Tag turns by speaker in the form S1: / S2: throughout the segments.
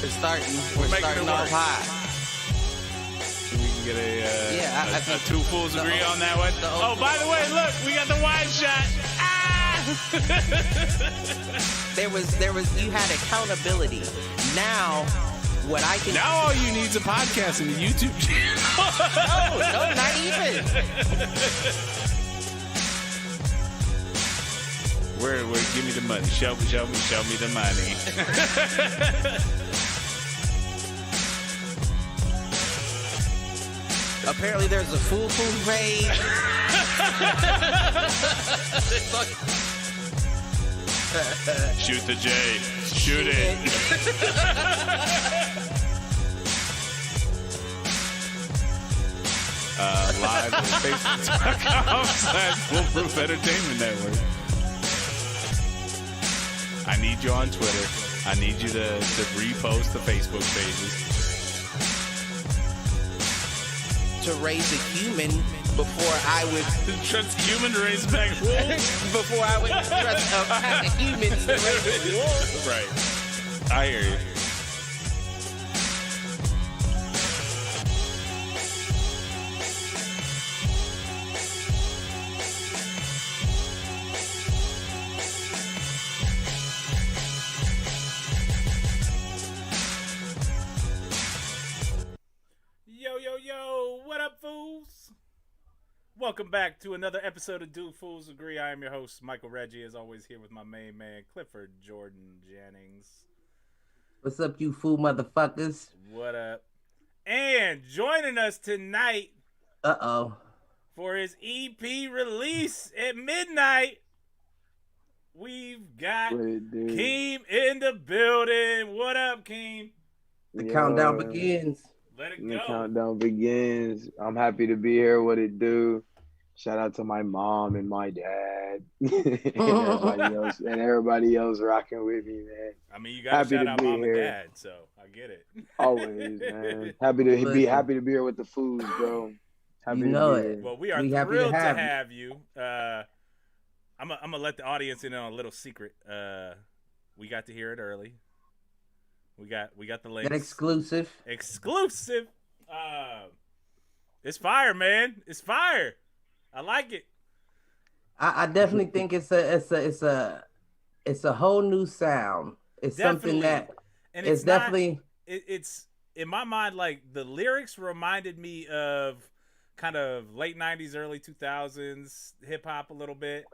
S1: We're starting off high.
S2: We can get
S1: I think
S2: two fools agree on that one. Oh, by the way, look, we got the wide shot.
S1: there was you had accountability. Now what I can
S2: Now all you need is a podcast and a YouTube channel.
S1: no, not even.
S2: Where give me the money. Show me the money.
S1: Apparently there's a foo-foo page.
S2: Shoot the J. Shoot it. Live on Facebook.com/Foolproof Entertainment Network. I need you on Twitter. I need you to repost the Facebook pages.
S1: To raise a human before I would
S2: trust a human to raise back wolves.
S1: before I would trust a pack of humans to raise wolves.
S2: Right. I hear you. Yo, what up, fools? Welcome back to another episode of Do Fools Agree. I am your host, Michael Reggie, as always, here with my main man, Clifford Jordan Jennings.
S3: What's up, you fool motherfuckers?
S2: What up? And joining us tonight for his EP release at midnight, we've got Keem in the building. What up, Keem?
S3: The countdown begins.
S2: Let it
S4: The
S2: go.
S4: countdown begins. I'm happy to be here. What it do? Shout out to my mom and my dad and everybody else rocking with me, man.
S2: I mean, you got to shout out mom
S4: here.
S2: and dad, so I get it.
S4: Always, man. Happy to be here with the fools, bro. Happy
S3: You know
S4: to be
S3: it.
S4: here.
S2: Well, we are
S3: happy
S2: thrilled
S3: to
S2: to
S3: have
S2: have you. I'm gonna let the audience in on a little secret. We got to hear it early. We got the links.
S3: That exclusive.
S2: Exclusive. It's fire, man. It's fire. I like it.
S3: I definitely think it's a whole new sound. It's something that
S2: and
S3: it's
S2: not,
S3: definitely
S2: it's in my mind, like the lyrics reminded me of kind of late 90s, early 2000s hip hop a little bit,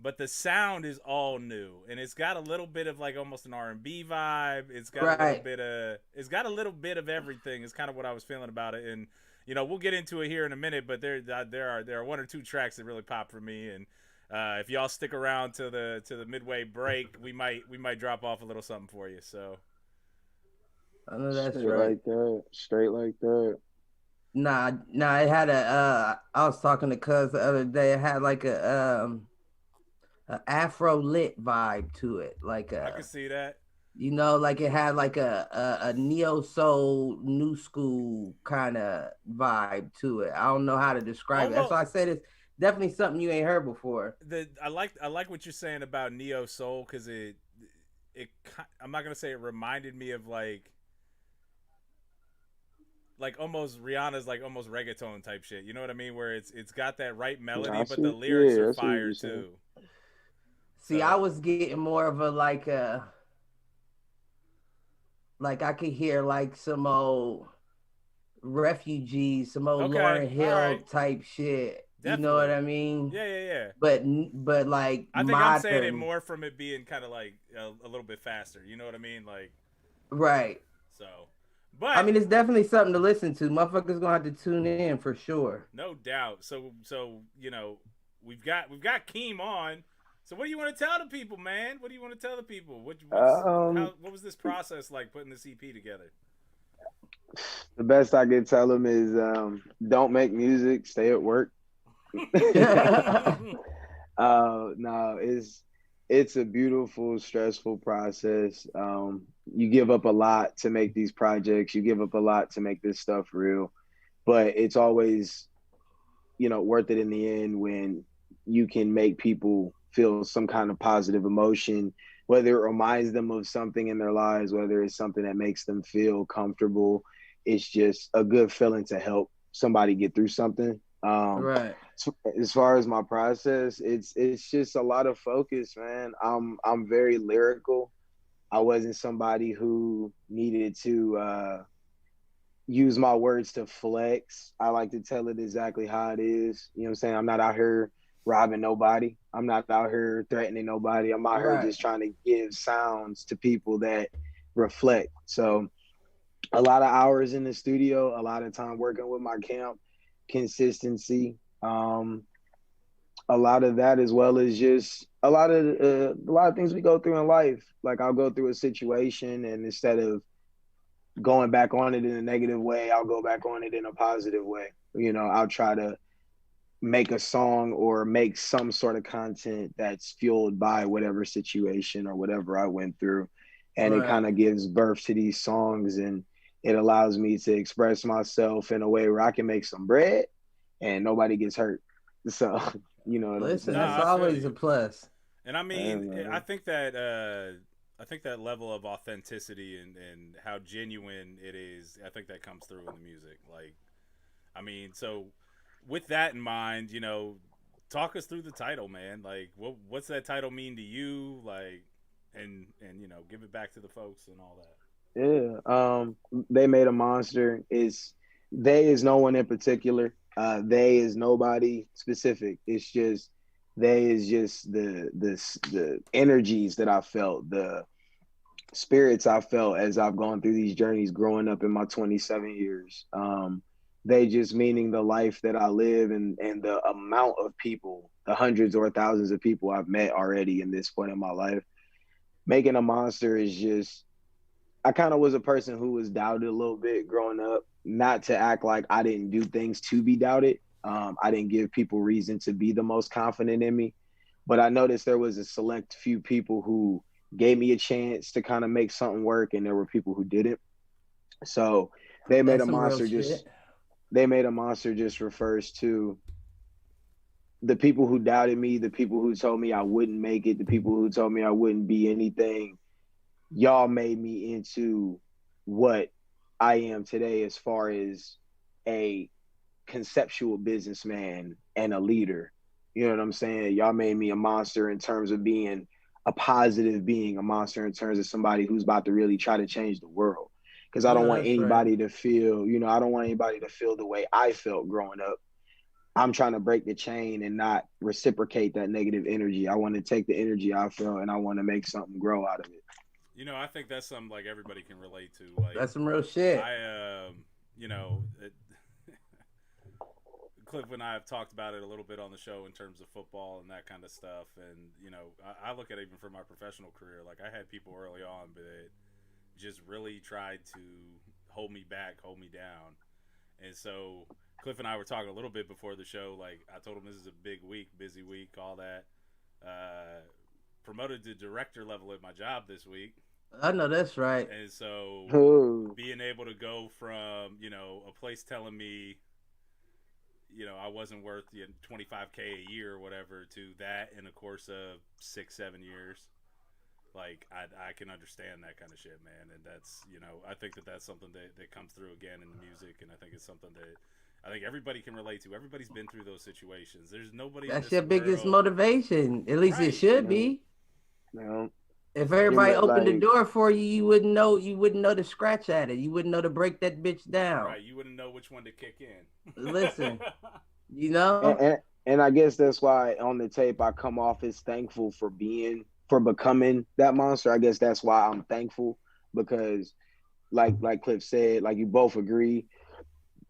S2: but the sound is all new, and it's got a little bit of like almost an R&B vibe. It's got a little bit of everything. It's kind of what I was feeling about it, and you know, we'll get into it here in a minute, but there are one or two tracks that really pop for me, and if y'all stick around to the midway break, we might drop off a little something for you. So
S3: I know that's
S4: Straight
S3: right.
S4: like that. Straight like that.
S3: Nah, it had I was talking to Cuz the other day. It had like a Afro lit vibe to it. Like
S2: I can see that.
S3: You know, like it had like a neo soul, new school kind of vibe to it. I don't know how to describe it. That's why I said it's definitely something you ain't heard before.
S2: I like what you're saying about neo soul, because it I'm not gonna say it reminded me of like almost Rihanna's like almost reggaeton type shit. You know what I mean? Where it's got that right melody, but the lyrics are fire too.
S3: See, I was getting more of a like I could hear like some old Refugees, some old Lauryn Hill type shit. Definitely. You know what I mean?
S2: Yeah.
S3: But like
S2: I think
S3: modern.
S2: I'm saying it more from it being kind of like a little bit faster. You know what I mean? Like
S3: right.
S2: So, but
S3: I mean, it's definitely something to listen to. Motherfuckers gonna have to tune in for sure.
S2: No doubt. So you know, we've got Keem on. So what do you want to tell the people, man? What do you want to tell the people? What was this process like putting this EP together?
S4: The best I can tell them is don't make music, stay at work. No, it's a beautiful, stressful process. You give up a lot to make these projects. You give up a lot to make this stuff real, but it's always, you know, worth it in the end when you can make people feel some kind of positive emotion whether it reminds them of something in their lives, whether it's something that makes them feel comfortable. It's just a good feeling to help somebody get through something.
S3: Right.
S4: As far as my process, it's just a lot of focus, man. I'm very lyrical. I wasn't somebody who needed to use my words to flex. I like to tell it exactly how it is. You know what I'm saying? I'm not out here robbing nobody. I'm not out here threatening nobody. I'm out here just trying to give sounds to people that reflect. So a lot of hours in the studio, a lot of time working with my camp, consistency, a lot of that, as well as just a lot of things we go through in life. Like I'll go through a situation, and instead of going back on it in a negative way, I'll go back on it in a positive way. You know, I'll try to make a song or make some sort of content that's fueled by whatever situation or whatever I went through. And it kind of gives birth to these songs, and it allows me to express myself in a way where I can make some bread and nobody gets hurt. So, you know what
S3: Listen,
S4: I'm saying?
S3: that's always a plus.
S2: And I mean, I think that level of authenticity and how genuine it is, I think that comes through in the music. Like, I mean, so with that in mind, you know, talk us through the title, man. Like, what's that title mean to you? Like, and you know, give it back to the folks and all that.
S4: Yeah. They Made a Monster they is no one in particular. They is nobody specific. It's just they is just the energies that I felt, the spirits I felt as I've gone through these journeys growing up in my 27 years. They just meaning the life that I live, and the amount of people, the hundreds or thousands of people I've met already in this point in my life. Making a Monster is just, I kind of was a person who was doubted a little bit growing up, not to act like I didn't do things to be doubted. I didn't give people reason to be the most confident in me, but I noticed there was a select few people who gave me a chance to kind of make something work, and there were people who didn't. So They Made a Monster just refers to the people who doubted me, the people who told me I wouldn't make it, the people who told me I wouldn't be anything. Y'all made me into what I am today as far as a conceptual businessman and a leader. You know what I'm saying? Y'all made me a monster in terms of being a positive being, a monster in terms of somebody who's about to really try to change the world. Because I don't want anybody to feel, I don't want anybody to feel the way I felt growing up. I'm trying to break the chain and not reciprocate that negative energy. I want to take the energy I feel and I want to make something grow out of it.
S2: You know, I think that's something like everybody can relate to. Like,
S3: that's some real shit.
S2: Cliff and I have talked about it a little bit on the show in terms of football and that kind of stuff. And, you know, I look at it even for my professional career. Like, I had people early on that just really tried to hold me back, hold me down. And so Cliff and I were talking a little bit before the show. Like, I told him this is a big week, busy week, all that. Promoted to director level at my job this week.
S3: I know that's right.
S2: And so being able to go from, a place telling me, I wasn't worth $25K a year or whatever to that in a course of 6-7 years. Like, I can understand that kind of shit, man. And that's, I think that's something that comes through again in the music. And I think it's something that I think everybody can relate to. Everybody's been through those situations. There's nobody.
S3: That's your biggest motivation. At least it should be.
S4: No.
S3: If everybody opened the door for you, you wouldn't know to scratch at it. You wouldn't know to break that bitch down.
S2: Right. You wouldn't know which one to kick in.
S3: Listen,
S4: And I guess that's why on the tape I come off as thankful for becoming that monster. I guess that's why I'm thankful, because like Cliff said, like you both agree,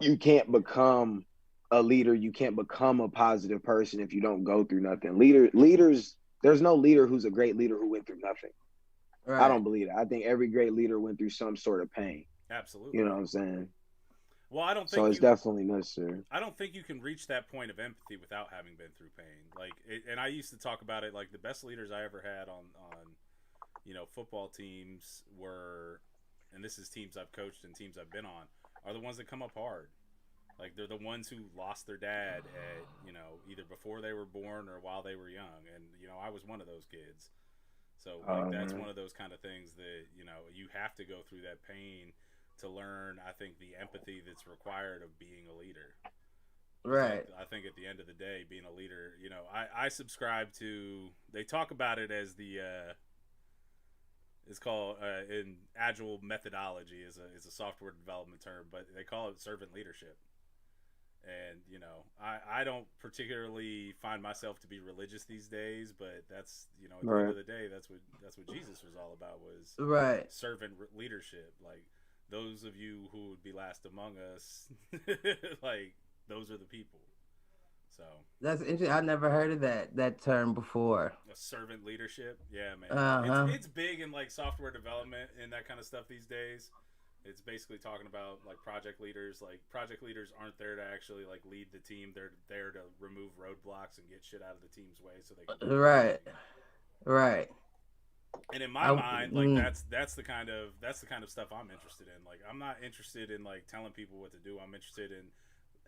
S4: you can't become a leader. You can't become a positive person if you don't go through nothing. Leaders, there's no leader who's a great leader who went through nothing. Right. I don't believe it. I think every great leader went through some sort of pain.
S2: Absolutely.
S4: You know what I'm saying?
S2: Well, I don't think
S4: so. It's definitely necessary.
S2: I don't think you can reach that point of empathy without having been through pain. Like, and I used to talk about it. Like, the best leaders I ever had on football teams were, and this is teams I've coached and teams I've been on, are the ones that come up hard. Like, they're the ones who lost their dad at, either before they were born or while they were young. And, I was one of those kids. So like that's one of those kind of things that, you know, you have to go through that pain to learn, I think, the empathy that's required of being a leader.
S3: Right.
S2: I think at the end of the day, being a leader, you know, I subscribe to, they talk about it as the, it's called in agile methodology is a software development term, but they call it servant leadership. And, you know, I don't particularly find myself to be religious these days, but that's, you know, at the end of the day, that's what Jesus was all about, was servant leadership. Like, those of you who would be last among us, like, those are the people. So
S3: that's interesting. I never heard of that term before.
S2: A servant leadership, yeah, man. It's big in like software development and that kind of stuff these days. It's basically talking about like project leaders. Like, project leaders aren't there to actually like lead the team. They're there to remove roadblocks and get shit out of the team's way so they can
S3: right.
S2: And in my mind, like that's the kind of stuff I'm interested in. Like, I'm not interested in like telling people what to do. I'm interested in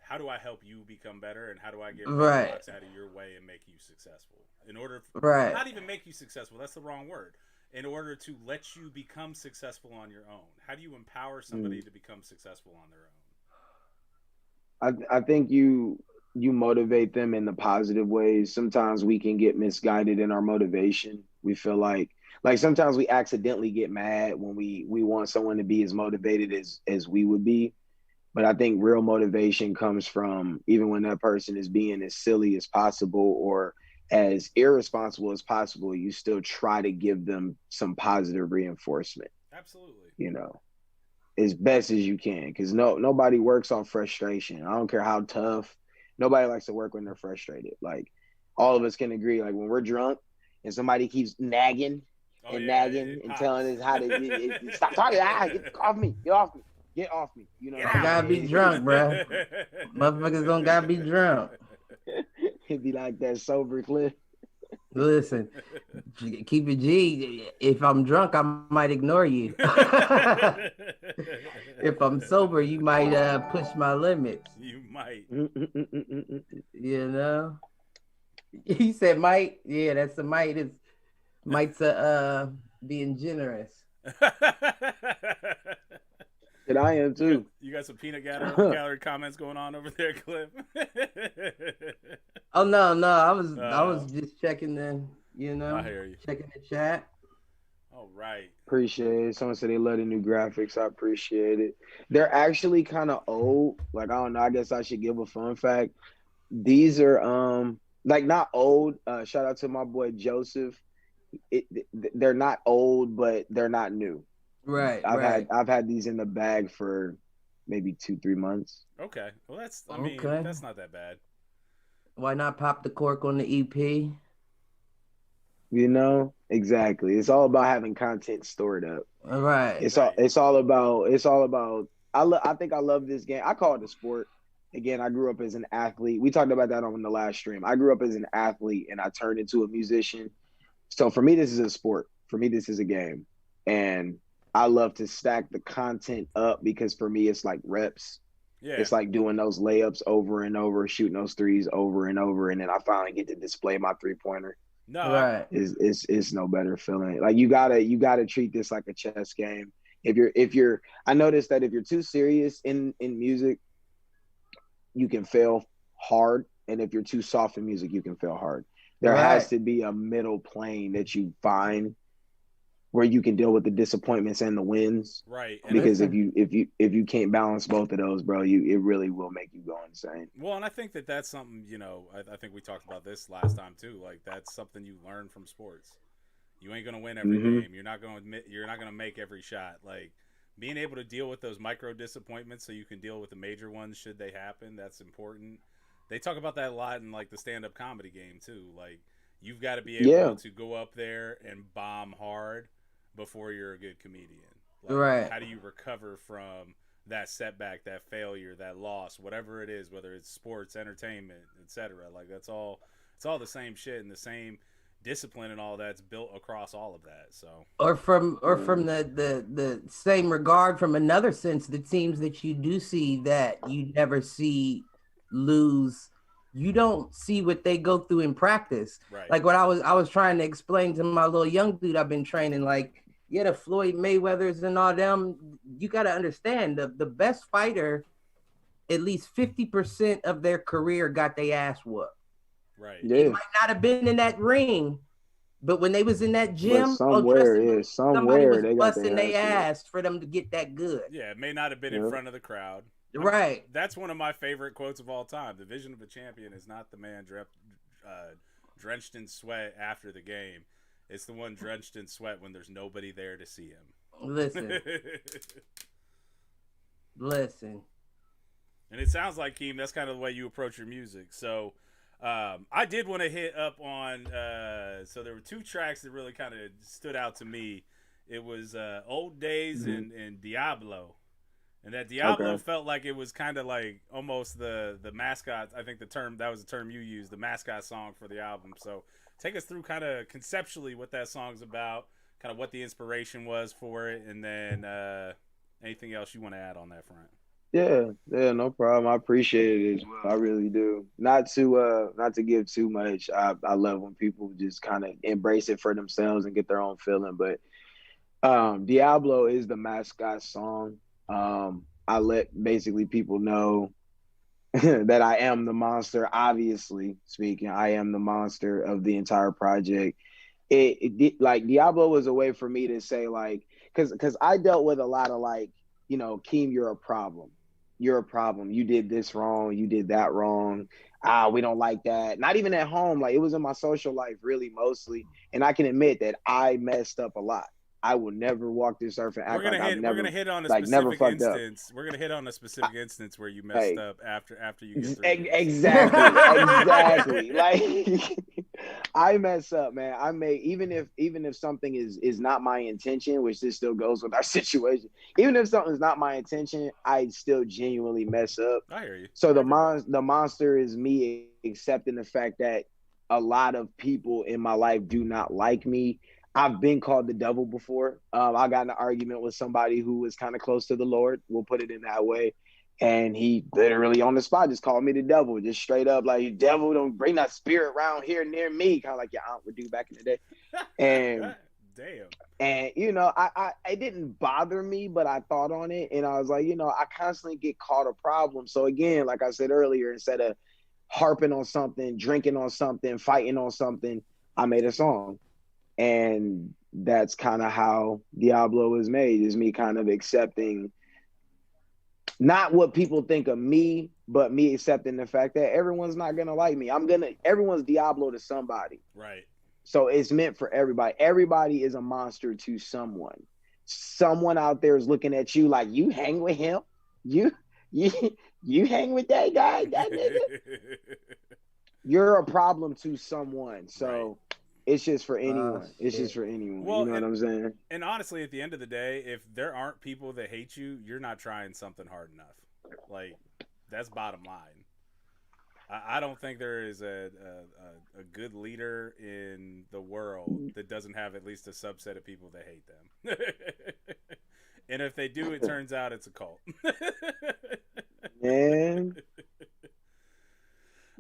S2: how do I help you become better, and how do I get roadblocks out of your way and make you successful? In order, not even make you successful. That's the wrong word. In order to let you become successful on your own. How do you empower somebody to become successful on their own?
S4: I think you motivate them in the positive ways. Sometimes we can get misguided in our motivation. We feel like sometimes we accidentally get mad when we want someone to be as motivated as we would be. But I think real motivation comes from, even when that person is being as silly as possible or as irresponsible as possible, you still try to give them some positive reinforcement.
S2: Absolutely.
S4: You know, as best as you can, because nobody works on frustration. I don't care how tough. Nobody likes to work when they're frustrated. Like, all of us can agree, like when we're drunk and somebody keeps nagging and telling us how to stop talking, get off me, get off me. You know,
S3: you gotta be drunk, bro. Motherfuckers don't gotta be drunk.
S4: It'd be like that sober Cliff.
S3: Listen, keep it G. If I'm drunk, I might ignore you. If I'm sober, you might push my limits.
S2: You might.
S3: You know? He said might. Yeah, that's a might. It's might's being generous.
S4: And I am too.
S2: You got some peanut gallery comments going on over there, Cliff.
S3: Oh no, I was just checking the,
S2: I hear you.
S3: Checking the chat.
S2: All right.
S4: Appreciate it. Someone said they love the new graphics. I appreciate it. They're actually kind of old. Like, I don't know. I guess I should give a fun fact. These are like not old. Shout out to my boy Joseph. They're not old, but they're not new.
S3: Right.
S4: I've had these in the bag for maybe 2-3 months.
S2: Okay. Well, that's not that bad.
S3: Why not pop the cork on the EP?
S4: You know, exactly. It's all about having content stored up.
S3: All right.
S4: It's all about. I think I love this game. I call it a sport. Again, I grew up as an athlete. We talked about that on the last stream. I grew up as an athlete and I turned into a musician. So for me, this is a sport. For me, this is a game. And I love to stack the content up because for me, it's like reps. Yeah. It's like doing those layups over and over, shooting those threes over and over. And then I finally get to display my 3-pointer.
S2: No,
S3: right.
S4: It's no better feeling. Like, you gotta treat this like a chess game. I noticed that if you're too serious in music, you can fail hard. And if you're too soft in music, you can fail hard. There has to be a middle plane that you find where you can deal with the disappointments and the wins.
S2: Right.
S4: And because if you can't balance both of those, bro, it really will make you go insane.
S2: Well, and I think that's something, I think we talked about this last time too. Like, that's something you learn from sports. You ain't gonna win every game. You're not gonna make every shot. Like, being able to deal with those micro disappointments so you can deal with the major ones should they happen. That's important. They talk about that a lot in like the stand-up comedy game too. Like, you've got to be able to go up there and bomb hard before you're a good comedian. Like,
S3: right.
S2: How do you recover from that setback, that failure, that loss, whatever it is, whether it's sports, entertainment, etc. Like, it's all the same shit, and the same discipline and all that's built across all of that. So
S3: or from the same regard from another sense, the teams that you do see that you never see lose you don't see what they go through in practice.
S2: Right.
S3: Like what I was trying to explain to my little young dude I've been training, like, yeah, the Floyd Mayweathers and all them, you got to understand the best fighter, at least 50% of their career got their ass whooped.
S2: Right.
S3: They
S4: Yeah.
S3: might not have been in that ring, but when they was in that
S4: But
S3: gym,
S4: somewhere,
S3: somebody was
S4: they got
S3: busting
S4: their
S3: their
S4: ass.
S3: ass for them to get that good.
S2: Yeah, it may not have been in front of the crowd.
S3: Right.
S2: That's one of my favorite quotes of all time. The vision of a champion is not the man drenched in sweat after the game. It's the one drenched in sweat when there's nobody there to see him.
S3: Listen. Listen.
S2: And it sounds like, Keem, that's kind of the way you approach your music. So I did want to hit up on, so there were two tracks that really kind of stood out to me. It was Old Days and Diablo. And that Diablo felt like it was kind of like almost the mascot. I think that was the term you used, the mascot song for the album. So take us through kind of conceptually what that song's about, kind of what the inspiration was for it, and then anything else you want to add on that front.
S4: Yeah, no problem. I appreciate it as well. I really do. Not to give too much. I love when people just kind of embrace it for themselves and get their own feeling. But Diablo is the mascot song. I let basically people know that I am the monster. Obviously speaking, I am the monster of the entire project. It like Diablo was a way for me to say, like, because I dealt with a lot of, like, you know, Keem, you're a problem. You're a problem. You did this wrong. You did that wrong. We don't like that. Not even at home. Like, it was in my social life, really, mostly. And I can admit that I messed up a lot. I will never walk this earth and act like I've never.
S2: We're gonna hit on a
S4: never
S2: specific
S4: fucked up.
S2: instance. We're gonna hit on a specific instance where you messed up after you get through.
S4: Exactly. Like, I mess up, man. I may even if something is not my intention, which this still goes with our situation. Even if something's not my intention, I still genuinely mess up.
S2: I hear you.
S4: So the monster is me accepting the fact that a lot of people in my life do not like me. I've been called the devil before. I got in an argument with somebody who was kind of close to the Lord. We'll put it in that way. And he literally on the spot just called me the devil, just straight up, like, devil, don't bring that spirit around here near me, kind of like your aunt would do back in the day. And
S2: damn.
S4: And, you know, I it didn't bother me, but I thought on it. And I was like, you know, I constantly get caught a problem. So again, like I said earlier, instead of harping on something, drinking on something, fighting on something, I made a song. And that's kind of how Diablo was made, is me kind of accepting not what people think of me, but me accepting the fact that everyone's not going to like me. Everyone's Diablo to somebody.
S2: Right.
S4: So it's meant for everybody. Everybody is a monster to someone. Someone out there is looking at you like, you hang with him? You hang with that guy, that nigga? You're a problem to someone. So right. It's just for anyone. It's just for anyone. Well, you know what I'm saying?
S2: And honestly, at the end of the day, if there aren't people that hate you, you're not trying something hard enough. Like, that's bottom line. I don't think there is a good leader in the world that doesn't have at least a subset of people that hate them. And if they do, it turns out it's a cult.
S4: Man.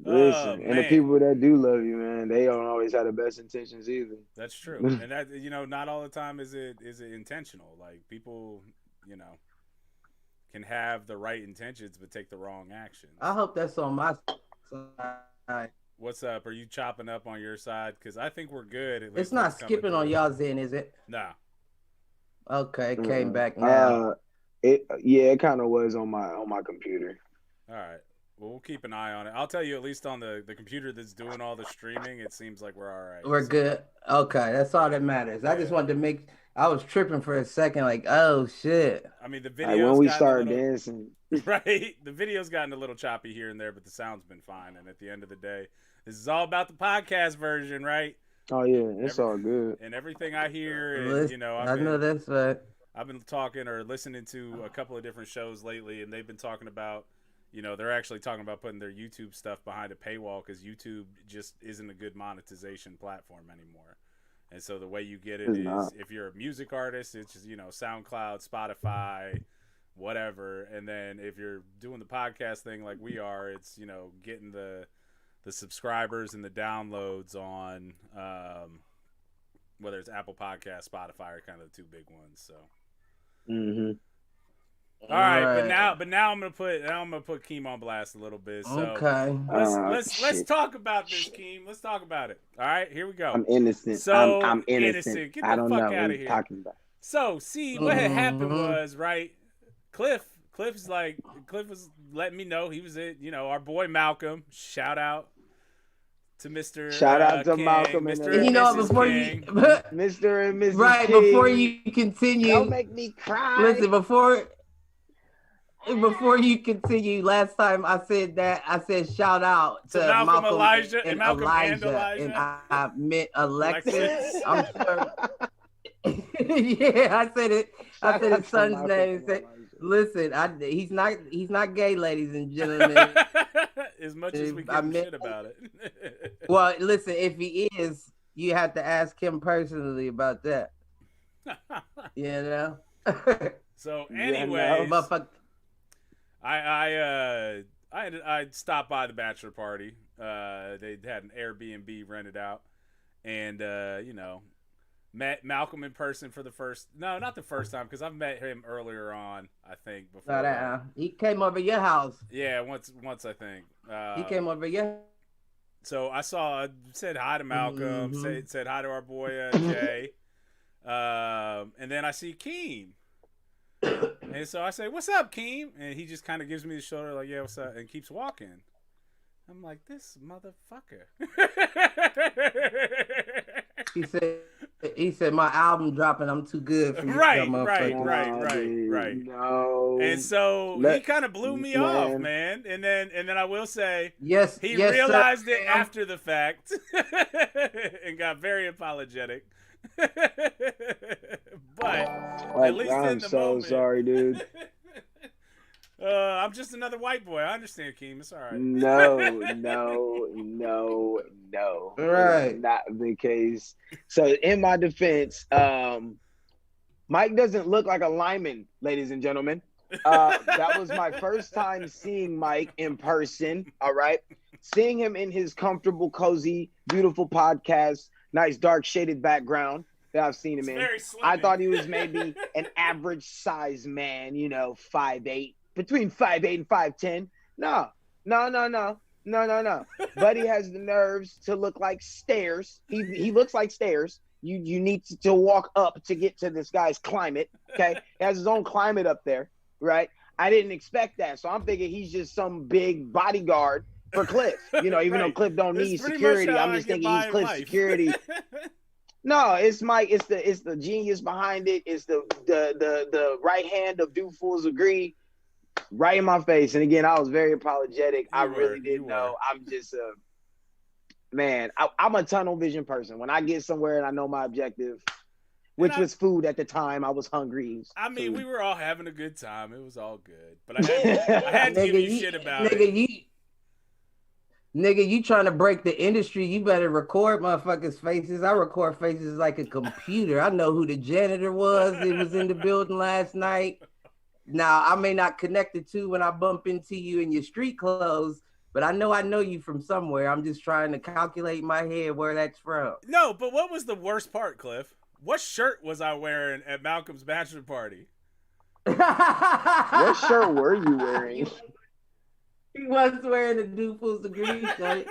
S4: Listen, and the people that do love you, man, they don't always have the best intentions either.
S2: That's true. And that, you know, not all the time is it intentional. Like, people, you know, can have the right intentions but take the wrong actions.
S3: I hope that's on my side.
S2: What's up? Are you chopping up on your side? Because I think we're good. At least
S3: it's not skipping on y'all's end, is it?
S2: No.
S3: Okay, it came back now.
S4: It kind of was on my computer.
S2: All right. Well, we'll keep an eye on it. I'll tell you, at least on the computer that's doing all the streaming, it seems like we're all right.
S3: We're good. Okay, that's all that matters. Yeah. I just wanted to I was tripping for a second, like, oh shit.
S2: I mean, the video.
S4: When we started dancing,
S2: right? The video's gotten a little choppy here and there, but the sound's been fine. And at the end of the day, this is all about the podcast version, right?
S4: Oh yeah, it's all good.
S2: And everything I hear, and, you know,
S3: I know that's right.
S2: I've been talking or listening to a couple of different shows lately, and they've been talking about, you know, they're actually talking about putting their YouTube stuff behind a paywall because YouTube just isn't a good monetization platform anymore. And so the way you get it is if you're a music artist, it's just, you know, SoundCloud, Spotify, whatever. And then if you're doing the podcast thing like we are, it's, you know, getting the the subscribers and the downloads on whether it's Apple Podcast, Spotify are kind of the two big ones. So.
S4: Mm-hmm.
S2: All right, but now I'm gonna put Keem on blast a little bit. So
S3: okay,
S2: let's talk about this, Keem. Let's talk about it. All right, here we go.
S4: I'm innocent.
S2: So
S4: I'm innocent.
S2: Get the
S4: I don't
S2: fuck
S4: know
S2: out
S4: what
S2: of
S4: you're
S2: here.
S4: talking about.
S2: So see, what had happened was right. Cliff was letting me know he was it. You know, our boy Malcolm. Shout out to Mr.
S4: Shout out to
S2: King,
S4: Malcolm
S2: Mr.
S4: and
S3: you know,
S2: Mrs.
S3: before
S2: King.
S3: you,
S4: Mr. and Mrs.
S3: right
S4: King.
S3: before you continue,
S4: Don't make me cry.
S3: listen before you continue. Last time I said shout out to
S2: Malcolm,
S3: Malcolm
S2: Elijah,
S3: and
S2: Malcolm and
S3: Elijah, and
S2: Elijah.
S3: I meant Alexis.
S2: Alexis.
S3: I'm sure. Yeah, I said it. I said his son's name. Listen, he's not gay, ladies and gentlemen.
S2: As much as we give him shit about it.
S3: Well, listen, if he is, you have to ask him personally about that. You know.
S2: So, anyways,
S3: motherfucker.
S2: I stopped by the bachelor party. They had an Airbnb rented out, and you know, met Malcolm in person for not the first time, because I've met him earlier on, I think, before.
S3: He came over your house.
S2: Yeah, once I think.
S3: He came over your.
S2: So I said hi to Malcolm, said hi to our boy Jay, and then I see Keem. And so I say, "What's up, Keem?" And he just kind of gives me the shoulder, like, "Yeah, what's up?" and keeps walking. I'm like, this motherfucker.
S3: He said, my album dropping. I'm too good for you.
S2: Right.
S4: No.
S2: And so he kind of blew me off, man. And then I will say,
S3: yes,
S2: he
S3: yes,
S2: realized
S3: sir.
S2: it after the fact and got very apologetic. But at least
S4: I'm
S2: in the
S4: so
S2: moment,
S4: sorry, dude.
S2: I'm just another white boy. I understand, Keem. It's all right.
S4: No.
S3: Right.
S4: Not the case. So in my defense, Mike doesn't look like a lineman, ladies and gentlemen. That was my first time seeing Mike in person. All right. Seeing him in his comfortable, cozy, beautiful podcast, nice dark shaded background that I've seen him in. I thought he was maybe an average size man, 5'8", between 5'8" and 5'10". No. Buddy has the nerves to look like stairs. He looks like stairs. You need to walk up to get to this guy's climate. Okay, he has his own climate up there, right? I didn't expect that, so I'm thinking he's just some big bodyguard for Cliff. Even though Cliff don't need security, I'm just thinking he's Cliff's security. No, it's Mike. It's the genius behind it. It's the right hand of Do Fools Agree. Right in my face. And again, I was very apologetic. I really didn't know. I'm just I'm a tunnel vision person. When I get somewhere and I know my objective, which was food at the time, I was hungry.
S2: I mean, we were all having a good time. It was all good. But I had to give you shit about it.
S3: Nigga, you trying to break the industry, you better record motherfuckers' faces. I record faces like a computer. I know who the janitor was that was in the building last night. Now, I may not connect the two when I bump into you in your street clothes, but I know you from somewhere. I'm just trying to calculate in my head where that's from.
S2: No, but what was the worst part, Cliff? What shirt was I wearing at Malcolm's bachelor party?
S4: What shirt were you wearing?
S3: He was wearing the Do Fools Agree shirt.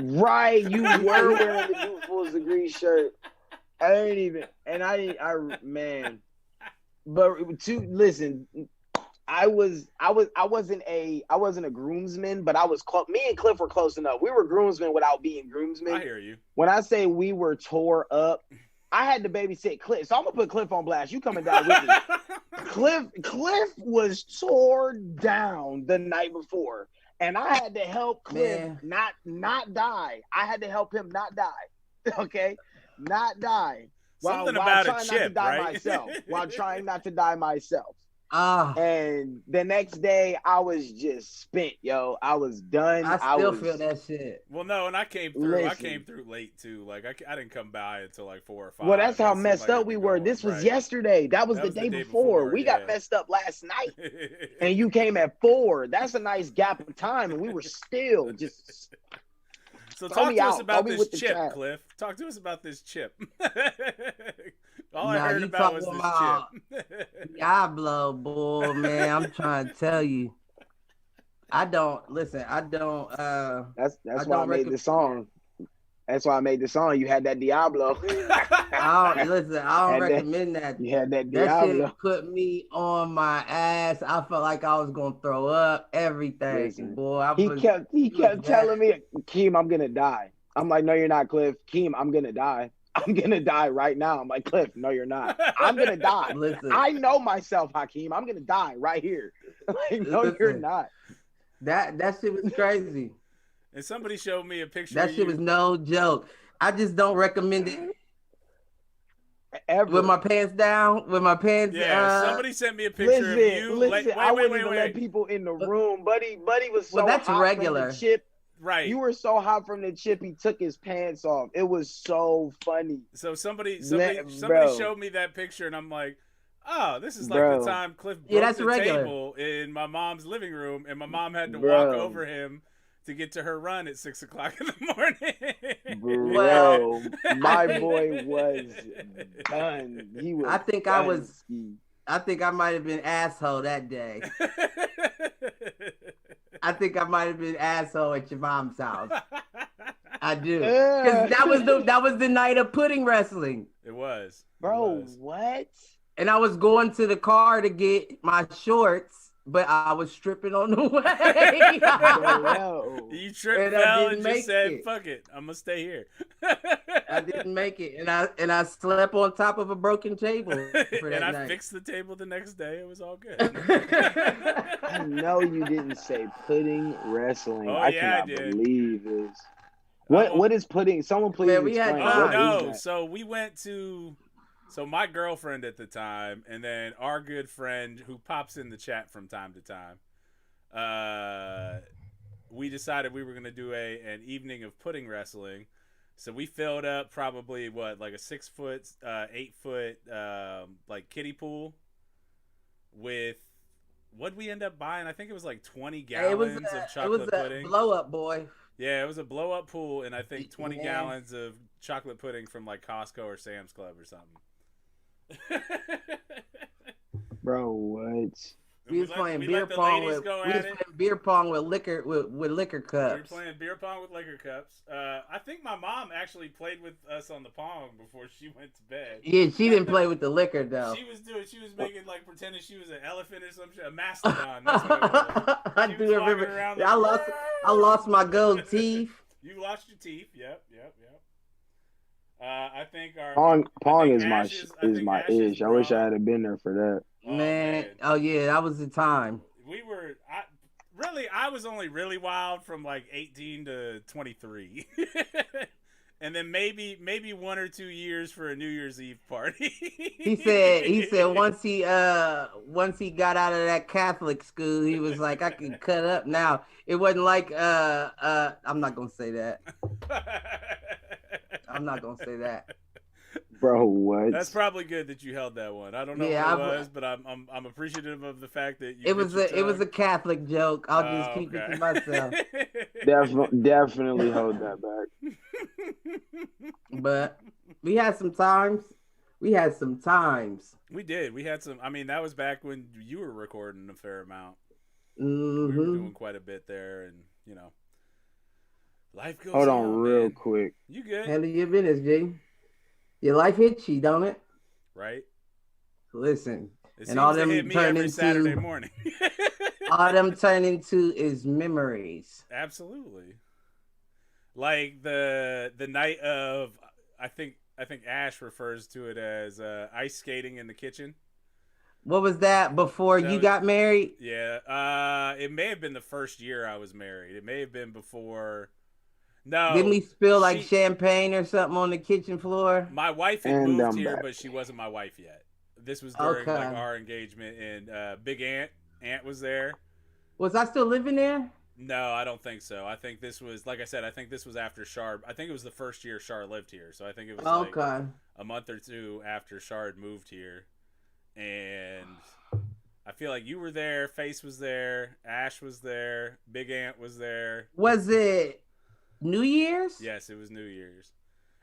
S4: Right, you were wearing the Do Fools Agree shirt. But listen, I wasn't a groomsman, but me and Cliff were close enough. We were groomsmen without being groomsmen.
S2: I hear you.
S4: When I say we were tore up, I had to babysit Cliff. So I'm gonna put Cliff on blast. You coming down with me. Cliff was tore down the night before. And I had to help Cliff not die. I had to help him not die. Okay? Not die.
S2: Something about a chip, right?
S4: While trying not to die myself. And the next day, I was just spent, yo. I was done.
S3: I still feel that shit.
S2: Well, no, and I came through.
S4: Listen.
S2: I came through late too. Like I didn't come by until like 4 or 5.
S4: Well, that's how
S2: It seemed
S4: messed
S2: like
S4: up
S2: I'd
S4: we
S2: been
S4: were.
S2: going.
S4: This was
S2: Right.
S4: yesterday. That was the day before. We got messed up last night, and you came at 4. That's a nice gap of time, and we were still just.
S2: So
S4: Throw
S2: talk
S4: me
S2: to us
S4: out.
S2: about
S4: Throw me
S2: this
S4: with the
S2: chip,
S4: chat.
S2: Cliff. Talk to us about this chip. All
S3: Nah,
S2: I heard
S3: you
S2: about was
S3: talking
S2: this
S3: about
S2: chip.
S3: Diablo, boy, man. I'm trying to tell you. I don't listen. I don't.
S4: That's
S3: I
S4: why I
S3: don't
S4: made the song. That's why I made the song. You had that Diablo.
S3: I don't listen. I don't
S4: Had that-
S3: recommend that.
S4: You had that
S3: That
S4: Diablo.
S3: shit put me on my ass. I felt like I was gonna throw up everything,
S4: Listen,
S3: boy.
S4: He kept telling me, Keem, I'm gonna die. I'm like, no, you're not, Cliff. Keem, I'm gonna die. I'm gonna die right now. I'm like, Cliff, no, you're not. I'm gonna die.
S3: Listen,
S4: I know myself, Hakeem. I'm gonna die right here. Like, no, you're
S3: Listen.
S4: not.
S3: that shit was crazy.
S2: And somebody showed me a picture
S3: That
S2: of
S3: shit
S2: you.
S3: was no joke. I just don't recommend it
S4: Ever.
S3: with my pants down. With my pants.
S2: Yeah, somebody sent me a picture of you.
S4: Listen, I wouldn't even let
S2: Wait.
S4: people in the room. Buddy was so
S3: Well, that's
S4: hot
S3: regular.
S4: from the chip.
S2: Right.
S4: You were so hot from the chip, he took his pants off. It was so funny.
S2: So somebody
S4: Bro.
S2: showed me that picture, and I'm like, oh, this is like
S4: Bro.
S2: the time Cliff
S3: Yeah,
S2: broke
S3: that's
S2: the
S3: regular.
S2: table in my mom's living room, and my mom had to
S4: Bro.
S2: walk over him to get to her run at 6 o'clock in the morning.
S4: Bro,
S3: Well,
S4: my boy was done. He was.
S3: I think
S4: done
S3: I was-
S4: ski.
S3: I think I might have been asshole that day. I think I might have been asshole at your mom's house. I do. Because that was the night of pudding wrestling.
S2: It was.
S4: Bro,
S2: It was.
S4: what?
S3: And I was going to the car to get my shorts, but I was stripping on the way.
S4: Bro,
S2: You tripped,
S3: And I
S2: fell,
S3: didn't
S2: and just
S3: make
S2: said,
S3: it.
S2: fuck it. I'm going to stay here.
S3: I didn't make it. And I slept on top of a broken table for that
S2: and I
S3: night.
S2: fixed the table the next day. It was all good.
S4: I know you didn't say pudding wrestling.
S2: Oh,
S4: I
S2: yeah, I
S4: cannot
S2: did.
S4: believe this. What is pudding? Someone please
S3: Man, we had-
S4: explain.
S2: Oh,
S4: What is
S2: no.
S4: that?
S2: So we went to... So my girlfriend at the time, and then our good friend who pops in the chat from time to time, we decided we were going to do an evening of pudding wrestling. So we filled up probably, like a 6 foot, 8 foot, like kiddie pool with... What'd we end up buying? I think it was like 20 gallons of chocolate pudding.
S3: Blow up, boy.
S2: Yeah, it was a blow up pool, and I think 20
S3: Yeah.
S2: gallons of chocolate pudding from like Costco or Sam's Club or something.
S4: Bro, what?
S3: We was playing beer pong with beer pong with liquor cups.
S2: We were playing beer pong with liquor cups. I think my mom actually played with us on the pong before she went to bed.
S3: Yeah, she didn't play with the liquor though.
S2: She was making like pretending she was an elephant or some shit, a mastodon. That's what it was.
S3: I
S2: She
S3: do
S2: was walking
S3: remember.
S2: around
S3: I lost my gold teeth.
S2: You lost your teeth. Yep. I think our
S4: Pong is
S2: Ash's- I
S4: my
S2: think Ash's
S4: ish. I wish I
S2: bra-
S4: had been there for that.
S3: Man, oh yeah, that was the time.
S2: I was only really wild from like 18 to 23. And then maybe 1 or 2 years for a New Year's Eve party.
S3: He said once he got out of that Catholic school, he was like, I can cut up now. It wasn't like I'm not gonna say that. I'm not gonna say that.
S4: Bro, what?
S2: That's probably good that you held that one. I don't know
S3: Yeah,
S2: what it was, but I'm appreciative of the fact that you
S3: It was a Catholic joke. I'll just keep it to myself.
S4: Definitely hold that back.
S3: But we had some times. We had some times.
S2: We did. We had some. I mean, that was back when you were recording a fair amount.
S3: Mm-hmm.
S2: We were doing quite a bit there, and life goes.
S4: Hold on,
S2: man.
S4: real quick.
S2: You good?
S3: Handle your business, G. Your life hits you, don't it?
S2: Right.
S3: Listen,
S2: It
S3: and
S2: seems
S3: all
S2: to
S3: them
S2: hit me
S3: turn
S2: every
S3: into
S2: Saturday morning.
S3: all them turn into is memories.
S2: Absolutely. Like the night of, I think Ash refers to it as ice skating in the kitchen.
S3: What was that before you got married?
S2: Yeah. It may have been the first year I was married. It may have been before. No.
S3: Didn't we spill like champagne or something on the kitchen floor?
S2: My wife had moved here, but she wasn't my wife yet. This was during
S3: Okay.
S2: like our engagement, and Big Ant was there.
S3: Was I still living there?
S2: No, I don't think so. I think this was, like I said, I think this was after Shard. I think it was the first year Shard lived here. So I think it was like
S3: Okay.
S2: a month or two after Shard moved here. And I feel like you were there, Face was there, Ash was there, Big Ant was there.
S3: Was it New Year's?
S2: Yes, it was New Year's.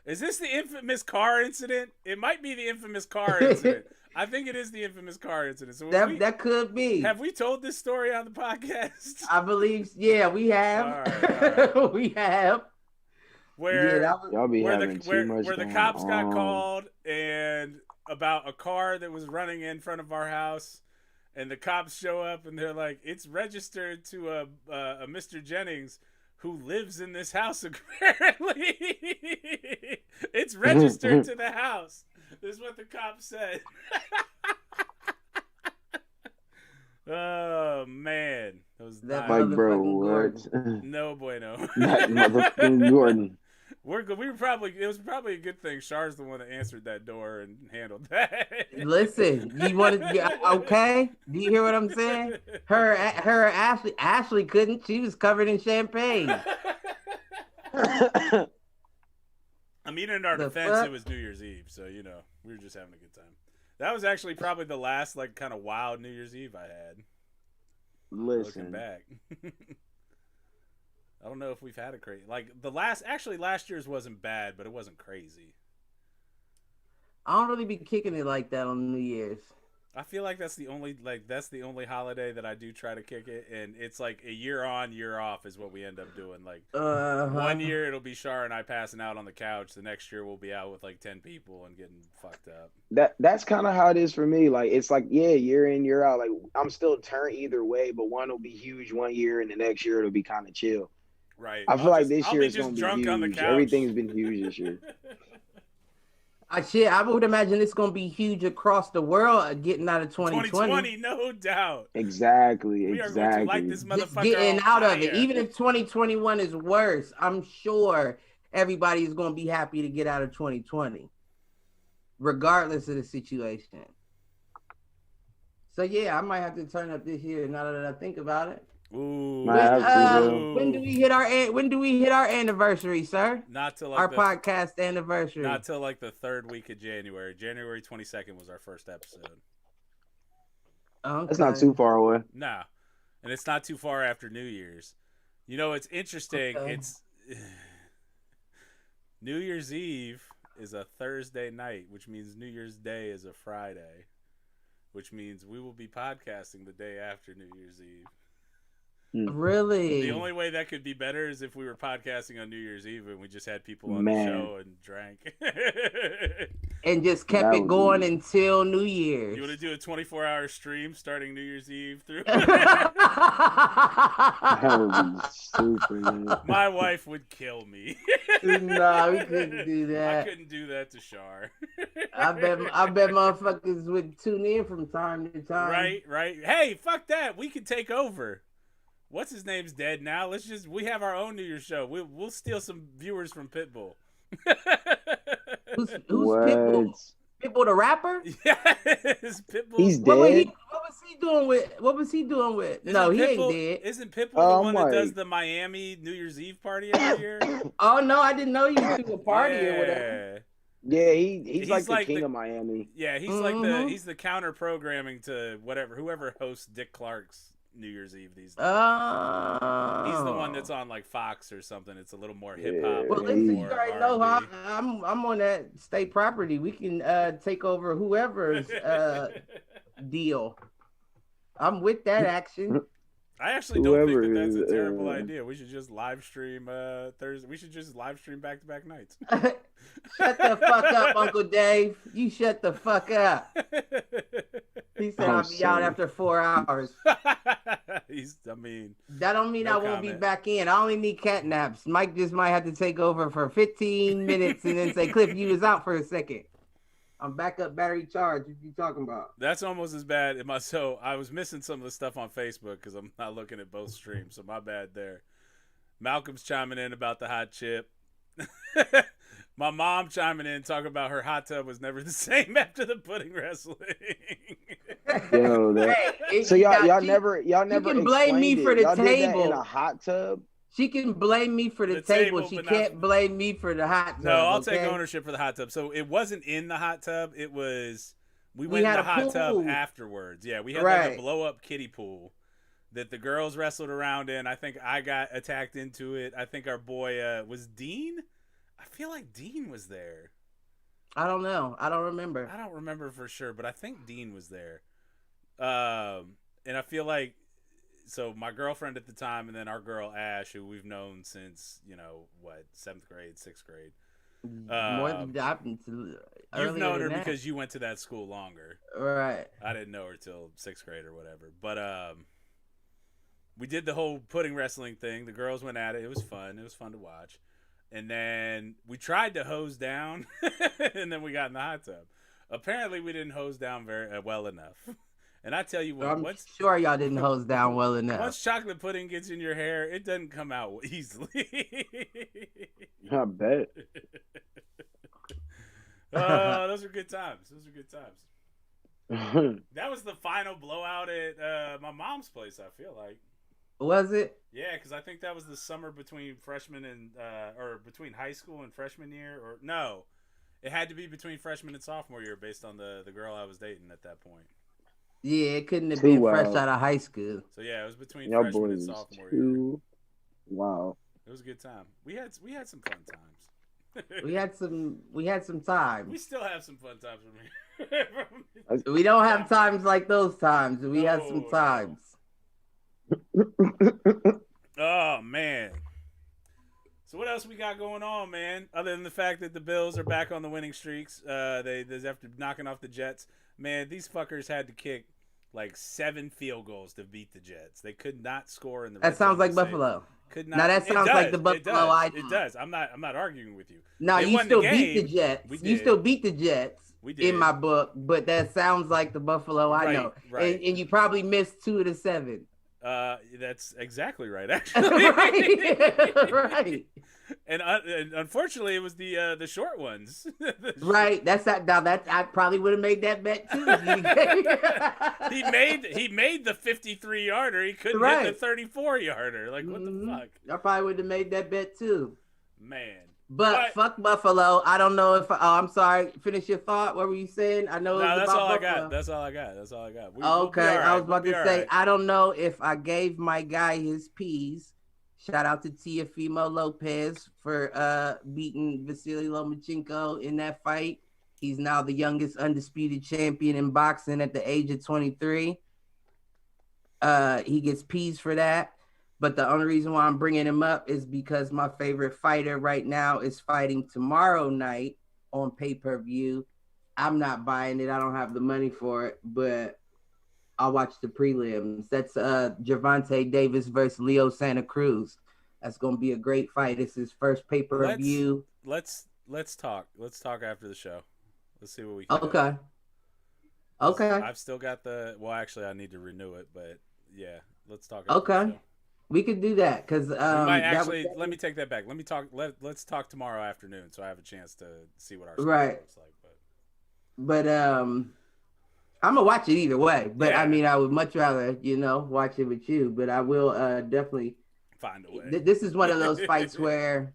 S2: Is this the infamous car incident? It might be the infamous car incident. I think it is the infamous car incident. So
S3: that could be.
S2: Have we told this story on the podcast?
S3: I believe, yeah, we have.
S2: All right.
S3: We have.
S2: Where
S4: Y'all be having too much
S2: where the
S4: going
S2: cops got
S4: on.
S2: called and about a car that was running in front of our house, and the cops show up and they're like, "It's registered to a Mr. Jennings who lives in this house apparently." It's registered to the house. This is what the cops said. Oh man, that was
S3: That
S4: Like, bro,
S3: motherfucking
S4: what?
S2: no bueno.
S4: That motherfucking Gordon.
S2: We're good. It was probably a good thing Char's the one that answered that door and handled that.
S3: Listen, you want to? Okay, do you hear what I'm saying? Her, Ashley couldn't. She was covered in champagne.
S2: I mean, in our
S3: The
S2: defense,
S3: fuck?
S2: it was New Year's Eve, so you know we were just having a good time. That was actually probably the last like kind of wild New Year's Eve I had. Looking
S4: Listen,
S2: back, I don't know if we've had a crazy like last year's wasn't bad, but it wasn't crazy.
S3: I don't really be kicking it like that on New Year's.
S2: I feel like that's the only holiday that I do try to kick it, and it's like a year on, year off is what we end up doing. Like one year it'll be Shar and I passing out on the couch. The next year we'll be out with like 10 people and getting fucked up.
S4: that's kind of how it is for me. Like, it's like, yeah, year in, year out. Like, I'm still turned either way, but one will be huge one year, and the next year it'll be kind of chill.
S2: Right.
S4: I feel like this
S2: I'll
S4: year
S2: be
S4: is
S2: just
S4: going to
S2: drunk
S4: be
S2: on the
S4: huge.
S2: couch.
S4: Everything's been huge this year.
S3: I would imagine it's gonna be huge across the world. Getting out of 2020.
S2: 2020, no doubt.
S4: Exactly.
S2: We are going to light this
S3: Just
S2: motherfucker
S3: getting
S2: on
S3: out of
S2: fire.
S3: it. Even if 2021 is worse, I'm sure everybody is gonna be happy to get out of 2020, regardless of the situation. So yeah, I might have to turn up this year now that I think about it.
S2: Ooh.
S4: Might have to, bro.
S3: When do we hit our anniversary, sir?
S2: Not till like
S3: Our
S2: the,
S3: podcast anniversary.
S2: not till like the third week of January. January 22nd was our first episode.
S3: Okay.
S4: That's not too far away.
S2: Nah. And it's not too far after New Year's. You know, it's interesting.
S3: Okay.
S2: It's New Year's Eve is a Thursday night, which means New Year's Day is a Friday, which means we will be podcasting the day after New Year's Eve.
S3: Really?
S2: The only way that could be better is if we were podcasting on New Year's Eve and we just had people on
S4: Man.
S2: the show and drank.
S3: And just kept
S4: That
S3: it
S4: would
S3: going
S4: be-
S3: until New Year's.
S2: You want to do a 24-hour stream starting New Year's Eve through?
S4: That would be stupid, man.
S2: My wife would kill me.
S3: No, we couldn't do
S2: I
S3: that.
S2: couldn't do that to Shar.
S3: I bet motherfuckers would tune in from time to time.
S2: Right. Hey, fuck that. We could take over. What's his name's dead now. We have our own New Year's show. We'll steal some viewers from Pitbull.
S3: Who's
S4: What?
S3: Pitbull? Pitbull the rapper?
S2: Yes, Pitbull.
S4: He's
S3: What
S4: dead.
S3: was he doing with? No, he ain't dead.
S2: Isn't Pitbull
S4: Oh,
S2: the one that
S4: my.
S2: does the Miami New Year's Eve party every year?
S3: Oh no, I didn't know you threw a party or whatever.
S4: Yeah, he's like the
S2: like
S4: king
S2: the-
S4: of Miami.
S2: Yeah, he's
S3: Mhm.
S2: he's the counter programming to whoever hosts Dick Clark's New Year's Eve these days.
S3: Oh.
S2: He's the one that's on like Fox or something. It's a little more hip hop.
S3: Well,
S4: Yeah,
S3: listen,
S4: he's-
S3: you already know I'm on that state property. We can take over whoever's deal. I'm with that action.
S2: I actually don't
S4: Whoever
S2: think that's a
S4: is,
S2: terrible idea. We should just live stream Thursday. We should just live stream back-to-back nights.
S3: Shut the fuck up, Uncle Dave. You shut the fuck up. He said
S4: I'm
S3: I'll be out
S4: sorry.
S3: after 4 hours.
S2: I mean,
S3: That don't mean
S2: No
S3: I won't be
S2: comment.
S3: back in. I only need cat naps. Mike just might have to take over for 15 minutes and then say, Cliff, you was out for a second. I'm back up, battery charged. What you talking about?
S2: that's almost as bad. So I was missing some of the stuff on Facebook because I'm not looking at both streams. So my bad there. Malcolm's chiming in about the hot chip. My mom chiming in talking about her hot tub was never the same after the pudding wrestling.
S4: Yo, that.
S3: Hey,
S4: So y'all
S3: she,
S4: never
S3: she can blame me
S4: explained
S3: for
S4: it.
S3: the
S4: Y'all did that in a
S3: table.
S4: hot tub.
S3: She can blame me for the
S2: The
S3: table.
S2: table,
S3: She
S2: but
S3: can't
S2: not...
S3: blame me for the hot tub.
S2: No, I'll
S3: okay?
S2: take ownership for the hot tub. So it wasn't in the hot tub. It was we
S3: We
S2: went in
S3: had
S2: the
S3: a
S2: hot tub
S3: pool.
S2: afterwards. Yeah, we had like a
S3: Right.
S2: blow up kiddie pool that the girls wrestled around in. I think I got attacked into it. I think our boy was Dean. I feel like Dean was there.
S3: I don't know. I don't remember.
S2: I don't remember for sure, but I think Dean was there. And I feel like so my girlfriend at the time, and then our girl Ash, who we've known since 7th grade, 6th grade.
S3: More than
S2: You've known her because you went to that school longer.
S3: Right.
S2: I didn't know her till 6th grade or whatever. But we did the whole pudding wrestling thing. The girls went at it. It was fun. It was fun to watch. And then we tried to hose down, and then we got in the hot tub. Apparently, we didn't hose down very well enough. And I tell you what,
S3: I'm sure y'all didn't hose down well enough.
S2: Once chocolate pudding gets in your hair, it doesn't come out easily.
S4: I bet.
S2: Those are good times. Those are good times. That was the final blowout at my mom's place, I feel like.
S3: Was it?
S2: Yeah, because I think that was the summer between freshman and or between high school and freshman year, or no, it had to be between freshman and sophomore year based on the girl I was dating at that point.
S3: Yeah, it couldn't have been fresh out of high school.
S2: So yeah, it was between
S4: Y'all
S2: freshman and
S4: boys
S2: sophomore
S4: too.
S2: year.
S4: Wow.
S2: It was a good time. We had some fun times.
S3: We had some time.
S2: We still have some fun times from here.
S3: We don't have times like those times. We had some times.
S2: Oh man. So what else we got going on, man? Other than the fact that the Bills are back on the winning streaks, they after knocking off the Jets. Man, these fuckers had to kick like 7 field goals to beat the Jets. They could not score in the.
S3: That sounds like Buffalo.
S2: Could not.
S3: Now that sounds like the Buffalo I know.
S2: It does. I'm not arguing with you.
S3: No, you still beat the Jets. You still beat the Jets.
S2: We did.
S3: In my book, but that sounds like the Buffalo I know.
S2: Right.
S3: And you probably missed 2 of the 7.
S2: That's exactly right, actually.
S3: Right.
S2: And unfortunately, it was the short ones.
S3: Right. That's that. Now that I probably would have made that bet too.
S2: he made the 53-yarder. He couldn't hit the 34-yarder. Like what the fuck?
S3: I probably would have made that bet too.
S2: Man.
S3: But fuck Buffalo. I don't know if. I'm sorry. Finish your thought. What were you saying? I know.
S2: No,
S3: that's
S2: all I got. That's all I got.
S3: Okay, I was about to say. I don't know if I gave my guy his P's. Shout out to Teofimo Lopez for beating Vasily Lomachenko in that fight. He's now the youngest undisputed champion in boxing at the age of 23. He gets P's for that. But the only reason why I'm bringing him up is because my favorite fighter right now is fighting tomorrow night on pay-per-view. I'm not buying it. I don't have the money for it, but I'll watch the prelims. That's Gervonta Davis versus Leo Santa Cruz. That's going to be a great fight. It's his first pay-per-view.
S2: Let's talk. Let's talk after the show. Let's see what we can
S3: do. Okay.
S2: I've still got actually I need to renew it, but yeah, let's talk after the show.
S3: We could do that because
S2: let me take that back. Let's talk tomorrow afternoon, so I have a chance to see what our schedule looks like. But
S3: I'm gonna watch it either way. But yeah. I mean, I would much rather watch it with you. But I will definitely
S2: find a way.
S3: This is one of those fights where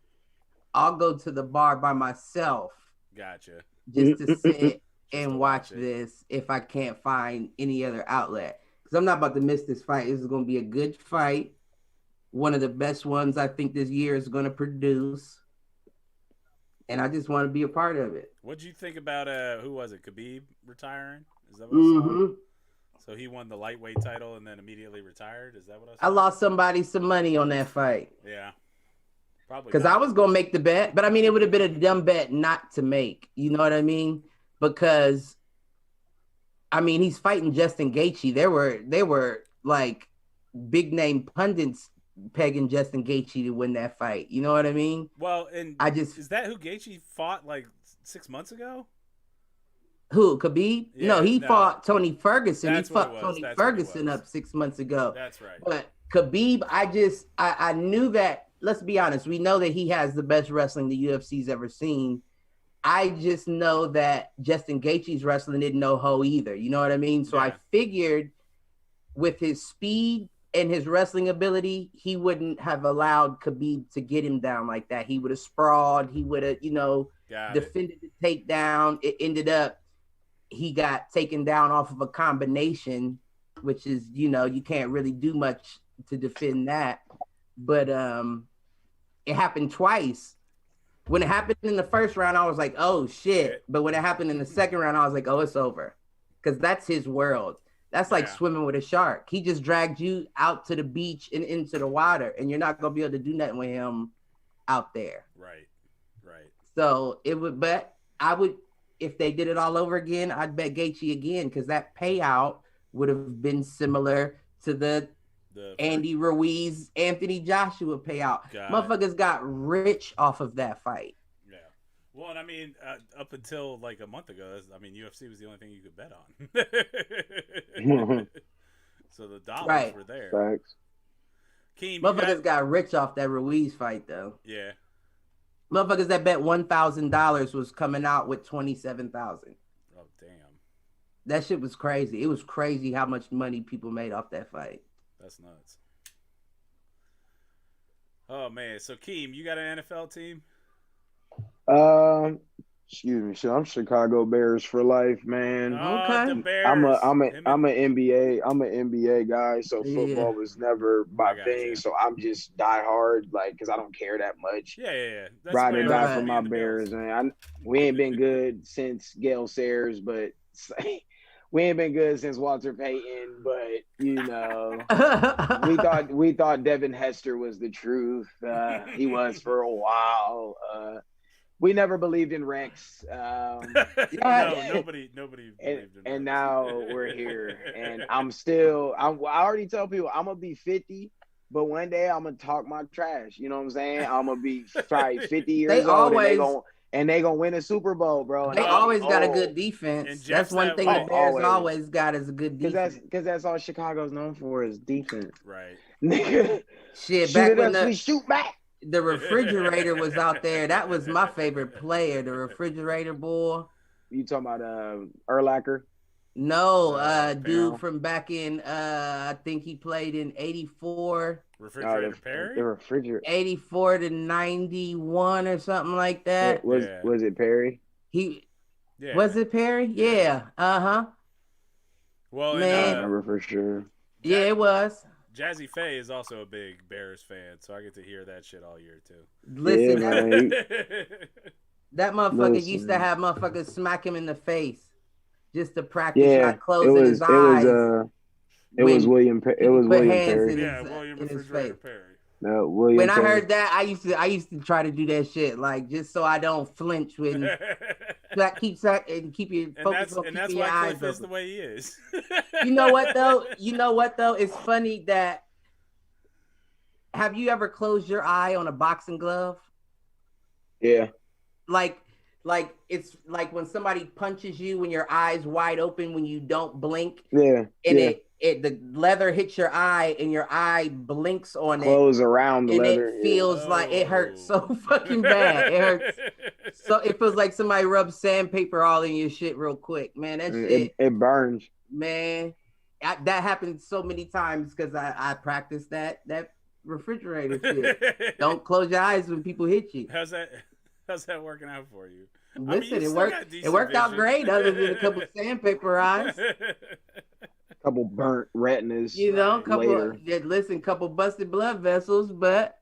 S3: I'll go to the bar by myself.
S2: Gotcha.
S3: Just to sit and watch this if I can't find any other outlet. Because I'm not about to miss this fight. This is gonna be a good fight. One of the best ones I think this year is going to produce. And I just want to be a part of it.
S2: What'd you think about, who was it, Khabib retiring? Is that what I saw? So he won the lightweight title and then immediately retired? Is that what I saw?
S3: I lost somebody some money on that fight.
S2: Yeah. Probably.
S3: Because I was going to make the bet. But, I mean, it would have been a dumb bet not to make. You know what I mean? Because, I mean, he's fighting Justin Gaethje. There were like, big-name pundits pegging Justin Gaethje to win that fight. You know what I mean?
S2: Well, and is that who Gaethje fought like 6 months ago?
S3: Who, Khabib? Yeah, no, he fought Tony Ferguson.
S2: That's
S3: he fought Tony Ferguson up 6 months ago.
S2: That's right.
S3: But Khabib, I knew that, let's be honest, we know that he has the best wrestling the UFC's ever seen. I just know that Justin Gaethje's wrestling didn't know Ho either. You know what I mean? So I figured with his speed and his wrestling ability, he wouldn't have allowed Khabib to get him down like that. He would have sprawled. He would have, defended the takedown. It ended up he got taken down off of a combination, which is, you can't really do much to defend that. But it happened twice. When it happened in the first round, I was like, oh, shit. But when it happened in the second round, I was like, oh, it's over. Because that's his world. That's like swimming with a shark. He just dragged you out to the beach and into the water, and you're not going to be able to do nothing with him out there.
S2: Right.
S3: So I would, if they did it all over again, I'd bet Gaethje again, because that payout would have been similar to the Andy Ruiz, Anthony Joshua payout. Motherfuckers got rich off of that fight.
S2: Yeah. Well, and I mean, up until like a month ago, UFC was the only thing you could bet on. So the dollars were there.
S4: Facts.
S3: Motherfuckers got rich off that Ruiz fight, though.
S2: Yeah.
S3: Motherfuckers that bet $1,000 was coming out with $27,000.
S2: Oh, damn.
S3: That shit was crazy. It was crazy how much money people made off that fight.
S2: That's nuts. Oh man, so Keem, you got an NFL team?
S4: Excuse me, I'm Chicago Bears for life, man.
S3: Okay.
S2: The Bears.
S4: I'm an NBA guy, so football was never my thing. So I'm just die hard, like, because I don't care that much.
S2: Yeah.
S4: Ride or die for my Bears, man. We ain't been good since Gale Sayers, but we ain't been good since Walter Payton. But we thought Devin Hester was the truth. He was for a while. We never believed in Rex.
S2: No, nobody believed in Rex.
S4: And now we're here. And I already tell people I'm going to be 50, but one day I'm going to talk my trash. You know what I'm saying? I'm going to be probably 50 years old and they going to win a Super Bowl, bro. And
S3: they always got a good defense. That's one thing the Bears always got is a good defense.
S4: Because that's all Chicago's known for is defense.
S2: Right.
S4: Nigga,
S3: shit, back when
S4: we shoot back.
S3: The refrigerator was out there. That was my favorite player, the refrigerator boy.
S4: You talking about Urlacher?
S3: No, dude from back in I think he played in 84.
S2: Refrigerator Perry?
S4: The refrigerator
S3: 84 to 91 or something like that.
S4: Was it Perry?
S3: Was it Perry? Yeah. Uh-huh.
S2: Well,
S3: man,
S4: I remember for sure.
S3: Yeah, it was.
S2: Jazzy Faye is also a big Bears fan, so I get to hear that shit all year too.
S3: Listen, that motherfucker used to have motherfuckers smack him in the face just to practice not closing his eyes.
S4: It was William Perry.
S2: William Refrigerator Perry.
S4: No, William.
S3: When I heard that, I used to try to do that shit, like, just so I don't flinch when keep your focus on keeping your eyes open.
S2: Cliff is the way he is.
S3: You know what though? It's funny that. Have you ever closed your eye on a boxing glove?
S4: Yeah.
S3: Like it's like when somebody punches you when your eyes wide open when you don't blink.
S4: Yeah.
S3: And the leather hits your eye and your eye blinks on
S4: Close around the leather.
S3: It feels like it hurts so fucking bad. It hurts. So it feels like somebody rubbed sandpaper all in your shit real quick, man. That shit.
S4: It burns.
S3: Man, that happened so many times because I practiced that refrigerator shit. Don't close your eyes when people hit you.
S2: How's that working out for you?
S3: Listen, it worked out great other than a couple sandpaper eyes.
S4: Couple burnt retinas.
S3: Couple busted blood vessels, but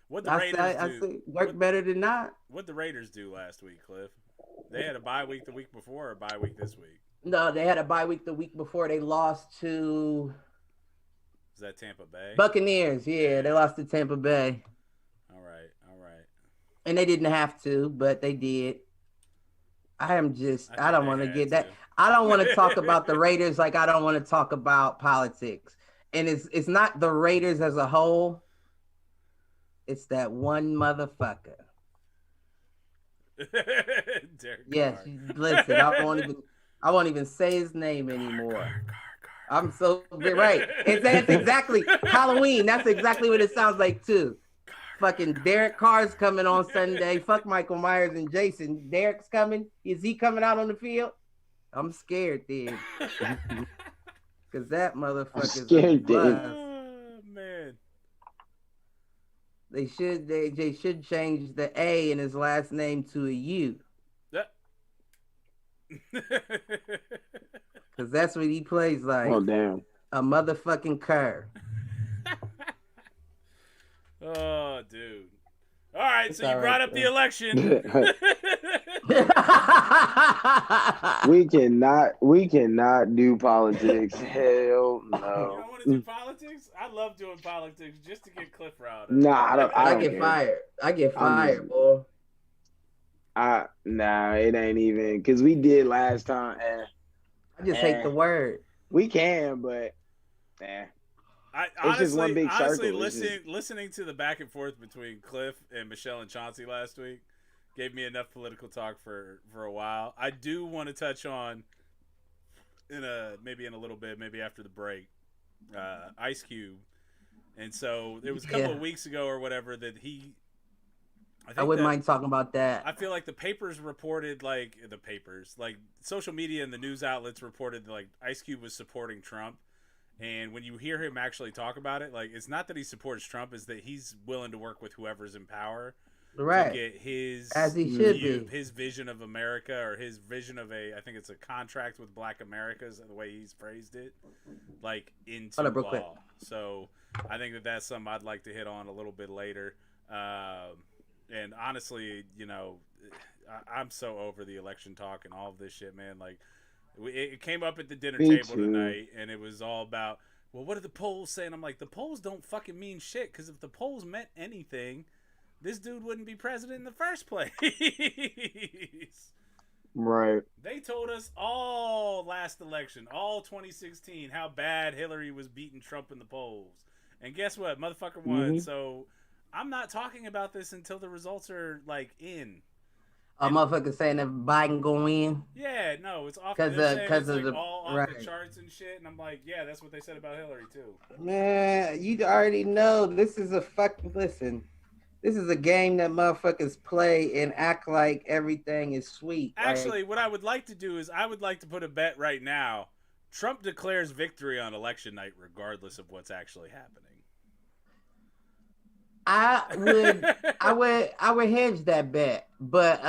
S2: what the Raiders do?
S3: Worked better than not.
S2: What the Raiders do last week, Cliff? They had a bye week the week before or a bye week this week?
S3: No, they had a bye week the week before. They lost to.
S2: Is that Tampa Bay?
S3: Buccaneers, yeah. They lost to Tampa Bay.
S2: All right.
S3: And they didn't have to, but they did. I don't want to get that. I don't want to talk about the Raiders like I don't want to talk about politics. And it's not the Raiders as a whole. It's that one motherfucker. Yes, listen, I won't even say his name anymore. I'm so right. That's exactly Halloween. That's exactly what it sounds like too. Fucking Derek Carr's coming on Sunday. Fuck Michael Myers and Jason. Derek's coming. Is he coming out on the field? I'm scared then. Because that motherfucker's a bust.
S2: Oh, man.
S3: They should change the A in his last name to a U. Because that's what he plays like.
S4: Oh, damn.
S3: A motherfucking cur.
S2: Oh, dude. All right, so you brought up the election.
S4: we cannot do politics. Hell no.
S2: You don't want to do politics? I love doing politics just to get Cliff riled up.
S4: Nah, I
S3: get fired. I get fired, boy.
S4: Nah, it ain't even because we did last time.
S3: I just hate the word.
S4: We can, but
S2: Honestly,
S4: just one big circle.
S2: Listening to the back and forth between Cliff and Michelle and Chauncey last week gave me enough political talk for a while. I do want to touch on maybe in a little bit, maybe after the break, Ice Cube. And so there was a couple of weeks ago or whatever that I
S3: wouldn't mind talking about that.
S2: I feel like the papers reported, like social media and the news outlets reported like Ice Cube was supporting Trump. And when you hear him actually talk about it, like it's not that he supports Trump, it's that he's willing to work with whoever's in power to get his
S3: as he should be,
S2: his vision of America, or his vision of I think it's a contract with Black America is the way he's phrased it, like into law. So I think that's something I'd like to hit on a little bit later. And honestly, I'm so over the election talk and all of this shit, man. Like, it came up at the dinner table tonight, and it was all about, well, what are the polls saying? I'm like, the polls don't fucking mean shit, because if the polls meant anything, this dude wouldn't be president in the first place.
S4: Right.
S2: They told us all last election, all 2016, how bad Hillary was beating Trump in the polls. And guess what? Motherfucker won. Mm-hmm. So I'm not talking about this until the results are, like, in.
S3: A motherfucker saying that Biden go in.
S2: Yeah, no, it's off
S3: because of the
S2: all off the charts and shit. And I'm like, yeah, that's what they said about Hillary too.
S3: Man, you already know this is a This is a game that motherfuckers play and act like everything is sweet.
S2: Actually, what I would like to do is I would like to put a bet right now. Trump declares victory on election night, regardless of what's actually happening.
S3: I would hedge that bet, but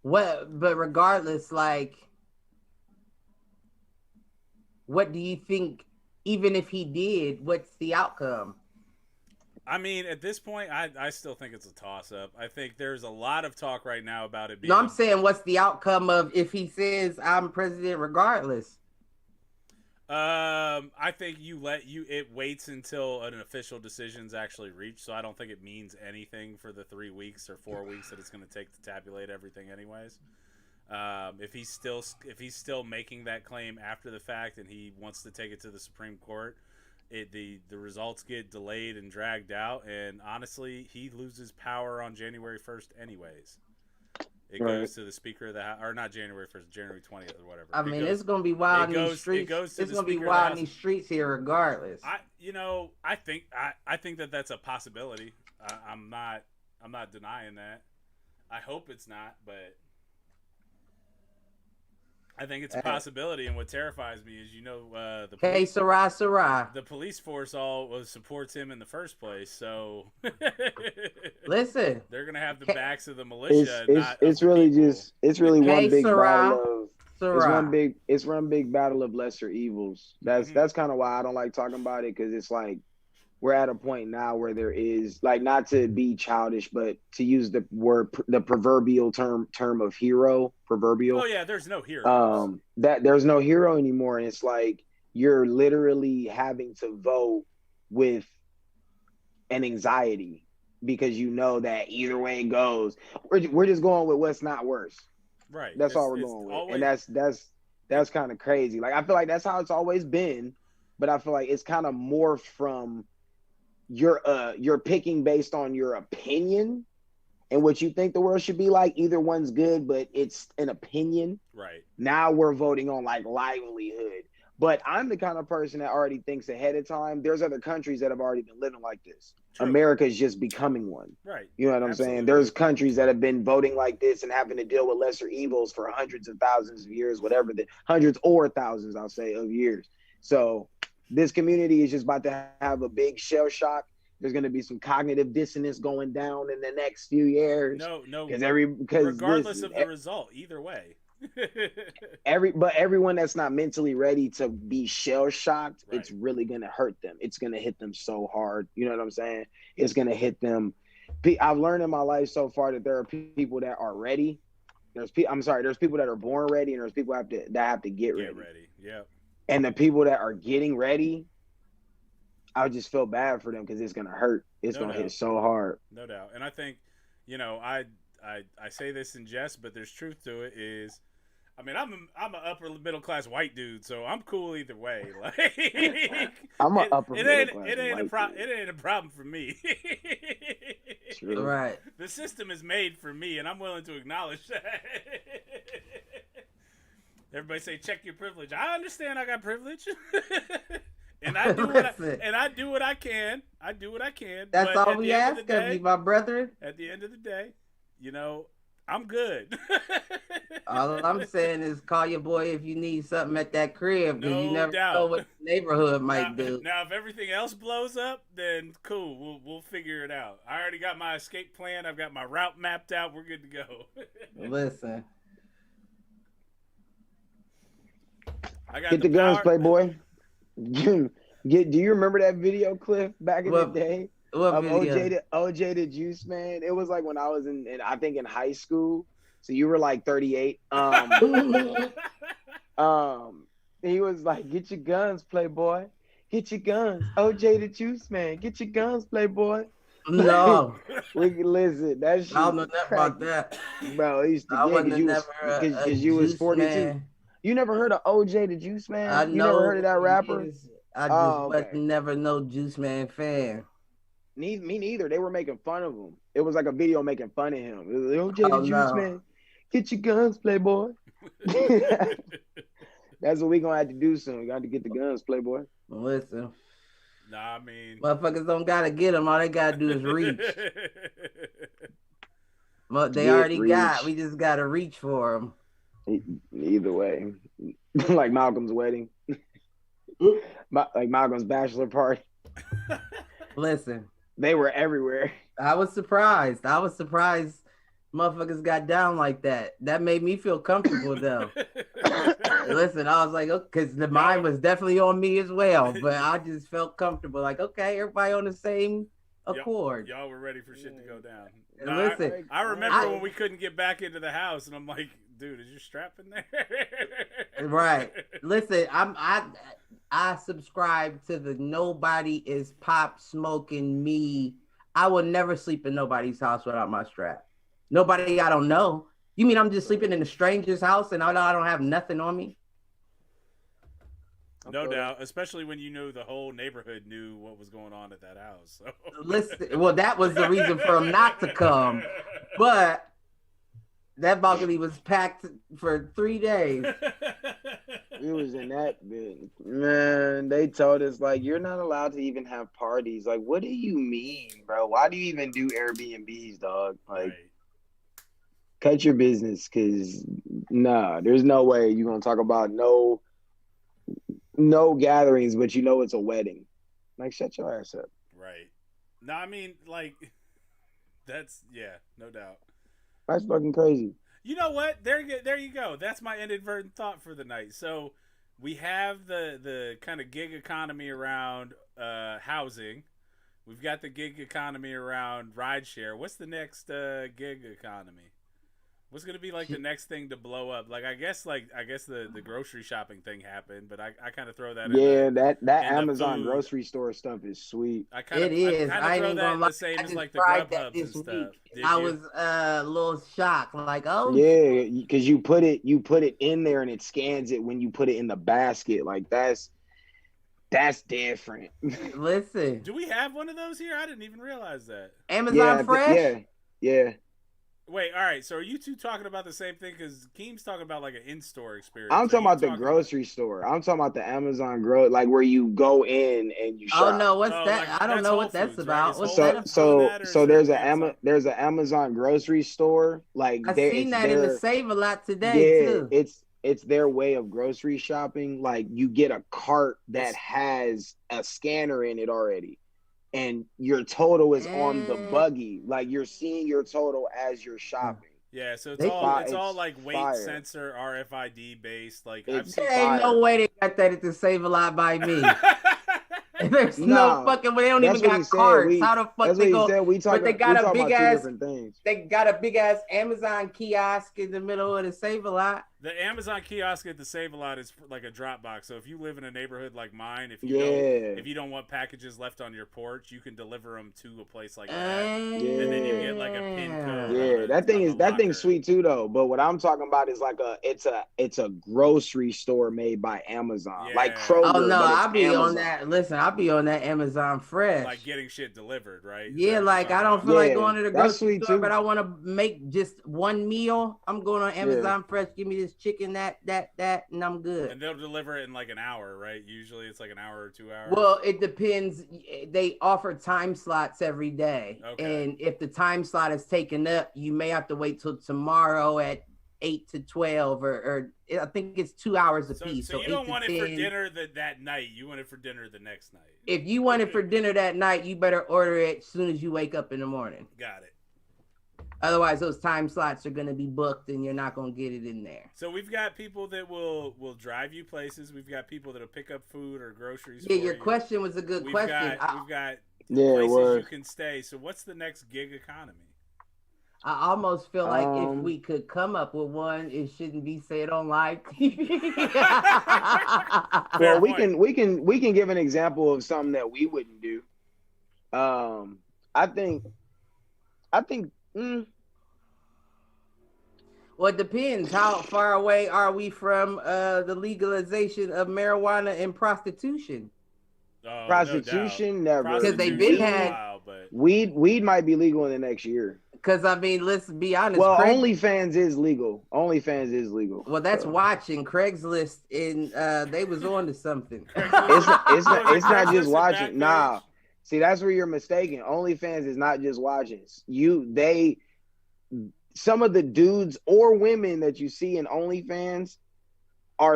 S3: regardless, like, what do you think? Even if he did, what's the outcome?
S2: I mean, at this point, I still think it's a toss-up. I think there's a lot of talk right now about it being...
S3: No, I'm saying what's the outcome of if he says I'm president regardless?
S2: I think it waits until an official decision's actually reached, so I don't think it means anything for the 3 weeks or 4 weeks that it's going to take to tabulate everything anyways. If he's still making that claim after the fact and he wants to take it to the Supreme Court, the results get delayed and dragged out, and honestly, he loses power on January 1st anyways. It goes to the Speaker of the House, or not January 1st, January 20th or whatever.
S3: I mean, it's going to be wild in these streets. It's going to be wild in these streets here regardless.
S2: I think that's a possibility. I'm not denying that. I hope it's not, but I think it's a possibility, and what terrifies me is, the police force all supports him in the first place, so
S3: listen,
S2: they're gonna have the backs of the militia.
S4: It's really one big battle of it's one big battle of lesser evils. That's kind of why I don't like talking about it, because it's like we're at a point now where there is, like, not to be childish, but to use the proverbial term of hero, proverbial.
S2: Oh yeah, there's no hero.
S4: That there's no hero anymore, and it's like you're literally having to vote with an anxiety because you know that either way it goes, we're just going with what's not worse.
S2: Right.
S4: That's all we're going with, and that's kind of crazy. Like, I feel like that's how it's always been, but I feel like it's kind of morphed from you're picking based on your opinion and what you think the world should be like. Either one's good, but it's an opinion.
S2: Right.
S4: Now we're voting on, like, livelihood. But I'm the kind of person that already thinks ahead of time. There's other countries that have already been living like this.
S2: True.
S4: America is just becoming one.
S2: Right.
S4: You know what I'm saying? There's countries that have been voting like this and having to deal with lesser evils for hundreds of thousands of years, whatever, hundreds or thousands, I'll say, of years. So this community is just about to have a big shell shock. There's going to be some cognitive dissonance going down in the next few years.
S2: No.
S4: Because
S2: regardless of the result, either way.
S4: But everyone that's not mentally ready to be shell shocked,
S2: right.
S4: It's really gonna hurt them. It's gonna hit them so hard. You know what I'm saying? It's gonna hit them. I've learned in my life so far that there are people that are ready. There's people that are born ready, and there's people that have to get ready.
S2: Yeah.
S4: And the people that are getting ready, I just feel bad for them because it's gonna hurt. It's gonna hit so hard.
S2: No doubt. And I think, I say this in jest, but there's truth to it. I'm an upper middle class white dude, so I'm cool either way. Like
S4: I'm an upper middle class
S2: It ain't a problem for me.
S4: True.
S3: Right.
S2: The system is made for me, and I'm willing to acknowledge that. Everybody say check your privilege. I understand I got privilege. And I do what I can.
S3: That's
S2: but
S3: all we ask of you, my brother.
S2: At the end of the day, I'm good.
S3: All I'm saying is call your boy if you need something at that crib, because you never know what the neighborhood might do.
S2: Now, if everything else blows up, then cool, we'll figure it out. I already got my escape plan. I've got my route mapped out. We're good to go.
S3: Listen.
S2: I got
S4: Get the guns, Playboy. Do you remember that video, Cliff, back in the day?
S3: What video?
S4: OJ the Juice Man. It was like when I was in high school. So you were like 38. He was like, "Get your guns, Playboy. Get your guns. OJ the Juice Man. Get your guns, Playboy."
S3: No.
S4: Listen, that shit.
S3: I don't know nothing about that.
S4: Bro, I used to because you was 42. Man. You never heard of OJ the Juice Man? You never heard of that rapper?
S3: I just was never no Juice Man fan.
S4: Me neither. They were making fun of him. It was like a video making fun of him. It was like, OJ the Juice Man. Get your guns, Playboy. That's what we gonna have to do soon. We got to get the guns, Playboy.
S3: Listen.
S2: Nah, I mean,
S3: motherfuckers don't gotta get them. All they gotta do is reach. They already got. We just gotta reach for them.
S4: Either way, like Malcolm's wedding, like Malcolm's bachelor party.
S3: Listen,
S4: they were everywhere.
S3: I was surprised. Motherfuckers got down like that. That made me feel comfortable though. Listen, I was like, because the mind was definitely on me as well, but I just felt comfortable. Like, okay, everybody on the same accord.
S2: Y'all were ready for shit to go down.
S3: Listen,
S2: I remember when we couldn't get back into the house, and I'm like, dude, is your strap in there?
S3: Right. Listen, I subscribe to the nobody is pop smoking me. I will never sleep in nobody's house without my strap. Nobody I don't know. You mean I'm just sleeping in a stranger's house and I don't have nothing on me?
S2: No doubt, especially when you know the whole neighborhood knew what was going on at that house. So.
S3: Listen, well, that was the reason for him not to come. But that balcony was packed for 3 days.
S4: We was in that bit. Man, they told us, like, you're not allowed to even have parties. Like, what do you mean, bro? Why do you even do Airbnbs, dog? Like, cut your business, because, there's no way you're going to talk about no gatherings, but you know it's a wedding. Like, shut your ass up.
S2: Right. No, I mean, like, no doubt.
S4: That's fucking crazy.
S2: You know what? There you go. That's my inadvertent thought for the night. So we have the kind of gig economy around housing. We've got the gig economy around rideshare. What's the next gig economy? What's gonna be like the next thing to blow up? Like I guess the grocery shopping thing happened, but I kind of throw that
S4: that Amazon grocery store stuff is sweet.
S3: I ain't even gonna lie.
S2: The same as like the Grubhubs and stuff.
S3: I was a little shocked, like
S4: because you put it in there and it scans it when you put it in the basket. Like that's different.
S3: Listen,
S2: do we have one of those here? I didn't even realize that.
S3: Amazon Fresh.
S4: Yeah.
S2: Wait, all right. So are you two talking about the same thing? Because Keem's talking about like an in-store experience.
S4: I'm
S2: Are
S4: talking
S2: you
S4: about the grocery store. I'm talking about the Amazon like where you go in and you
S3: Oh
S4: shop.
S3: no, what's
S2: Oh,
S3: that?
S2: like,
S3: I don't
S2: that's
S3: know
S2: Whole
S3: what that's
S2: Foods, right?
S3: about.
S2: Is
S3: What's
S2: Whole
S3: that?
S2: Foods doing that, or is
S4: So
S2: it Amazon?
S4: there's an Amazon grocery store. Like
S3: I seen
S4: it's
S3: that in the
S4: their
S3: Save a Lot today
S4: yeah,
S3: too.
S4: it's their way of grocery shopping. Like you get a cart that
S2: It's
S4: has a scanner in it already. And your total is on the
S3: And
S4: buggy. Like you're seeing your total as you're shopping.
S2: yeah. So
S3: they should,
S2: it's all
S4: It's
S2: like weight
S4: fire.
S2: sensor RFID based. Like I've
S4: It's
S2: seen.
S3: there ain't no
S4: fire.
S3: way they got that at the Save a Lot by me. There's no
S4: Nah,
S3: fucking way. They don't even
S4: that's what he
S3: got
S4: said.
S3: carts. How the fuck
S4: That's
S3: they
S4: what he
S3: go?
S4: said.
S3: But they
S4: We
S3: got a
S4: talking
S3: big
S4: about two
S3: ass.
S4: different things.
S3: They got a big ass Amazon kiosk in the middle of the Save a Lot.
S2: The Amazon kiosk at the Save a Lot is like a drop box. So if you live in a neighborhood like mine, if
S4: Yeah.
S2: you don't want packages left on your porch, you can deliver them to a place like that,
S3: Yeah.
S2: and then you get like a pin code.
S4: Yeah, that thing's
S2: locker.
S4: sweet too though. But what I'm talking about is like it's a grocery store made by Amazon, like
S2: Yeah.
S4: Kroger.
S3: Oh no,
S4: but it's
S3: I'll be
S4: Amazon.
S3: on that. Listen, I'll be on that Amazon Fresh.
S2: Like getting shit delivered, right? Is
S3: Yeah,
S2: that what
S3: like
S2: you're
S3: I
S2: talking
S3: don't feel
S2: about?
S3: like
S4: Yeah,
S3: going to the
S4: that's
S3: grocery
S4: sweet
S3: store,
S4: too.
S3: but I want to make just one meal. I'm going on Amazon Fresh. Give me this chicken, that, and I'm good.
S2: And they'll deliver it in like an hour, right? Usually it's like an hour or 2 hours.
S3: Well, it depends. They offer time slots every day,
S2: Okay.
S3: and if the time slot is taken up, you may have to wait till tomorrow at 8 to 12, or I think it's 2 hours a piece.
S2: So you
S3: 8
S2: don't
S3: to
S2: want
S3: 10.
S2: it for dinner that night. You want it for dinner the next night.
S3: If you want it for dinner that night, you better order it as soon as you wake up in the morning.
S2: Got it.
S3: Otherwise, those time slots are going to be booked, and you're not going to get it in there.
S2: So we've got people that will drive you places. We've got people that'll pick up food or groceries.
S3: Yeah,
S2: for
S3: your
S2: you.
S3: question was a good question.
S2: We've got
S4: Yeah, it
S2: places
S4: was.
S2: you can stay. So what's the next gig economy?
S3: I almost feel like if
S4: Um,
S3: we could come up with one, it shouldn't be said on live TV.
S2: Fair
S4: Well,
S2: point.
S4: we can give an example of something that we wouldn't do. I think.
S3: Well, it depends. How far away are we from the legalization of marijuana and prostitution?
S2: Oh,
S4: Prostitution,
S2: no doubt.
S4: never.
S3: Because they've
S2: Prostitution's
S3: been had-
S2: wild, but
S4: Weed might be legal in the next year.
S3: Because I mean, let's be honest.
S4: Well, OnlyFans is legal. OnlyFans is legal.
S3: Well, that's
S4: So.
S3: watching Craigslist, and they was on to something.
S4: It's not
S2: Craigslist
S4: just
S2: and
S4: watching.
S2: Backpage?
S4: Nah, see, that's where you're mistaken. OnlyFans is not just watching. Some of the dudes or women that you see in OnlyFans are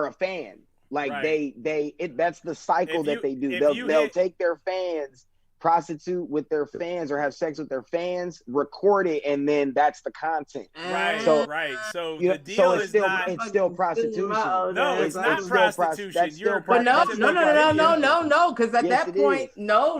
S4: a fan. Like
S2: Right.
S4: that's the cycle that they do. They'll take their fans, prostitute with their fans, or have sex with their fans, record it, and then that's the content.
S2: Right.
S4: So-
S2: So
S4: You know,
S2: the deal
S4: so
S2: is
S4: it's still
S2: not.
S4: it's still prostitution.
S2: No, it's not
S4: still
S2: prostitution.
S4: that's still
S2: You're
S3: But no,
S2: That's
S3: no,
S2: still
S3: no, no, no, no,
S2: prostitution.
S3: no. Because at
S4: Yes,
S3: that
S4: it
S3: point,
S4: is.
S3: no.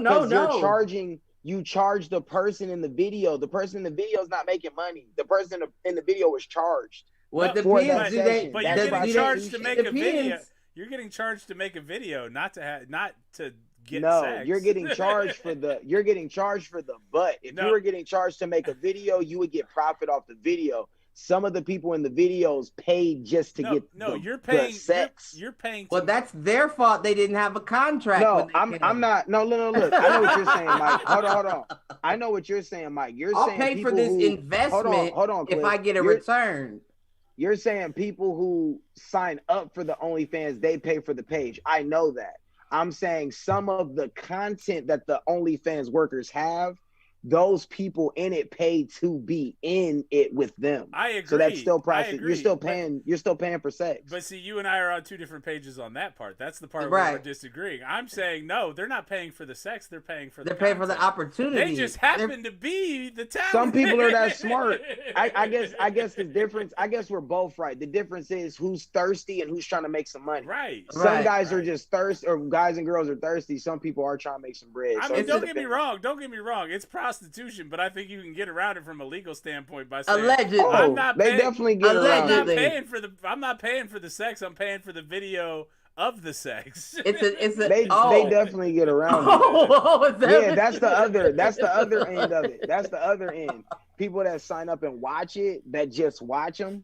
S4: You charge the person in the video. The person in the video is not making money. The person in the video was charged.
S3: Well, it
S4: For
S3: depends.
S4: that
S3: Do they?
S4: session.
S2: But
S4: That's
S2: you're getting
S4: prostitution.
S2: charged to make a video.
S3: Depends.
S2: You're getting charged to make a video, not to get
S4: No,
S2: sex.
S4: you're getting charged for the butt. If
S2: No.
S4: you were getting charged to make a video, you would get profit off the video. Some of the people in the videos paid just to get
S2: you're
S4: the
S2: paying
S4: sex.
S2: You're paying.
S3: Well, that's their fault. They didn't have a contract.
S4: No,
S3: when they
S4: I'm
S3: came.
S4: not. No, look. I know what you're saying, Mike. Hold on. I know what you're saying, Mike. You're
S3: I'll
S4: saying
S3: pay for
S4: people
S3: this
S4: who,
S3: investment
S4: hold on,
S3: if
S4: Cliff.
S3: I get a return.
S4: You're saying people who sign up for the OnlyFans, they pay for the page. I know that. I'm saying some of the content that the OnlyFans workers have, those people in it pay to be in it with them.
S2: I agree.
S4: So that's still
S2: I
S4: pricing.
S2: agree,
S4: You're still paying for sex.
S2: But see, you and I are on two different pages on that part. That's the part where
S3: Right.
S2: we're disagreeing. I'm saying no, they're not paying for the sex. They're paying for the.
S3: They're paying for the
S2: content.
S3: opportunity.
S2: They just happen to be the talent.
S4: Some people are that smart. I guess the difference. I guess we're both right. The difference is who's thirsty and who's trying to make some money.
S2: Right.
S4: Some guys are just thirsty, or guys and girls are thirsty. Some people are trying to make some bread.
S2: I
S4: So
S2: mean,
S4: it
S2: don't
S4: just
S2: get me
S4: depends.
S2: wrong. It's prostitution, but I think you can get around it from a legal standpoint by saying,
S3: Allegedly.
S2: I'm not
S4: They
S2: paying,
S4: definitely get around
S3: Allegedly.
S4: it.
S2: I'm not paying for the sex. I'm paying for the video of the sex.
S3: It's a.
S4: They definitely get around it.
S3: Oh, is that
S4: Yeah, that's the other end of it. That's the other end. People that sign up and watch it, that just watch them.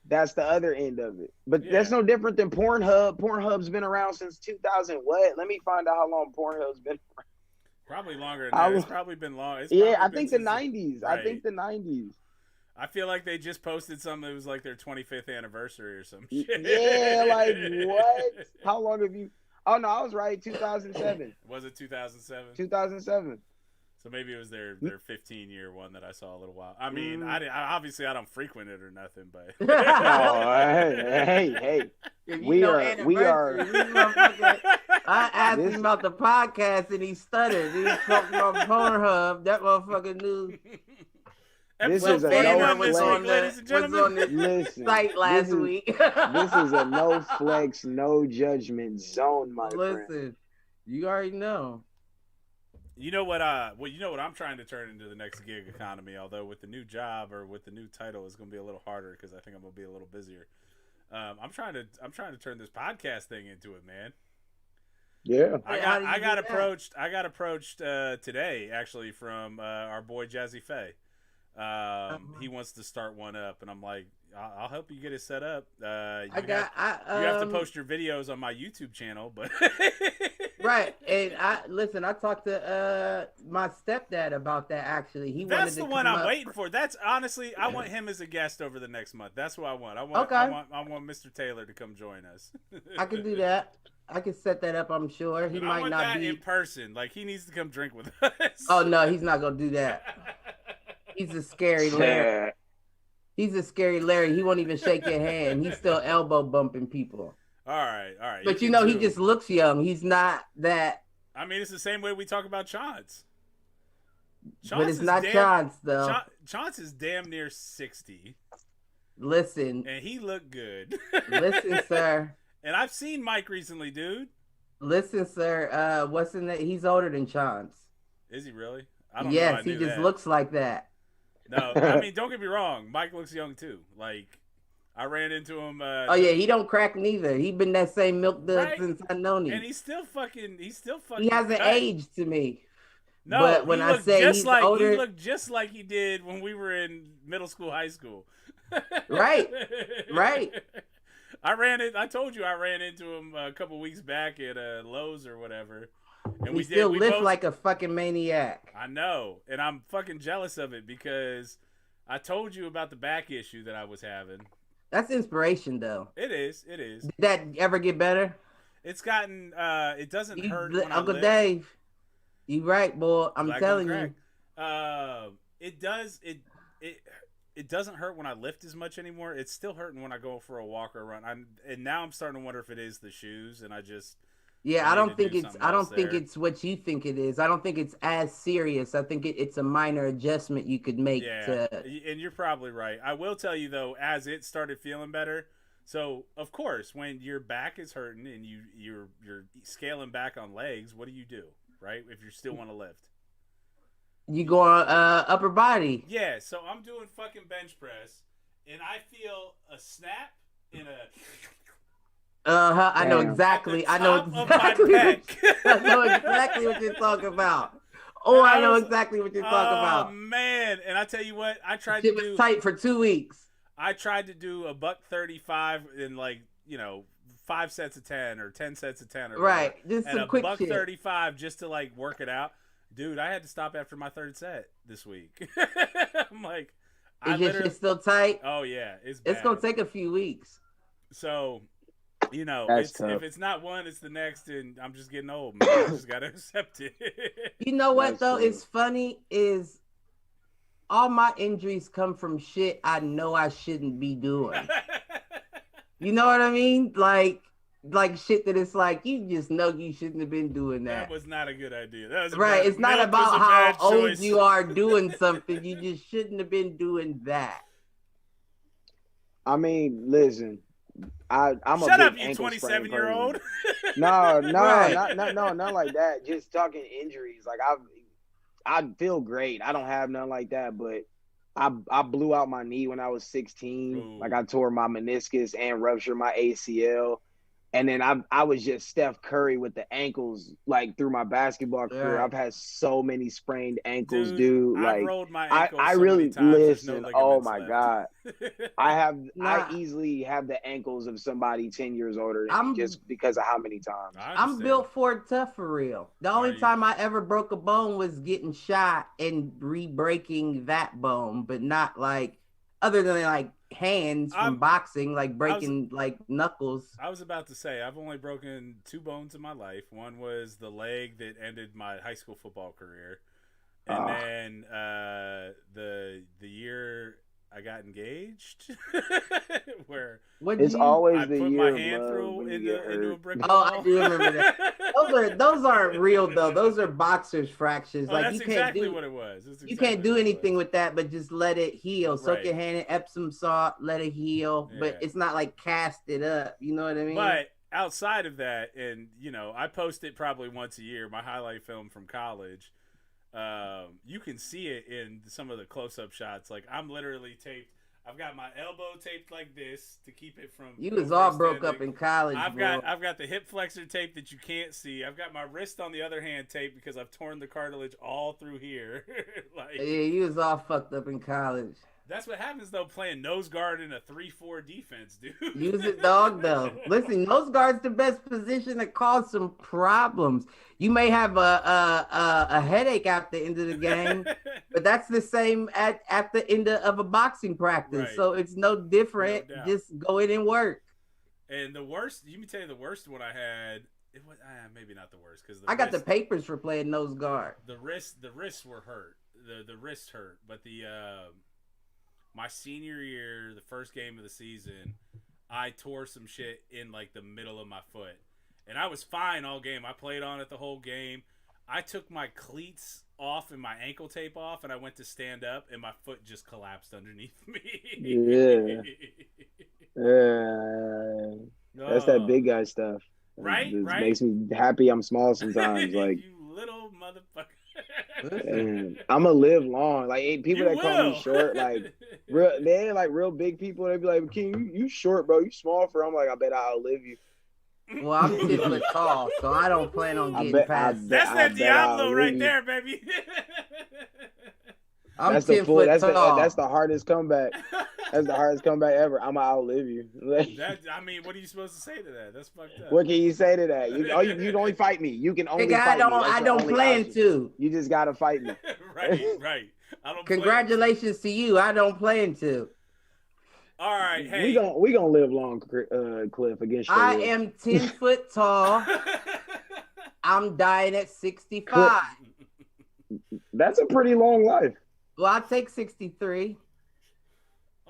S4: That's the other end of it. But that's no different than Pornhub. Pornhub's been around since 2000. What? Let me find out how long Pornhub's been around.
S2: Probably longer than that. It's probably been long.
S4: I think the 90s.
S2: Right.
S4: I think the 90s.
S2: I feel like they just posted something that was like their 25th anniversary or some shit.
S4: Yeah, like what? How long have you? Oh no, I was right. 2007.
S2: Was it 2007?
S4: 2007.
S2: So maybe it was their 15-year one that I saw a little while. I mean, I obviously I don't frequent it or nothing, but
S4: hey, we are.
S3: I asked him about the podcast and he stuttered. He was talking about Pornhub. That motherfucker knew.
S4: This is a no flex,
S2: ladies and gentlemen.
S4: Listen,
S3: site last week.
S4: This is a no flex, no judgment zone, my friend.
S3: Listen, you already know.
S2: You know what? You know what I'm trying to turn into the next gig economy. Although with the new job or with the new title, it's going to be a little harder because I think I'm going to be a little busier. I'm trying to turn this podcast thing into it, man.
S4: Yeah,
S2: I got approached today actually from our boy Jazzy Faye. He wants to start one up, and I'm like, I'll help you get it set up. You have to post your videos on my YouTube channel, but
S3: right. And I talked to my stepdad about that. Actually,
S2: that's the one I'm waiting for. That's honestly, I want him as a guest over the next month. That's what I want. I want Mr. Taylor to come join us.
S3: I can do that. I can set that up. I'm sure he might not be
S2: in person. Like he needs to come drink with us.
S3: Oh no, he's not gonna do that. He's a scary Larry. He's a scary Larry. He won't even shake your hand. He's still elbow bumping people.
S2: All right.
S3: But you know, he just looks young. He's not that.
S2: I mean, it's the same way we talk about Chance.
S3: But it's not Chance, though.
S2: Chance is damn near 60.
S3: Listen.
S2: And he looked good.
S3: Listen, sir.
S2: And I've seen Mike recently, dude.
S3: Listen, sir. What's in that? He's older than Chance.
S2: Is he really? I don't know.
S3: Yes, he just looks like that.
S2: No, I mean, don't get me wrong. Mike looks young too. Like, I ran into him.
S3: Oh yeah, he don't crack neither. He been that same milk dud since I known him.
S2: And he's still fucking.
S3: He hasn't aged to me.
S2: No,
S3: but when I say he's older,
S2: he looked just like he did when we were in middle school, high school.
S3: Right.
S2: I told you I ran into him a couple weeks back at Lowe's or whatever. And
S3: we still lift like a fucking maniac.
S2: I know. And I'm fucking jealous of it because I told you about the back issue that I was having. That's
S3: inspiration, though.
S2: It is.
S3: Did that ever get better?
S2: It's gotten, it doesn't hurt when
S3: Uncle
S2: I lift.
S3: Dave, you right, boy. I'm telling you.
S2: It does, it doesn't hurt when I lift as much anymore. It's still hurting when I go for a walk or a run. And now I'm starting to wonder if it is the shoes, and I just...
S3: Yeah, I don't think it's what you think it is. I don't think it's as serious. I think it's a minor adjustment you could make.
S2: Yeah, and you're probably right. I will tell you though, as it started feeling better. So of course, when your back is hurting and you're scaling back on legs, what do? Right? If you still want to lift,
S3: you go on upper body.
S2: Yeah. So I'm doing fucking bench press, and I feel a snap in a.
S3: I know exactly. I know exactly what you're talking about. I know exactly what you're talking about.
S2: Oh man! And I tell you what, I tried to do
S3: tight for 2 weeks.
S2: I tried to do a $135 in 5 sets of 10 or 10 sets of 10 or
S3: right.
S2: Whatever.
S3: Just some quick shit.
S2: $135 just to work it out, dude. I had to stop after my 3rd set this week. I'm like,
S3: is your shit still tight?
S2: Oh yeah, it's
S3: gonna take a few weeks.
S2: So. If it's not one, it's the next, and I'm just getting old, man. I just gotta accept it.
S3: You know what though? It's funny is all my injuries come from shit I know I shouldn't be doing. You know what I mean? Like shit that it's like you just know you shouldn't have been doing that.
S2: That was not a good idea. That was
S3: right. It's not about how old you are doing something. You just shouldn't have been doing that.
S4: I mean, listen. I'm
S2: Shut
S4: a
S2: up, you 27-year-old.
S4: No,
S3: right.
S4: not like that. Just talking injuries. Like I feel great. I don't have none like that, but I blew out my knee when I was 16.
S2: Ooh.
S4: Like I tore my meniscus and ruptured my ACL. And then I was just Steph Curry with the ankles, through my basketball career.
S3: Yeah.
S4: I've had so many sprained ankles, dude.
S2: I've rolled my ankles
S4: I
S2: so
S4: really
S2: many times,
S4: listen.
S2: no
S4: Oh my
S2: left.
S4: God, I easily have the ankles of somebody 10 years older than me just because of how many times.
S3: I'm built for it tough for real. The only time I ever broke a bone was getting shot and re-breaking that bone, but not other than like hands from boxing, like breaking like knuckles.
S2: I was about to say I've only broken 2 bones in my life. One was the leg that ended my high school football career, and then the year I got engaged, where
S4: it's always
S2: I
S4: the
S2: put
S4: year
S2: my hand through into a brick wall.
S3: Oh, I do remember that. Those aren't real though. Those are boxers fractures.
S2: Oh,
S3: like
S2: that's
S3: you can't
S2: exactly
S3: do
S2: what it was.
S3: you can't do anything with that, but just let it heal. Soak your hand in Epsom salt, let it heal. Yeah. But it's not like cast it up. You know what I mean?
S2: But outside of that, and I post it probably once a year. My highlight film from college. You can see it in some of the close-up shots. Like I'm literally taped. I've got my elbow taped like this to keep it from.
S3: You was all broke up in college.
S2: I've got the hip flexor tape that you can't see. I've got my wrist on the other hand taped because I've torn the cartilage all through here.
S3: Yeah, you was all fucked up in college.
S2: That's what happens though, playing nose guard in a 3-4 defense, dude.
S3: Use it, dog. Though, listen, nose guard's the best position to cause some problems. You may have a headache at the end of the game, but that's the same at the end of a boxing practice. Right. So it's no different. No, just go in and work.
S2: And the worst, you can tell you the worst one I had. It was maybe not the worst because
S3: I got the papers for playing nose guard.
S2: The wrists were hurt. The wrists hurt, but my senior year, the first game of the season, I tore some shit in like the middle of my foot. And I was fine all game. I played on it the whole game. I took my cleats off and my ankle tape off, and I went to stand up, and my foot just collapsed underneath me.
S4: Yeah. That's that big guy stuff.
S2: Right?
S4: It makes me happy I'm small sometimes. Like
S2: you little motherfucker.
S4: I'm gonna live long. Like people that call me short, like real big people. They be like, "King, you short, bro. You small for." I'm like, I bet I'll outlive you.
S3: Well, I'm 10 foot tall, so I don't plan on getting past.
S2: That's that Diablo right there, baby.
S3: I'm 10 foot tall.
S4: That's the hardest comeback. That's the hardest comeback ever. I'm gonna outlive you.
S2: What are you supposed to say to that? That's fucked up.
S4: What can you say to that? You can only fight me. You can only fight me.
S3: I don't plan to.
S4: You just gotta fight me.
S2: Right. I don't.
S3: Congratulations to you. I don't plan to.
S2: All right, hey.
S4: We gonna live long, Cliff. Against you.
S3: I am 10 foot tall. I'm dying at 65.
S4: That's a pretty long life.
S3: Well, I'll take 63.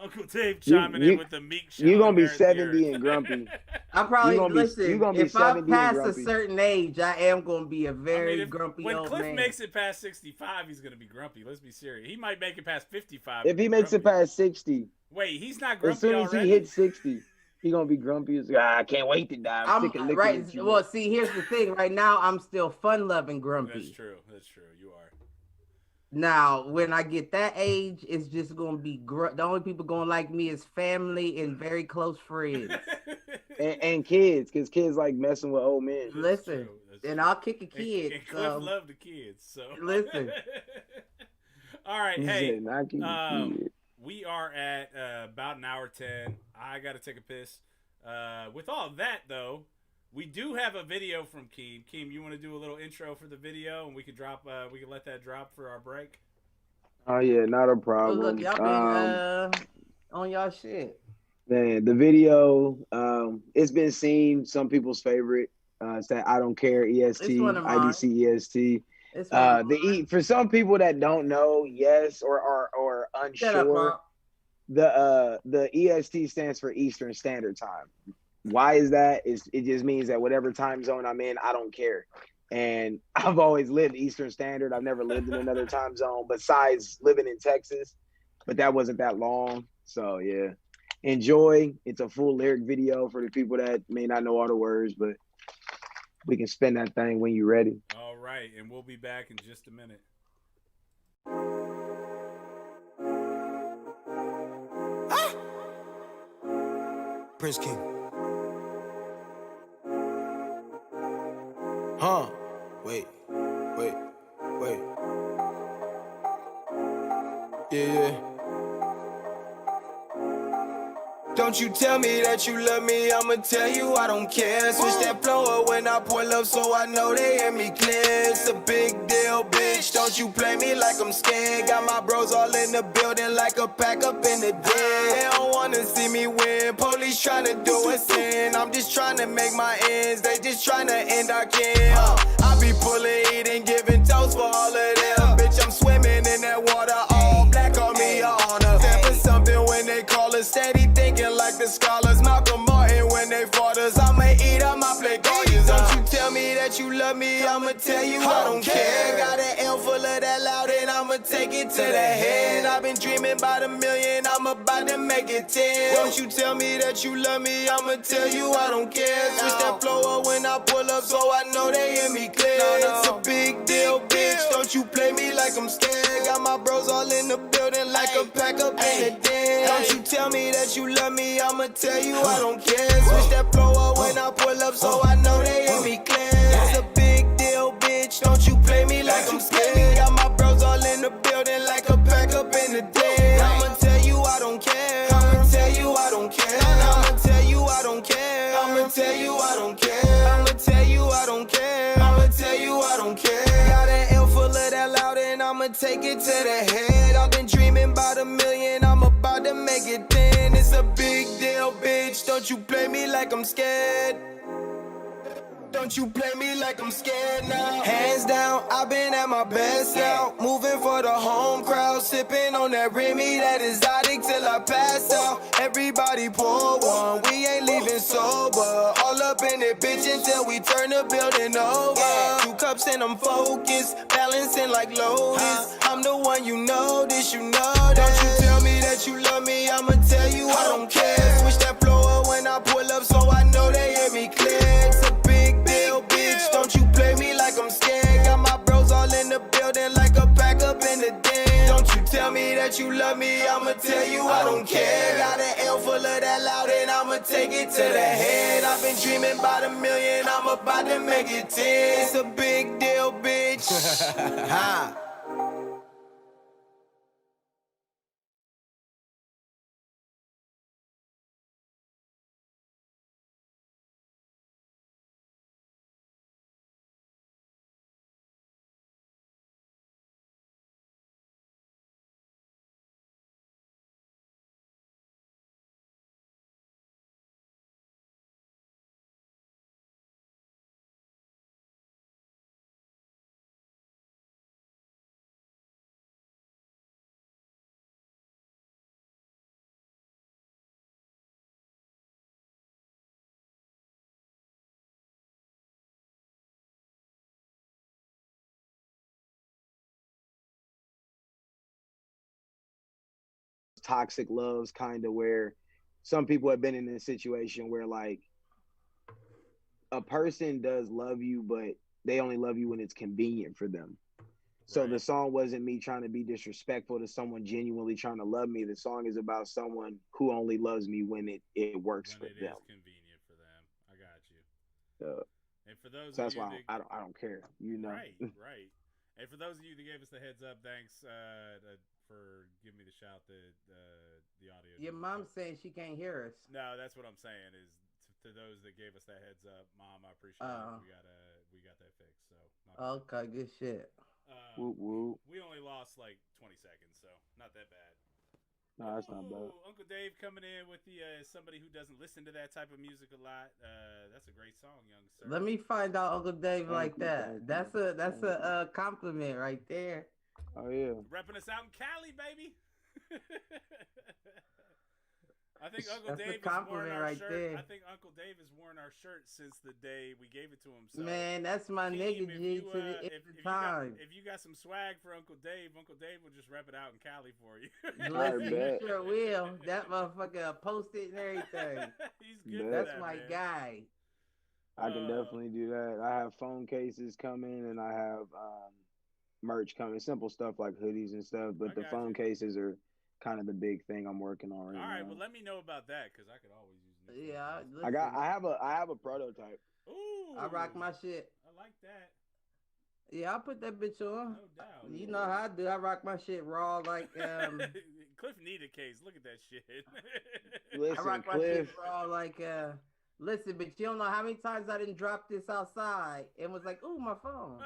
S2: Uncle Dave chiming in with the meek show.
S4: You're going to be 70 and grumpy.
S3: I'm probably, if I pass a certain age, I am going to be a very grumpy old man.
S2: When Cliff makes it past 65, he's going to be grumpy. Let's be serious. He might make it past 55.
S4: If he makes it past 60.
S2: Wait, he's not grumpy
S4: as soon as
S2: already?
S4: He hits 60. He's going to be grumpy. I can't wait to die. I'm sick of licking at you.
S3: Well, see, here's the thing. Right now, I'm still fun-loving grumpy.
S2: That's true. You are.
S3: Now, when I get that age, it's just going to be the only people going to like me is family and very close friends.
S4: and kids, because kids like messing with old men.
S3: Listen, and I'll kick a kid.
S2: And Cliff love the kids, so.
S3: Listen.
S2: All right, hey, we are at about an hour 10. I got to take a piss. With all that, though, we do have a video from Keem. Keem, you want to do a little intro for the video, and we can drop. We can let that drop for our break.
S4: Oh yeah, not a problem.
S3: Look, y'all been on y'all shit.
S4: Man, the video, it's been seen. Some people's favorite. It's that I don't care EST, IDC EST. For some people that don't know, yes, or unsure, the EST stands for Eastern Standard Time. Why is that? It just means that whatever time zone I'm in, I don't care. And I've always lived Eastern Standard. I've never lived in another time zone besides living in Texas, but that wasn't that long. So yeah, enjoy. It's a full lyric video for the people that may not know all the words, but we can spin that thing when you're ready.
S2: All right, and we'll be back in just a minute.
S5: Prince King. Wait. Yeah. Don't you tell me that you love me, I'ma tell you I don't care. Switch that flow up when I pull up so I know they hear me clear. It's a big deal, bitch. Don't you play me like I'm scared. Got my bros all in the building like a pack up in the den. They don't wanna see me win. Police tryna do us in. I'm just tryna make my ends. They just tryna end our kin. I be pulling heat and giving toast for all of them. Bitch, I'm swimming in that water. All black on me, a honor. Stand for something when they call us. Steady thinking like the scholars. Malcolm Martin when they fought us. I'ma eat up my plate gorgeous. Don't you tell me that you love me, I'ma tell you I don't care. Got an L full of that loud and I'ma take it to the head. I've been dreaming about 1 million, I'm about to make it 10. Don't you tell me that you love me, I'ma tell you I don't care. Switch that flow up when I pull up so I know they hear me clear. It's a big deal, bitch. Don't you play me like I'm scared. Got my bros all in the building like a pack up in the den. Don't you tell me that you love me, I'ma tell you I don't care. Switch that flow up when I pull up so I know they hear me clear. It's a big deal, bitch. Don't you play me like I'm scared. Got my bros all in the building like a pack up in the den. I'ma tell you I don't care. I'ma tell you I don't care. I'ma tell you I don't care. I'ma tell you I don't care. I'ma tell you I don't care. I'ma tell you I don't care. Got an L full of that loud and I'ma take it to the head. I've been dreaming about 1 million, I'm about to make it 10. It's a big deal, bitch. Don't you play me like I'm scared. Don't you play me like I'm scared now. Hands down, I've been at my best now. Moving for the home crowd. Sipping on that Remy, that exotic till I pass out. Everybody pour one, we ain't leaving sober. All up in it, bitch, until we turn the building over. 2 cups and I'm focused, balancing like Lotus. I'm the one, you know this, you know that. Don't you tell me that you love me, I'ma tell you I don't care. Switch that flow up when I pull up so I know they hear me clear. It's a big deal, bitch. Don't you play me like I'm scared. Got my bros all in the building like a pack up in the den. Don't you tell me that you love me, I'ma tell you I don't care. Got an L full of that loud and I'ma take it to the head. I've been dreaming about 1 million, I'm about to make it 10. It's a big deal, bitch. Ha.
S4: Toxic loves, kind of, where some people have been in a situation where like a person does love you, but they only love you when it's convenient for them. So the song wasn't me trying to be disrespectful to someone genuinely trying to love me. The song is about someone who only loves me when it works for them.
S2: When it is convenient for them. I got you. And for those
S4: so that's
S2: of you
S4: why I don't care, you know.
S2: Right. And for those of you that gave us the heads up, thanks for giving me the shout the audio.
S3: Your mom's saying she can't hear us.
S2: No, that's what I'm saying is to those that gave us that heads up, Mom, I appreciate it. We got that fixed. So
S3: okay, good shit.
S4: Whoop, whoop.
S2: We only lost like 20 seconds, so not that bad.
S4: No, that's not bad.
S2: Uncle Dave coming in with the somebody who doesn't listen to that type of music a lot. That's a great song, young sir.
S3: Let me find out Uncle Dave like that. That's a compliment right there.
S4: Oh yeah.
S2: Repping us out in Cali, baby. I think Uncle Dave has worn our shirt.
S3: There.
S2: I think Uncle Dave has worn our shirt since the day we gave it to him. So,
S3: man, that's my nigga G to the time.
S2: If you got some swag for Uncle Dave will just rep it out in Cali for you.
S3: Listen, you sure will. That motherfucker post it and everything.
S2: He's good.
S3: That's my guy.
S4: I can definitely do that. I have phone cases coming and I have merch coming. Simple stuff like hoodies and stuff, but the phone cases are kind of the big thing I'm working on right now.
S2: All right, well, let me know about that because I could always use it.
S3: Yeah,
S4: listen, I have a prototype.
S2: Ooh,
S3: I rock my shit.
S2: I like that.
S3: Yeah, I'll put that bitch on.
S2: No doubt.
S3: You know how I do. I rock my shit raw like
S2: Cliff need a case. Look at that shit.
S3: I
S4: Listen,
S3: rock my shit
S4: Cliff.
S3: for all like listen, but you don't know how many times I didn't drop this outside and was like, ooh, my phone.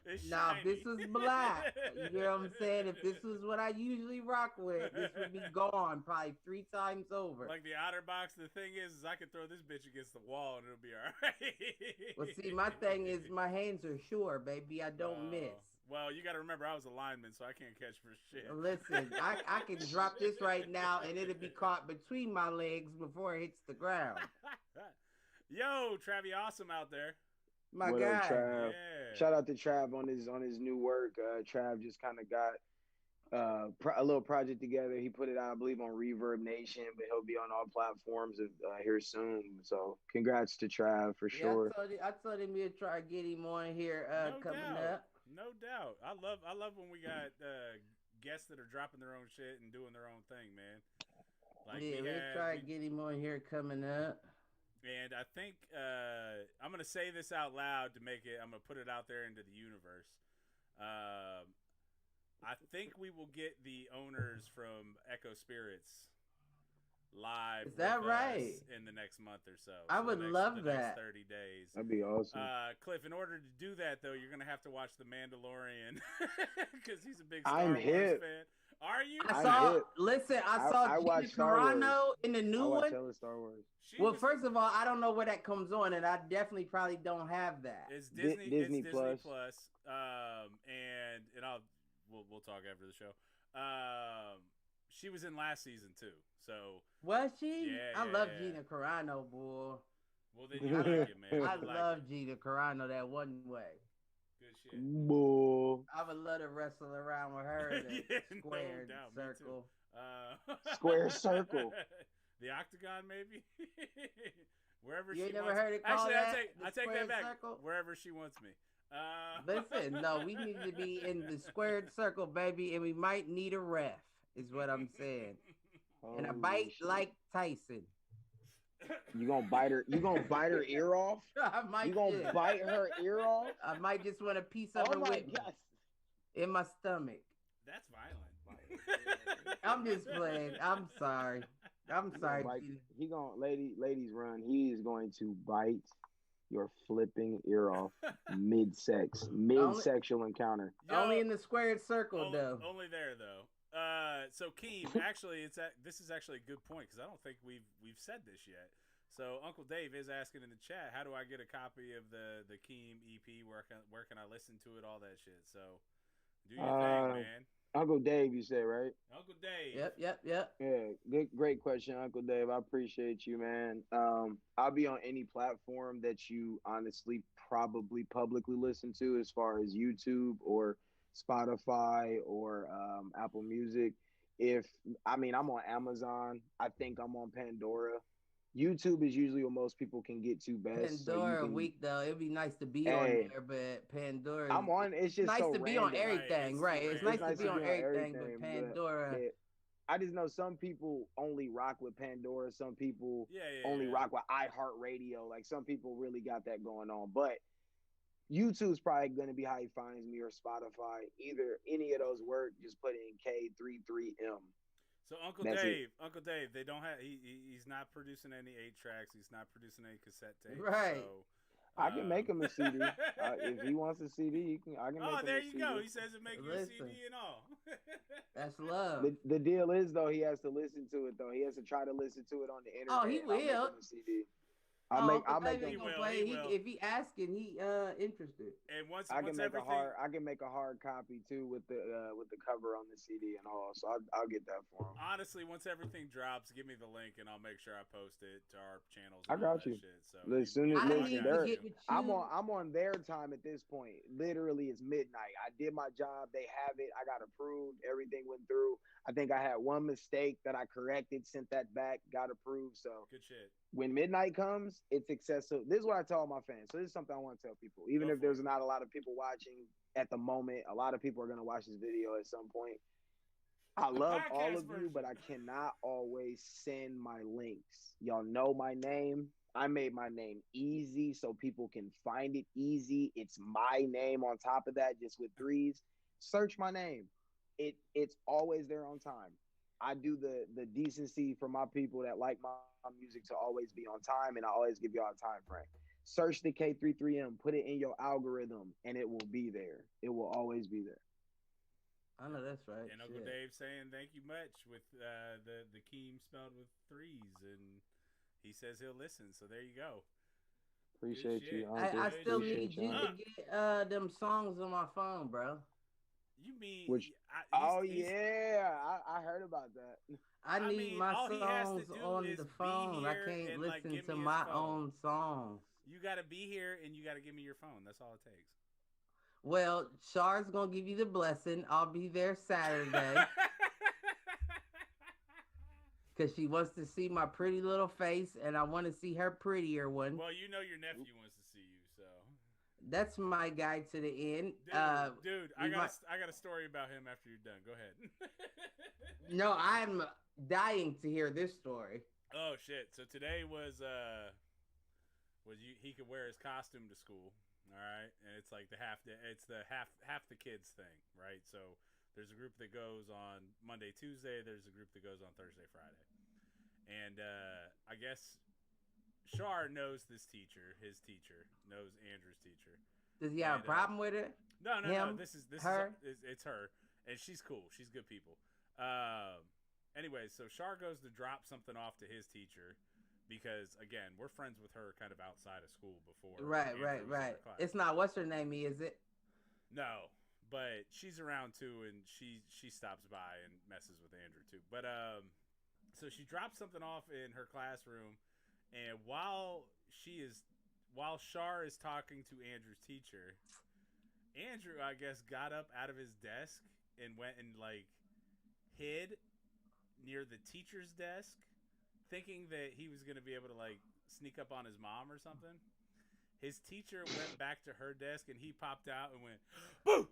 S2: It's
S3: Now, if this
S2: shiny.
S3: was black, you hear what I'm saying? If this was what I usually rock with, this would be gone probably 3 times over.
S2: Like the OtterBox, the thing is I can throw this bitch against the wall and it'll be all right.
S3: Well, see, my thing is my hands are sure, baby. I don't miss.
S2: Well, you got to remember I was a lineman, so I can't catch for shit.
S3: Listen, I can drop this right now and it'll be caught between my legs before it hits the ground.
S2: Yo, Travie Awesome out there.
S3: My
S4: What
S3: guy.
S4: up, Trav?
S2: Yeah.
S4: Shout out to Trav on his new work. Trav just kind of got a little project together. He put it out, I believe, on Reverb Nation, but he'll be on all platforms here soon. So congrats to Trav for sure.
S3: I told him we'd try to get him on here
S2: No
S3: coming
S2: doubt.
S3: up.
S2: No doubt. I love when we got guests that are dropping their own shit and doing their own thing, man. Like
S3: Yeah, we'll try to get him on here coming up.
S2: And I think I'm gonna say this out loud to make it. I'm gonna put it out there into the universe. I think we will get the owners from Echo Spirits live.
S3: Is that
S2: with
S3: right?
S2: us in the next month or so.
S3: I would love
S2: the
S3: that.
S2: Next 30 days.
S4: That'd be awesome.
S2: Cliff, in order to do that though, you're gonna have to watch The Mandalorian because he's a big Star Wars
S4: hip.
S2: fan. Are you?
S3: I
S4: I
S3: saw Gina
S4: watched Star Wars.
S3: Carano in the new
S4: I watch
S3: one.
S4: hella Star Wars.
S3: Well, first of all, I don't know where that comes on, and I definitely probably don't have that.
S2: It's Disney.
S4: Disney
S2: it's
S4: Plus.
S2: Disney Plus. And we'll talk after the show. She was in last season too. So
S3: Was she?
S2: Yeah,
S3: I love
S2: yeah.
S3: Gina Carano, boy.
S2: well, then you like it, man.
S3: I
S2: You like
S3: love
S2: it.
S3: Gina Carano that one way.
S2: Good shit.
S4: Bull.
S3: I would love to wrestle around with her in a
S2: Yeah, no
S3: square
S2: doubt, me
S3: circle.
S4: Square circle.
S2: The octagon, maybe. Wherever
S3: You
S2: she
S3: ain't never
S2: wants.
S3: heard it called
S2: Actually,
S3: that?
S2: I
S3: The
S2: take
S3: square
S2: that back.
S3: circle?
S2: Wherever she wants me.
S3: Listen, no, we need to be in the squared circle, baby, and we might need a ref, is what I'm saying. And a
S4: Holy
S3: bite
S4: shit.
S3: like Tyson.
S4: You gonna bite her? You gonna bite her ear off?
S3: I might
S4: You gonna
S3: just-
S4: bite her ear off?
S3: I might just want a piece of
S4: Oh
S3: her
S4: my
S3: with me
S4: god!
S3: in my stomach.
S2: That's violent.
S3: I'm just playing. I'm sorry. I'm sorry. Gina.
S4: He gonna ladies run. He is going to bite your flipping ear off mid-sexual encounter.
S3: Only in the squared circle, though.
S2: Only there though. So Keem, actually, this is actually a good point because I don't think we've said this yet. So Uncle Dave is asking in the chat, how do I get a copy of the Keem EP? Where can I listen to it? All that shit. So do your thing, man.
S4: Uncle Dave, you say, right?
S2: Uncle Dave.
S3: Yep.
S4: Yeah, great question, Uncle Dave. I appreciate you, man. I'll be on any platform that you honestly probably publicly listen to, as far as YouTube or Spotify or Apple Music. I'm on Amazon. I think I'm on Pandora. YouTube is usually what most people can get to best.
S3: Pandora week though. It'd be nice to be on there, but Pandora.
S4: I'm on. It's just
S3: nice
S4: so
S3: to be
S4: random.
S3: on everything, right? It's nice to be on everything, but Pandora.
S4: I just know some people only rock with Pandora. Some people only rock with iHeartRadio. Like some people really got that going on. But YouTube's probably going to be how he finds me, or Spotify. Either any of those work. Just put in K33M.
S2: So Uncle Dave, they don't have. He's not producing any 8-tracks. He's not producing any cassette tapes.
S3: Right.
S2: So,
S4: I can make him a CD. If he wants a CD, I can make him a CD.
S2: Oh, there you go. He says it make you a CD and all.
S3: That's love.
S4: The deal is, though, he has to listen to it, though. He has to try to listen to it on the internet.
S3: Oh, he will.
S4: I'll make him a CD. I'll make him.
S2: He will.
S3: If he asking, he interested.
S2: And once
S4: I can
S2: everything,
S4: make a hard copy too with the cover on the CD and all. So I'll get that for him.
S2: honestly, once everything drops, give me the link and I'll make sure I post it to our channels.
S4: I
S2: And all
S4: got
S2: that
S4: you.
S2: Shit. So
S4: As soon as I'm
S3: on.
S4: I'm on their time at this point. Literally, it's midnight. I did my job. They have it. I got approved. Everything went through. I think I had one mistake that I corrected, sent that back, got approved. So
S2: good shit.
S4: When midnight comes, it's accessible. This is what I tell all my fans. So this is something I want to tell people. Even if there's not a lot of people watching at the moment, a lot of people are going to watch this video at some point. I love all of you, but I cannot always send my links. Y'all know my name. I made my name easy so people can find it easy. It's my name on top of that, just with 3s. Search my name. it's always there on time. I do the decency for my people that like my music to always be on time, and I always give y'all a time frame. Search the K33M, put it in your algorithm, and it will be there. It will always be there.
S3: I know that's right.
S2: And Uncle Dave saying thank you much with the Keem spelled with 3s, and he says he'll listen. So there you go.
S4: Appreciate you, Uncle.
S3: I still
S4: Appreciate
S3: need you to get them songs on my phone, bro.
S2: You mean?
S4: Which? Yeah, I heard about that.
S3: I need my songs on the phone. I can't listen to my own songs.
S2: You got to be here and you got to give me your phone. That's all it takes.
S3: Well, Char's gonna give you the blessing. I'll be there Saturday. Because she wants to see my pretty little face, and I want to see her prettier one.
S2: Well, you know your nephew wants to see you, so.
S3: That's my guy to the end.
S2: Dude, I got a story about him after you're done. Go ahead.
S3: No, I'm dying to hear this story.
S2: Oh shit! So today was he could wear his costume to school. All right, and it's like the half the kids thing, right? So there's a group that goes on Monday, Tuesday. There's a group that goes on Thursday, Friday. And I guess Shar knows this teacher. His teacher knows Andrew's teacher.
S3: Does he have a problem with it?
S2: No. This is her. It's her, and she's cool. She's good people. Anyway, so Shar goes to drop something off to his teacher because, again, we're friends with her kind of outside of school before. Right.
S3: It's not what's her name, is it?
S2: No. But she's around too, and she stops by and messes with Andrew too. But so she drops something off in her classroom, and while Shar is talking to Andrew's teacher, Andrew, I guess, got up out of his desk and went and like hid near the teacher's desk, thinking that he was gonna be able to like sneak up on his mom or something. His teacher went back to her desk, and he popped out and went, boo!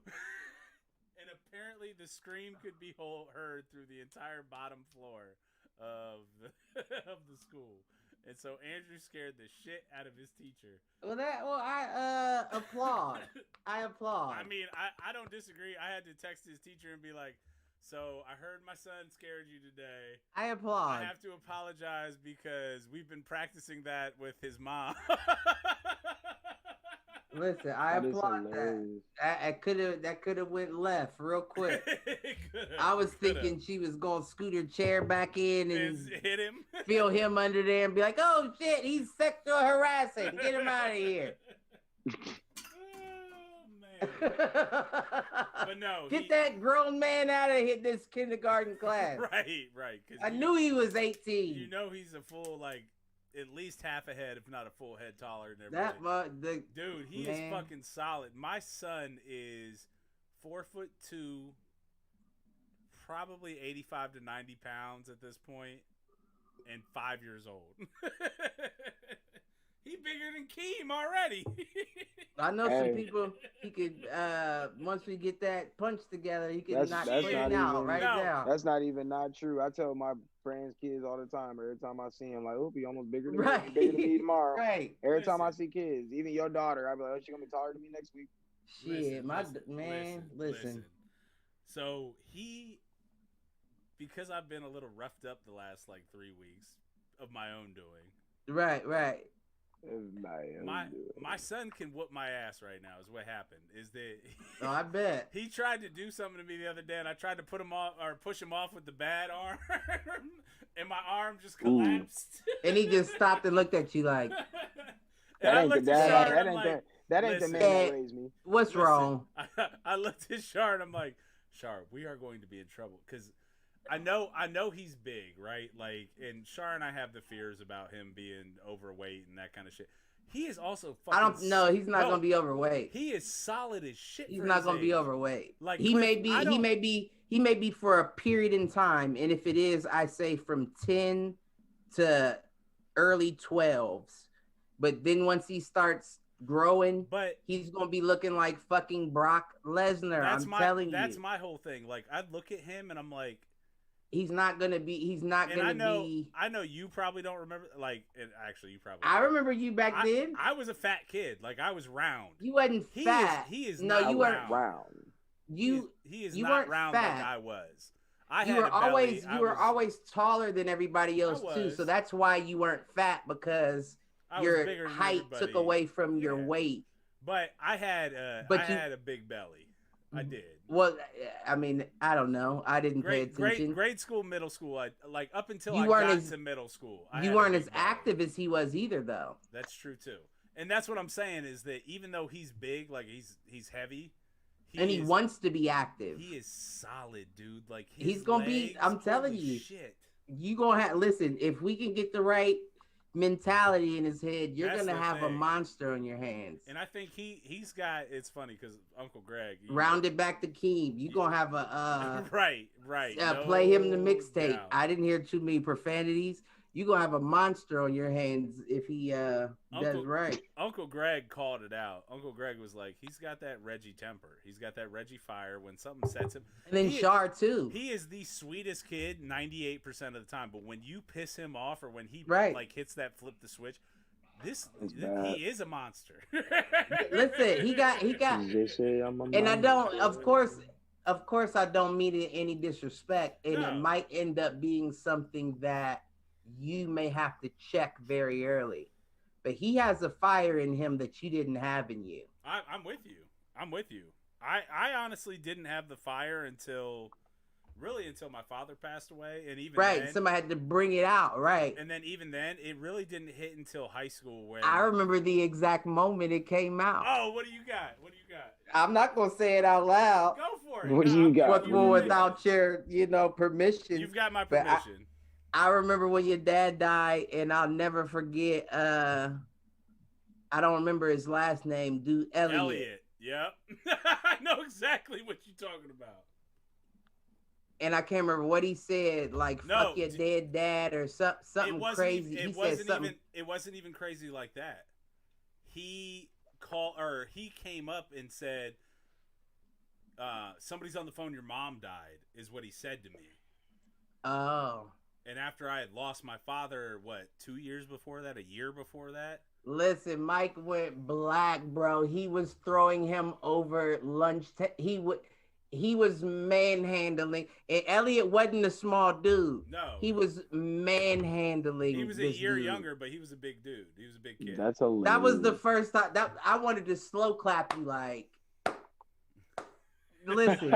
S2: And apparently the scream could be heard through the entire bottom floor of the school. And so Andrew scared the shit out of his teacher.
S3: I applaud. I applaud.
S2: I mean, I don't disagree. I had to text his teacher and be like, so I heard my son scared you today.
S3: I applaud.
S2: I have to apologize because we've been practicing that with his mom.
S3: Listen, I applaud that. That could have went left real quick. I was thinking she was gonna scoot her chair back in and
S2: hit him,
S3: feel him under there, and be like, "Oh shit, he's sexual harassing! Get him out of here!"
S2: Oh man! But no,
S3: get that grown man out of this kindergarten class.
S2: Right.
S3: I knew he was 18.
S2: You know he's a full like. At least half a head, if not a full head taller than everybody. Dude, he is fucking solid. My son is 4'2", probably 85 to 90 pounds at this point, and 5 years old. He bigger than Keem already.
S3: I know some people. He could once we get that punch together, he could knock Clinton out right now.
S4: That's not even not true. I tell my friends' kids all the time. Every time I see him, like, "Oh, he almost bigger than me tomorrow."
S3: Right.
S4: Every time I see kids, even your daughter, I be like, "Oh, she's gonna be taller than me next week."
S3: Shit, listen.
S2: So because I've been a little roughed up the last like 3 weeks of my own doing.
S3: Right.
S2: My son can whoop my ass right now is what happened. Is that
S3: I bet.
S2: He tried to do something to me the other day, and I tried to put him off or push him off with the bad arm, and my arm just collapsed.
S3: And he just stopped and looked at you like,
S4: that ain't the man that raised me.
S3: What's wrong?
S2: I looked at Shar and I'm like, Shar, we are going to be in trouble because I know he's big, right? Like, and Shar and I have the fears about him being overweight and that kind of shit. He is also fucking.
S3: I don't know. He's not gonna be overweight.
S2: He is solid as shit.
S3: He's not gonna be overweight.
S2: Like
S3: he may be for a period in time, and if it is, I say from 10 to early 12s. But then once he starts growing, he's gonna be looking like fucking Brock Lesnar. I'm telling you.
S2: That's my whole thing. Like, I look at him and I'm like,
S3: he's not gonna be.
S2: I know you probably don't remember. Like, and actually, you probably.
S3: I remember you back then.
S2: I was a fat kid. Like, I was round.
S3: You wasn't fat.
S2: He is.
S3: No,
S2: not
S3: you weren't
S4: round.
S2: he is
S3: you
S2: not
S3: weren't
S2: round
S3: fat.
S2: like I was. I
S3: You
S2: had
S3: were
S2: a belly.
S3: always always taller than everybody else too.
S2: was.
S3: So that's why you weren't fat, because
S2: I was
S3: your
S2: bigger than
S3: height
S2: everybody.
S3: took away from your
S2: Yeah.
S3: weight.
S2: But I had
S3: But you,
S2: had a big belly. I did.
S3: well, I mean, I don't know. I didn't pay attention.
S2: Grade school, middle school. I like up until
S3: You
S2: I
S3: weren't
S2: got
S3: as-
S2: to middle school. I
S3: You
S2: had a
S3: weren't
S2: big
S3: as
S2: belly.
S3: active as he was either, though.
S2: That's true too. And that's what I'm saying is that even though he's big, like he's heavy,
S3: He wants to be active.
S2: He is solid, dude. Like
S3: he's gonna be. I'm telling you,
S2: shit.
S3: You gonna have. Listen, if we can get the right mentality in his head, you're
S2: That's
S3: gonna
S2: the
S3: have a
S2: thing.
S3: monster on your hands.
S2: And I think he's got. It's funny because Uncle Greg
S3: rounded back the Keem. You gonna have a
S2: right.
S3: Play him the mixtape.
S2: doubt.
S3: I didn't hear too many profanities. You gonna have a monster on your hands if he does right.
S2: Uncle Greg called it out. Uncle Greg was like, he's got that Reggie temper. He's got that Reggie fire when something sets him.
S3: And then Shar too.
S2: He is the sweetest kid 98% of the time. But when you piss him off or when he like hits that flip the switch, he is a monster.
S3: Listen, he got, and I don't. Of course, I don't mean it any disrespect, and it might end up being something that you may have to check very early. But he has a fire in him that you didn't have in you.
S2: I'm with you. I honestly didn't have the fire until my father passed away, and even then,
S3: somebody had to bring it out, right?
S2: And then even then, it really didn't hit until high school. When
S3: I remember the exact moment it came out.
S2: Oh, what do you got?
S3: I'm not gonna say it out loud.
S2: Go for it.
S4: What do you got?
S3: Without your, permission.
S2: You've got my permission.
S3: I remember when your dad died, and I'll never forget. I don't remember his last name. Dude, Elliot.
S2: Yep. I know exactly what you're talking about.
S3: And I can't remember what he said, like "fuck your dead dad" or something crazy. He said something.
S2: It wasn't even crazy like that. He came up and said, "Somebody's on the phone. Your mom died," is what he said to me.
S3: Oh.
S2: And after I had lost my father, 2 years before that, a year before that?
S3: Listen, Mike went black, bro. He was throwing him over lunch. He was manhandling. And Elliot wasn't a small dude.
S2: No.
S3: He was manhandling.
S2: He was a year younger, but he was a big dude. He was a big kid.
S4: That's hilarious.
S3: That was the first time that I wanted to slow clap you, like. Listen.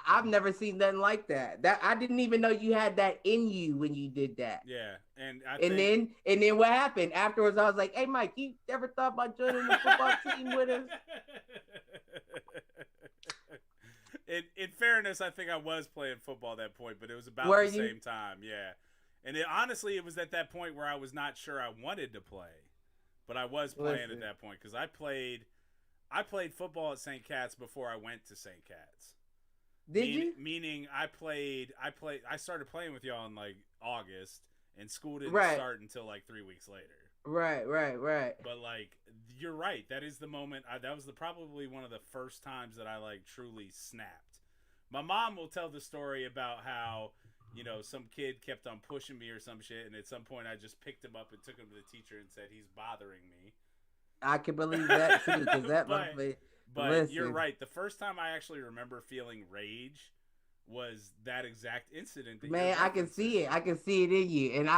S3: I've never seen nothing like that. That I didn't even know you had that in you when you did that.
S2: Yeah, and
S3: then what happened afterwards? I was like, "Hey, Mike, you ever thought about joining the football team with us?"
S2: In fairness, I think I was playing football at that point, but it was about the same time. Yeah, and honestly, it was at that point where I was not sure I wanted to play, but I was playing at that point because I played football at St. Cat's before I went to St. Cat's.
S3: Did you?
S2: Meaning I started playing with y'all in like August, and school didn't start until like 3 weeks later.
S3: Right.
S2: But like, you're right. That is the moment. That was probably one of the first times that I like truly snapped. My mom will tell the story about how, some kid kept on pushing me or some shit, and at some point I just picked him up and took him to the teacher and said, "He's bothering me."
S3: I can believe that too, because that
S2: But
S3: listen.
S2: You're right. The first time I actually remember feeling rage was that exact incident.
S3: Man, I can see it. I can see it in you. And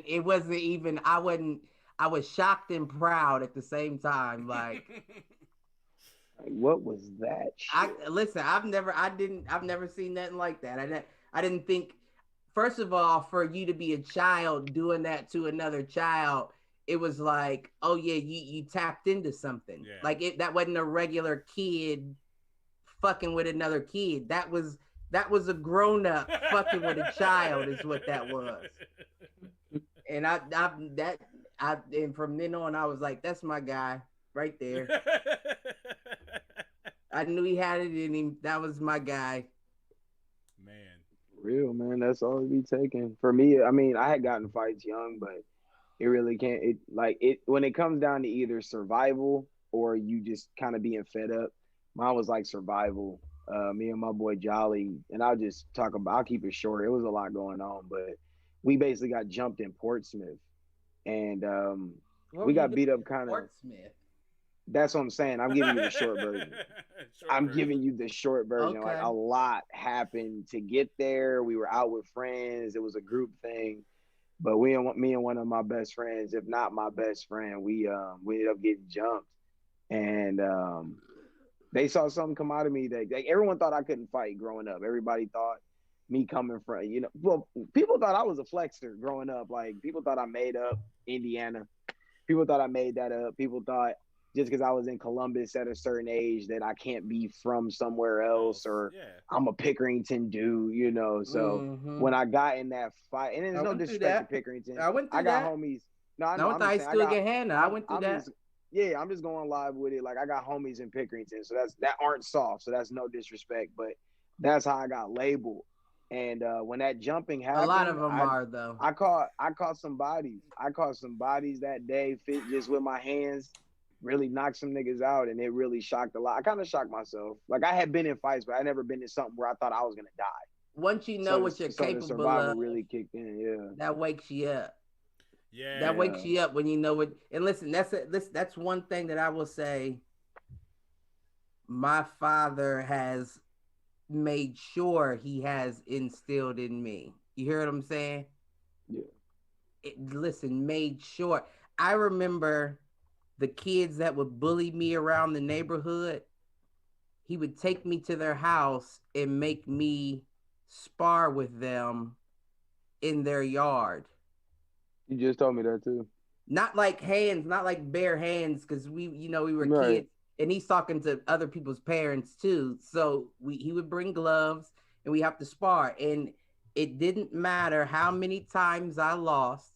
S3: it wasn't even, I was shocked and proud at the same time. Like,
S4: what was that shit?
S3: Listen, I've never seen nothing like that. I didn't think, first of all, for you to be a child doing that to another child, it was like, oh yeah, you tapped into something. Yeah. Like that wasn't a regular kid fucking with another kid. That was a grown up fucking with a child is what that was. And and from then on I was like, that's my guy right there. I knew he had it in him. That was my guy.
S2: Man.
S4: Real, man. That's all it be taking. For me, I mean, I had gotten fights young, but it really can't. When it comes down to either survival or you just kind of being fed up. Mine was like survival. Me and my boy Jolly, and I'll keep it short. It was a lot going on, but we basically got jumped in Portsmouth, and we got beat up kind of.
S3: Portsmouth.
S4: That's what I'm saying. I'm giving you the short version. I'm giving you the short version.
S3: Okay.
S4: Like a lot happened to get there. We were out with friends. It was a group thing. But me and one of my best friends, if not my best friend, we ended up getting jumped. And they saw something come out of me that like, everyone thought I couldn't fight growing up. Everybody thought me coming from, well, people thought I was a flexer growing up. Like people thought I made up Indiana. People thought I made that up. People thought just because I was in Columbus at a certain age that I can't be from somewhere else or I'm a Pickerington dude. So when I got in that fight, and there's no disrespect to Pickerington. I got homies. No, I know. I'm just saying,
S3: I went through that.
S4: I'm just going live with it. Like I got homies in Pickerington, so that aren't soft. So that's no disrespect, but that's how I got labeled. And when that jumping happened,
S3: a lot of them are though.
S4: I caught some bodies. I caught some bodies that day, fit just with my hands, really knocked some niggas out, and it really shocked a lot. I kind of shocked myself. Like I had been in fights, but I never been in something where I thought I was gonna die.
S3: Once you know what you're capable
S4: the survival
S3: of,
S4: really kicked in. Yeah,
S3: that wakes you up.
S2: Yeah,
S3: that wakes you up when you know what. And listen, that's one thing that I will say. My father has made sure he has instilled in me. You hear what I'm saying?
S4: Yeah.
S3: Listen, made sure. I remember the kids that would bully me around the neighborhood. He would take me to their house and make me spar with them in their yard.
S4: You just told me that too.
S3: Not like hands, not like bare hands, because we were kids. And he's talking to other people's parents too. So he would bring gloves and we have to spar. And it didn't matter how many times I lost.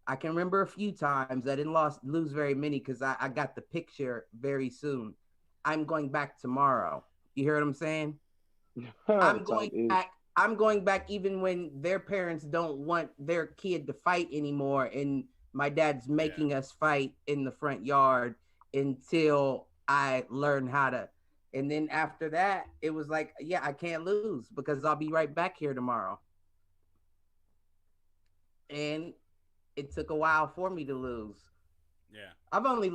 S3: I can remember a few times. I didn't lose very many because I got the picture very soon. I'm going back tomorrow. You hear what I'm saying? I'm going back even when their parents don't want their kid to fight anymore. And my dad's making us fight in the front yard until I learn how to. And then after that, it was like, yeah, I can't lose because I'll be right back here tomorrow. And it took a while for me to lose.
S2: Yeah.
S3: I've only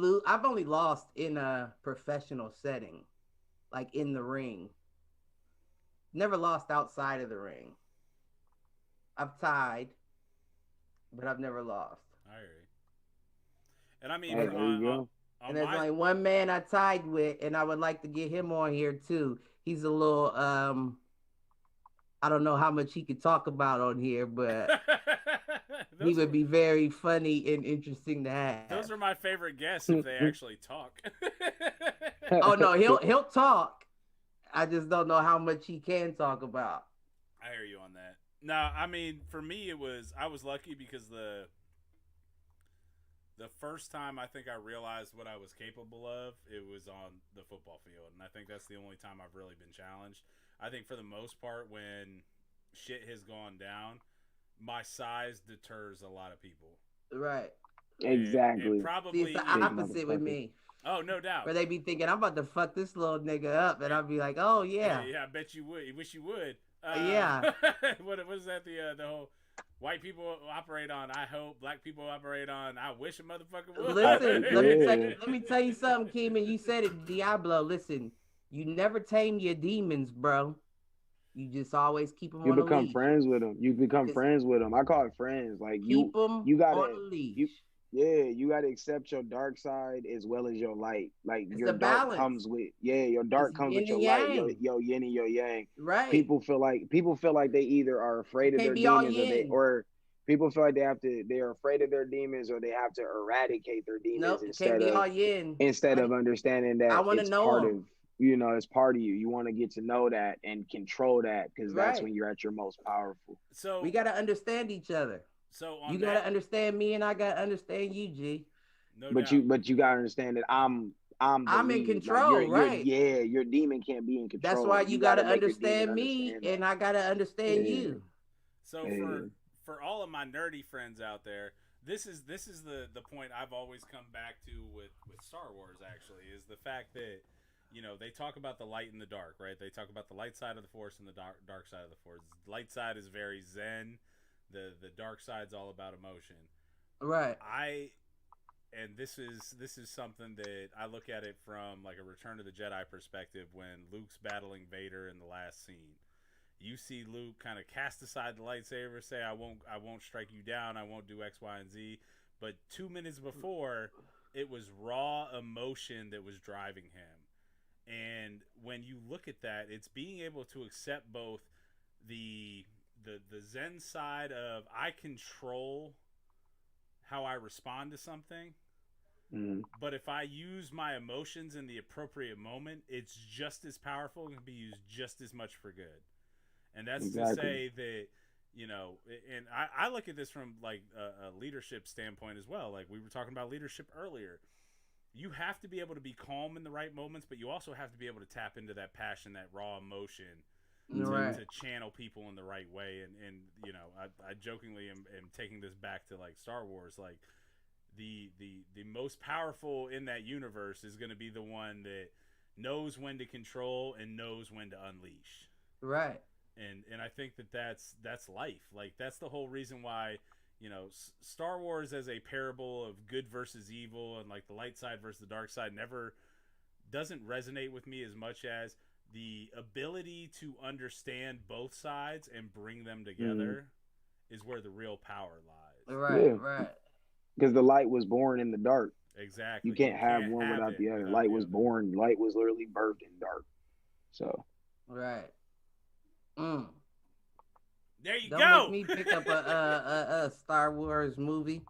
S3: lost in a professional setting, like in the ring. Never lost outside of the ring. I've tied, but I've never lost.
S2: I hear you. And I mean,
S3: and there's only one man I tied with, and I would like to get him on here too. He's a little, I don't know how much he could talk about on here, but he would be very funny and interesting to have.
S2: Those are my favorite guests if they actually talk.
S3: Oh no, he'll talk. I just don't know how much he can talk about.
S2: I hear you on that. No, I mean, for me, I was lucky because the first time I think I realized what I was capable of, it was on the football field. And I think that's the only time I've really been challenged. I think for the most part, when shit has gone down, my size deters a lot of people.
S3: Right.
S4: Exactly.
S2: It probably
S3: it's the opposite with me.
S2: Oh, no doubt.
S3: Where they be thinking, I'm about to fuck this little nigga up. And I'll be like, oh, yeah.
S2: Yeah, I bet you would. You wish you would.
S3: Yeah.
S2: What is that? The whole white people operate on, I hope. Black people operate on, I wish a motherfucker would.
S3: Listen, let me tell you something, Keeman. You said it, Diablo. Listen, you never tame your demons, bro. You just always keep them on a leash.
S4: You become friends with them. You become friends with them. I call it friends. Like
S3: keep them
S4: you gotta,
S3: on a leash.
S4: You gotta accept your dark side as well as your light. Like
S3: it's
S4: your dark comes with your dark comes with your light. Your yin and your yang.
S3: Right.
S4: People feel like they either are afraid of their demons or people feel like they're afraid of their demons or they have to eradicate their demons instead of understanding that
S3: I want to know
S4: part of it's part of you. You want to get to know that and control that because that's when you're at your most powerful.
S2: So
S3: we got to understand each other.
S2: So
S3: you got to understand me and I got to understand you, G.
S2: No
S4: but
S2: doubt.
S4: you got to understand that I'm
S3: in control, right?
S4: Your demon can't be in control.
S3: That's why you got to understand me and I got to understand you.
S2: So for all of my nerdy friends out there, this is the point I've always come back to with Star Wars actually is the fact that they talk about the light and the dark, right? They talk about the light side of the Force and the dark side of the Force. The light side is very zen. The dark side's all about emotion.
S3: Right.
S2: and this is something that I look at it from like a Return of the Jedi perspective when Luke's battling Vader in the last scene. You see Luke kind of cast aside the lightsaber, say, I won't strike you down, I won't do X, Y, and Z. But 2 minutes before, it was raw emotion that was driving him. And when you look at that, it's being able to accept both the Zen side of I control how I respond to something, but if I use my emotions in the appropriate moment, it's just as powerful and can be used just as much for good. And that's to say that, you know, and I look at this from like a leadership standpoint as well. Like we were talking about leadership earlier. You have to be able to be calm in the right moments, but you also have to be able to tap into that passion, that raw emotion to channel people in the right way. And you know, I jokingly am taking this back to like Star Wars. Like the most powerful in that universe is going to be the one that knows when to control and knows when to unleash.
S3: Right.
S2: And I think that's life. Like that's the whole reason why, you know, Star Wars as a parable of good versus evil and like the light side versus the dark side never doesn't resonate with me as much as the ability to understand both sides and bring them together is where the real power lies.
S3: Right.
S4: Because the light was born in the dark.
S2: Exactly.
S4: You can't have one without the other. Light was born. Light was literally birthed in dark. So.
S3: Right.
S2: There you
S3: Don't
S2: go.
S3: Make me pick up a Star Wars movie.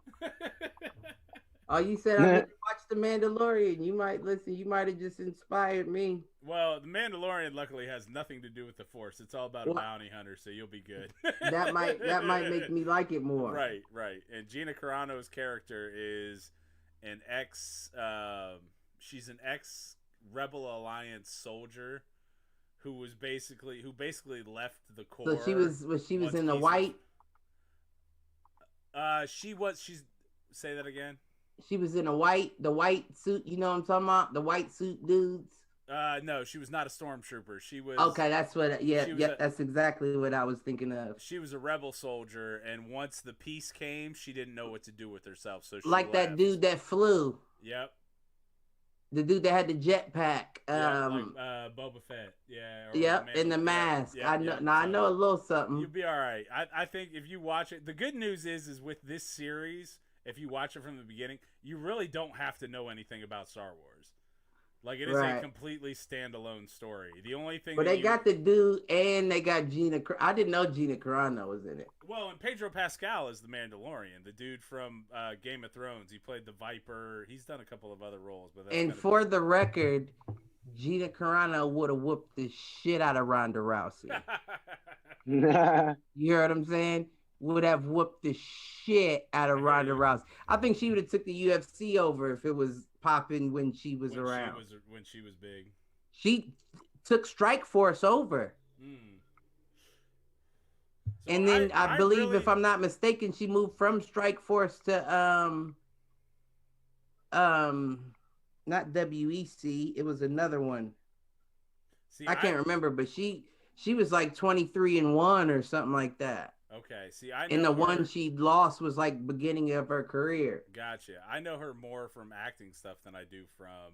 S3: Oh, you said I didn't watch The Mandalorian. You might listen. You might have just inspired me.
S2: Well, The Mandalorian luckily has nothing to do with the Force. It's all about a bounty hunter, so you'll be good.
S3: that might make me like it more.
S2: Right. And Gina Carano's character is an she's an ex Rebel Alliance soldier who basically left the Corps.
S3: So she was in the white.
S2: She's say that again.
S3: She was in the white suit. You know what I'm talking about? The white suit dudes.
S2: No, she was not a stormtrooper. She was
S3: okay. That's what. That's exactly what I was thinking of.
S2: She was a rebel soldier, and once the peace came, she didn't know what to do with herself. So she
S3: like
S2: left.
S3: That dude that flew.
S2: Yep.
S3: The dude that had the jetpack.
S2: Like Boba Fett. Yeah.
S3: Yep. In the mask.
S2: Yep,
S3: I know. Now I know a little something.
S2: You'll be all right. I think if you watch it, the good news is with this series, if you watch it from the beginning, you really don't have to know anything about Star Wars. Like it is a completely standalone story. The only thing,
S3: but they got the dude and they got Gina. I didn't know Gina Carano was in it.
S2: Well, and Pedro Pascal is the Mandalorian, the dude from Game of Thrones. He played the Viper. He's done a couple of other roles, but that's
S3: for the record, Gina Carano would have whooped the shit out of Ronda Rousey. You heard what I'm saying? Would have whooped the shit out of Ronda Rousey. I think she would have took the UFC over if it was popping when she was around.
S2: When she was big.
S3: She took Strikeforce over. So and then I believe, really, if I'm not mistaken, she moved from Strikeforce to not WEC. It was another one. See, I can't remember, but she was like 23-1 or something like that.
S2: Okay, see, I know
S3: and the one she lost was like beginning of her career.
S2: Gotcha. I know her more from acting stuff than I do from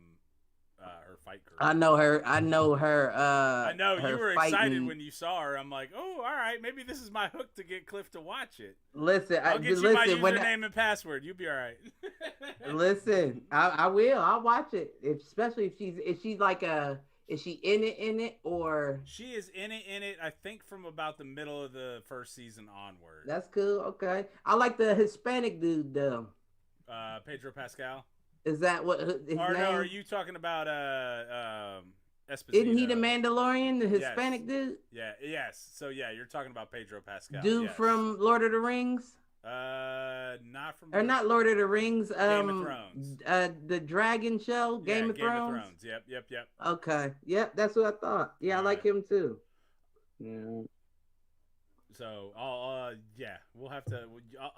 S2: her fight career.
S3: I know her. I know
S2: you were excited when you saw her. I'm like, oh, all right, maybe this is my hook to get Cliff to watch it.
S3: Listen,
S2: I'll get you my username and password. You'll be all right.
S3: Listen, I will. I'll watch it, especially if she's like a. Is she in it or?
S2: She is in it, I think, from about the middle of the first season onward.
S3: That's cool. Okay. I like the Hispanic dude, though.
S2: Pedro Pascal?
S3: Is that what his name?
S2: No, are you talking about Esposito?
S3: Isn't he the Mandalorian, the Hispanic dude?
S2: Yeah, yes. So, yeah, you're talking about Pedro Pascal.
S3: Dude from Lord of the Rings?
S2: Not from...
S3: Or not Lord of the Rings.
S2: Game of Thrones.
S3: The Dragon show, Game of Thrones?
S2: Game of Thrones, yep.
S3: Okay, yep, that's what I thought. Yeah, I like him too.
S4: Yeah.
S2: So, we'll have to...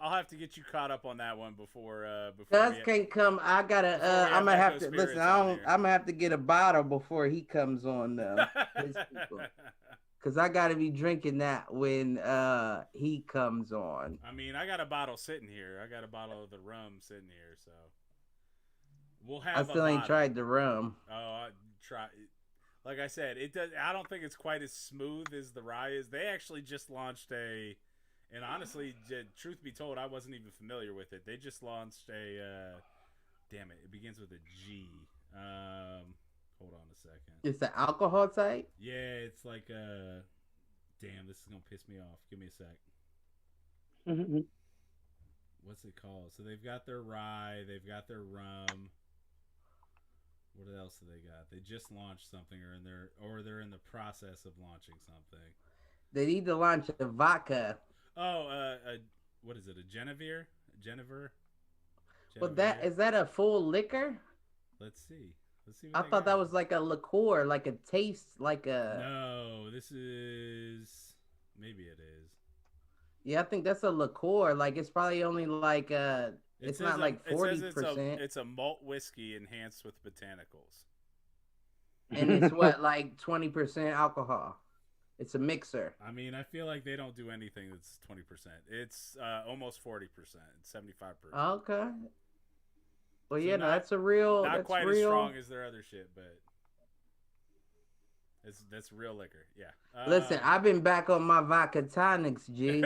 S2: I'll have to get you caught up on that one before
S3: Gus can't come. I gotta... I'm gonna have to... Listen, I'm gonna have to get a bottle before he comes on, though. Because I got to be drinking that when he comes on.
S2: I mean, I got a bottle sitting here. I got a bottle of the rum sitting here, so. We'll have.
S3: I still ain't
S2: bottle.
S3: tried the rum.
S2: Oh, I try. Like I said, it does. I don't think it's quite as smooth as the rye is. They actually just launched a, and honestly, truth be told, I wasn't even familiar with it. They just launched a. Damn it! It begins with a G. Hold on a second.
S3: It's the alcohol type.
S2: Yeah, it's like Damn, this is gonna piss me off. Give me a sec. What's it called? So they've got their rye, they've got their rum. What else do they got? They just launched something, or they're in the process of launching something.
S3: They need to launch a vodka.
S2: Oh, what is it? A Genevieve? Genevieve?
S3: Well, is that a full liquor?
S2: Let's see.
S3: I thought that was like a liqueur, like a taste, like a.
S2: No, this is. Maybe it is.
S3: Yeah, I think that's a liqueur. Like it's probably only like It's not like 40%.
S2: It's a malt whiskey enhanced with botanicals.
S3: And it's what, like 20% alcohol. It's a mixer.
S2: I mean, I feel like they don't do anything that's 20%. It's almost 40%. It's 75%.
S3: Okay. Well,
S2: So
S3: yeah, no, that's a real.
S2: Not
S3: that's
S2: quite
S3: real.
S2: as strong as their other shit, but that's real liquor. Yeah.
S3: Listen, I've been back on my vodka tonics, G.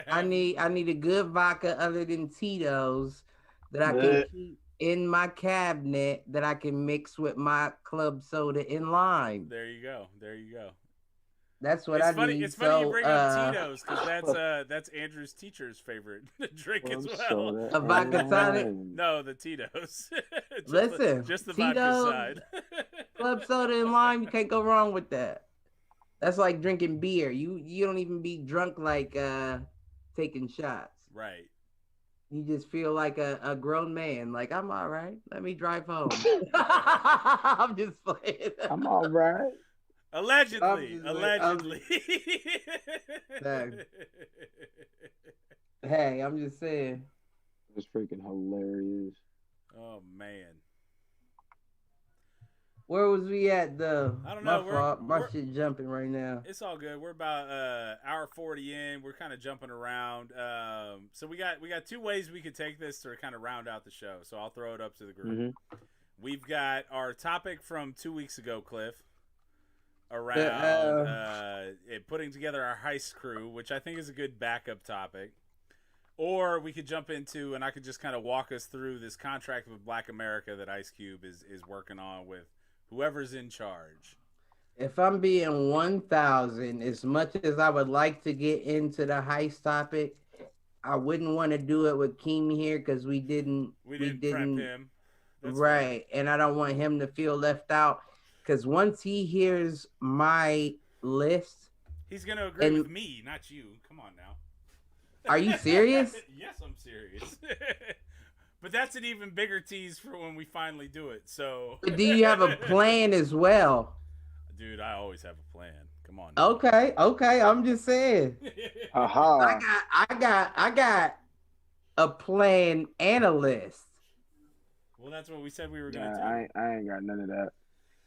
S3: I need a good vodka other than Tito's that I can keep in my cabinet that I can mix with my club soda and lime.
S2: There you go.
S3: That's what I need.
S2: It's funny you bring up Tito's because that's Andrew's teacher's favorite drink as well.
S3: A vodka tonic?
S2: No, the Tito's.
S3: Listen,
S2: just the
S3: Tito's,
S2: vodka side.
S3: Club soda and lime, you can't go wrong with that. That's like drinking beer. You don't even be drunk like taking shots.
S2: Right.
S3: You just feel like a grown man. Like, I'm all right. Let me drive home. I'm just playing.
S4: I'm all right.
S2: Allegedly.
S3: Hey, I'm just saying.
S4: It's freaking hilarious.
S2: Oh man.
S3: Where was we at though?
S2: I don't know.
S3: My fault. My shit jumping right now.
S2: It's all good. We're about hour 40 in. We're kind of jumping around. So we got two ways we could take this to kind of round out the show. So I'll throw it up to the group.
S4: Mm-hmm.
S2: We've got our topic from 2 weeks ago, Cliff, around putting together our heist crew, which I think is a good backup topic. Or we could jump into, and I could just kind of walk us through this contract with Black America that Ice Cube is working on with whoever's in charge.
S3: If I'm being 1,000, as much as I would like to get into the heist topic, I wouldn't want to do it with Keem here because we didn't
S2: prep him. That's
S3: right. And I don't want him to feel left out because once he hears my list,
S2: he's going to agree with me, not you. Come on now.
S3: Are you serious?
S2: Yes, I'm serious. But that's an even bigger tease for when we finally do it. So,
S3: but do you have a plan as well?
S2: Dude, I always have a plan. Come on. Now.
S3: Okay. I'm just saying.
S4: Aha.
S3: I got a plan and a list.
S2: Well, that's what we said we were gonna
S4: do. I ain't got none of that.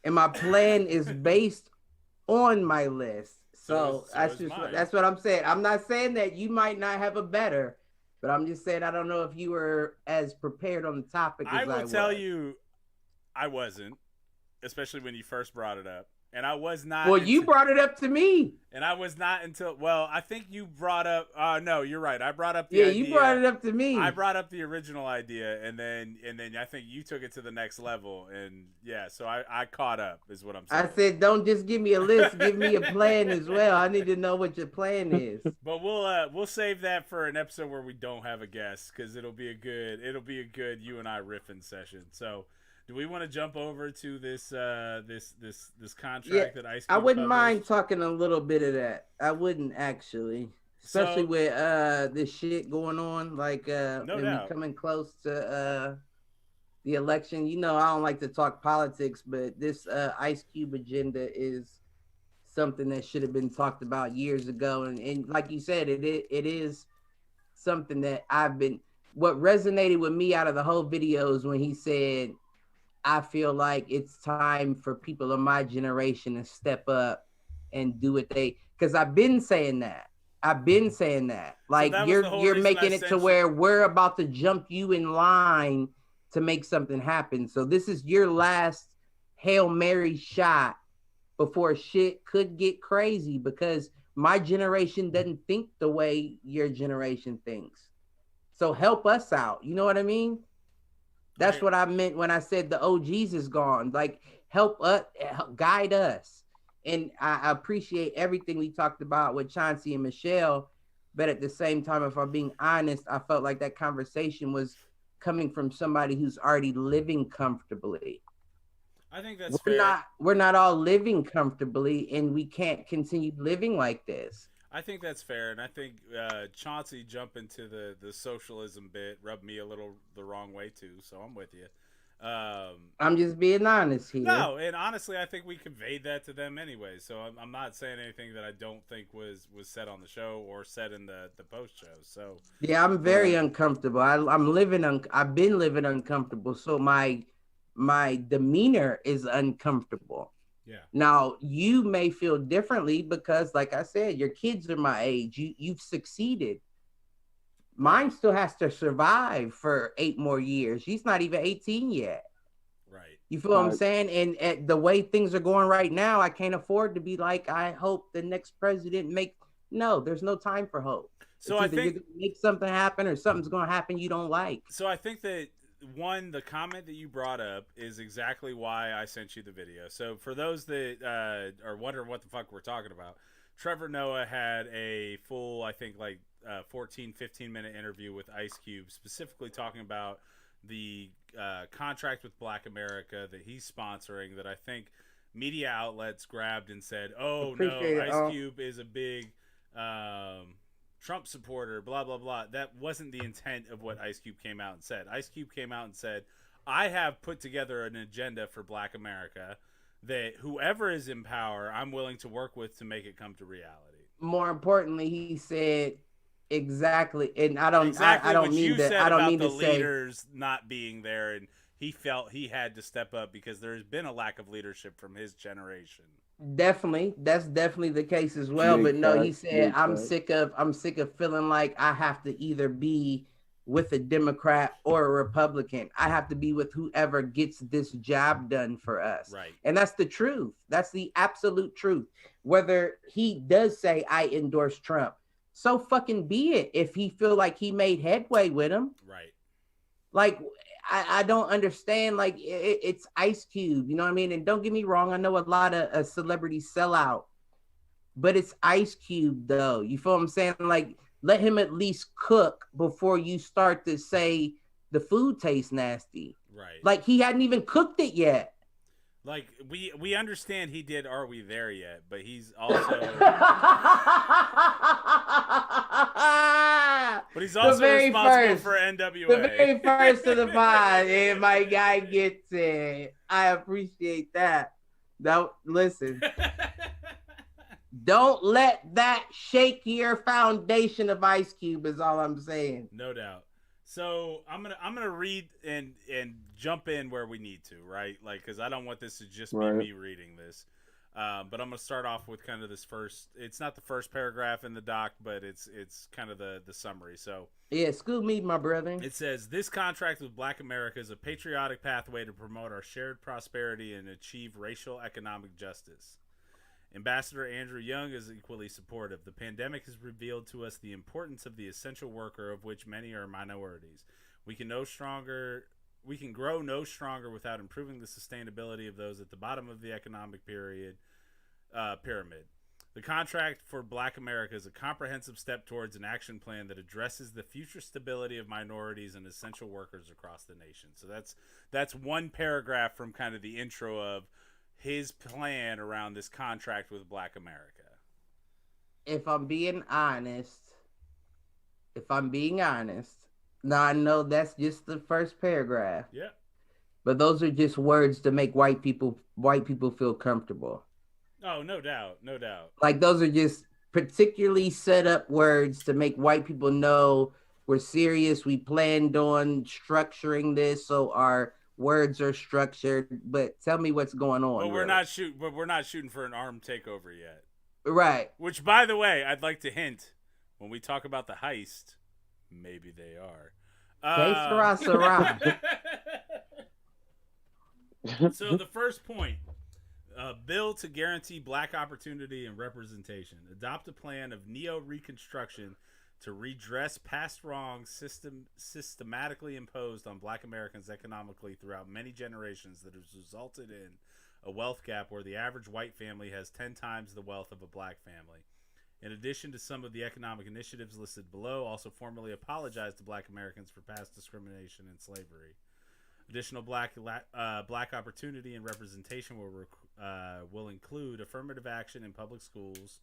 S3: And my plan is based on my list. So that's what I'm saying. I'm not saying that you might not have a better. But I'm just saying, I don't know if you were as prepared on the topic as I was.
S2: I will tell you, I wasn't, especially when you first brought it up. And I was not.
S3: Well, you brought it up to me.
S2: And I was not until, I think you brought up, no, you're right. I brought up the idea.
S3: Yeah, you brought it up to me.
S2: I brought up the original idea, and then I think you took it to the next level. And yeah, so I caught up is what I'm saying.
S3: I said, don't just give me a list, give me a plan as well. I need to know what your plan is.
S2: But we'll save that for an episode where we don't have a guest, because it'll be a good you and I riffing session. So do we want to jump over to this contract that Ice Cube
S3: I wouldn't
S2: covers?
S3: mind talking a little bit of that. I wouldn't actually. Especially with this shit going on, like when we coming close to the election. You know, I don't like to talk politics, but this Ice Cube agenda is something that should have been talked about years ago. And like you said, it is something that what resonated with me out of the whole video is when he said, I feel like it's time for people of my generation to step up and do what because I've been saying that. Like, so you're making it to where we're about to jump you in line to make something happen. So this is your last Hail Mary shot before shit could get crazy, because my generation doesn't think the way your generation thinks. So help us out. You know what I mean? That's what I meant when I said the OGs is gone. Like, help us, guide us. And I appreciate everything we talked about with Chauncey and Michelle. But at the same time, if I'm being honest, I felt like that conversation was coming from somebody who's already living comfortably.
S2: I think that's fair.
S3: We're not all living comfortably, and we can't continue living like this.
S2: I think that's fair, and I think Chauncey jumping to the socialism bit rubbed me a little the wrong way too. So I'm with you.
S3: I'm just being honest here.
S2: No, and honestly, I think we conveyed that to them anyway. So I'm not saying anything that I don't think was said on the show or said in the post show. So
S3: yeah, I'm very uncomfortable. I'm living. I've been living uncomfortable. So my demeanor is uncomfortable.
S2: Yeah.
S3: Now you may feel differently because, like I said, your kids are my age. You've succeeded. Mine still has to survive for 8 more years. She's not even 18 yet.
S2: Right.
S3: You feel what I'm saying? And at the way things are going right now, I can't afford to be like, I hope the next president no, there's no time for hope.
S2: So
S3: it's
S2: I
S3: either
S2: think
S3: you're gonna make something happen or something's going to happen you don't like.
S2: So I think that the comment that you brought up is exactly why I sent you the video. So for those that are wondering what the fuck we're talking about, Trevor Noah had a full, I think, 15-minute interview with Ice Cube, specifically talking about the contract with Black America that he's sponsoring, that I think media outlets grabbed and said, oh, no, Ice Cube is a big Trump supporter, blah, blah, blah. That wasn't the intent of what Ice Cube came out and said. Ice Cube came out and said, I have put together an agenda for Black America that whoever is in power, I'm willing to work with to make it come to reality.
S3: More importantly, he said exactly, and I don't mean that. I don't mean to say
S2: leaders not being there, and he felt he had to step up because there's been a lack of leadership from his generation.
S3: Definitely, that's definitely the case as well. But no, he said, I'm sick of feeling like I have to either be with a Democrat or a Republican. I have to be with whoever gets this job done for us.
S2: Right.
S3: And that's the truth. That's the absolute truth. Whether he does say I endorse Trump, so fucking be it. If he feel like he made headway with him.
S2: Right.
S3: Like, I don't understand. Like, it's Ice Cube, you know what I mean? And don't get me wrong, I know a lot of celebrities sell out, but it's Ice Cube though. You feel what I'm saying? Like, let him at least cook before you start to say the food tastes nasty.
S2: Right.
S3: Like, he hadn't even cooked it yet.
S2: Like, we understand he did Are We There Yet, but he's also but he's also responsible for NWA.
S3: The very first of the pod, and my guy gets it. I appreciate that. Listen. Don't let that shake your foundation of Ice Cube is all I'm saying.
S2: No doubt. So I'm gonna read and jump in where we need to, right? Like, because I don't want this to just be me reading this. But I'm gonna start off with kind of this first. It's not the first paragraph in the doc, but it's kind of the summary. So
S3: yeah, school me, my brother.
S2: It says, this contract with Black America is a patriotic pathway to promote our shared prosperity and achieve racial economic justice. Ambassador Andrew Young is equally supportive. The pandemic has revealed to us the importance of the essential worker, of which many are minorities. We can grow no stronger without improving the sustainability of those at the bottom of the economic pyramid. The contract for Black America is a comprehensive step towards an action plan that addresses the future stability of minorities and essential workers across the nation. So that's one paragraph from kind of the intro of his plan around this contract with Black America.
S3: If I'm being honest, now I know that's just the first paragraph.
S2: Yeah.
S3: But those are just words to make white people feel comfortable.
S2: Oh, no doubt.
S3: Like, those are just particularly set up words to make white people know we're serious. We planned on structuring this so our words are structured, but tell me what's going on.
S2: But we're not shooting for an armed takeover yet.
S3: Right.
S2: Which, by the way, I'd like to hint, when we talk about the heist, maybe they are. So the first point, bill to guarantee black opportunity and representation. Adopt a plan of neo-reconstruction to redress past wrongs systematically imposed on black Americans economically throughout many generations that has resulted in a wealth gap where the average white family has 10 times the wealth of a black family. In addition to some of the economic initiatives listed below, also formally apologize to black Americans for past discrimination and slavery. Additional black opportunity and representation will include affirmative action in public schools,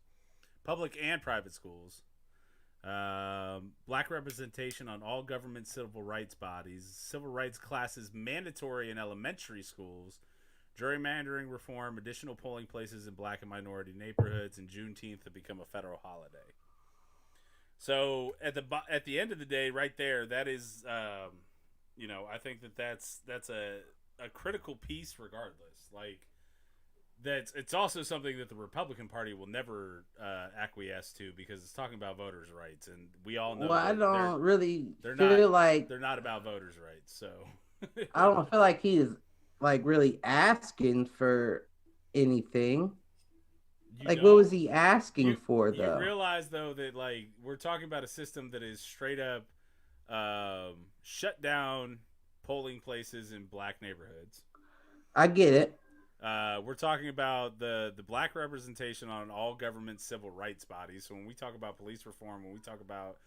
S2: public and private schools, black representation on all government civil rights bodies, civil rights classes mandatory in elementary schools, gerrymandering reform, additional polling places in black and minority neighborhoods, and Juneteenth to become a federal holiday. So at the end of the day, right there, that is, I think that's a critical piece, regardless. Like, it's also something that the Republican Party will never acquiesce to because it's talking about voters' rights, and we all know.
S3: Well, I don't really
S2: feel
S3: like
S2: they're not about voters' rights. So
S3: I don't feel like he's like really asking for anything. What was he asking for, though?
S2: You realize, though, that like we're talking about a system that is straight up shut down polling places in black neighborhoods.
S3: I get it.
S2: We're talking about the black representation on all government civil rights bodies. So when we talk about police reform, when we talk about,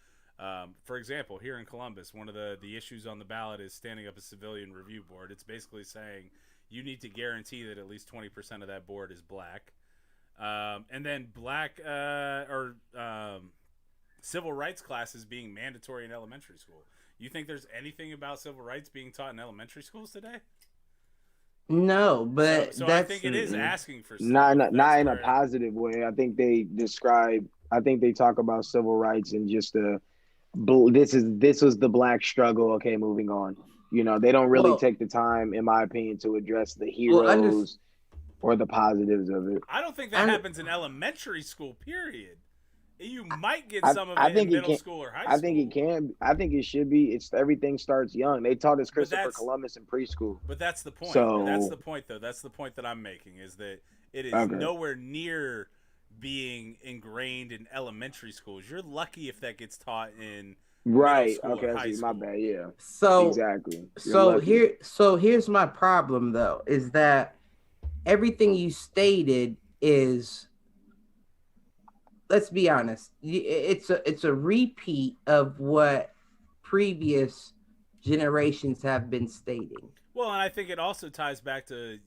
S2: for example, here in Columbus, one of the issues on the ballot is standing up a civilian review board. It's basically saying you need to guarantee that at least 20% of that board is black. And then black civil rights classes being mandatory in elementary school. You think there's anything about civil rights being taught in elementary schools today?
S3: No, but
S2: so I think it is asking for stuff.
S4: Not in a positive way. I think they talk about civil rights and just this was the black struggle. Okay, moving on. They don't really take the time, in my opinion, to address the heroes or the positives of it.
S2: I don't think that happens in elementary school, period. You might get some of it in middle school or high school.
S4: I think it can. I think it should be. Everything starts young. They taught us Christopher Columbus in preschool.
S2: But that's the point. That's the point, though. That's the point that I'm making, is that it is nowhere near being ingrained in elementary schools. You're lucky if that gets taught in middle school or high school.
S4: My bad. Yeah.
S3: So
S4: exactly.
S3: Here's my problem, though, is that everything you stated is, let's be honest, it's a repeat of what previous generations have been stating.
S2: Well, and I think it also ties back to,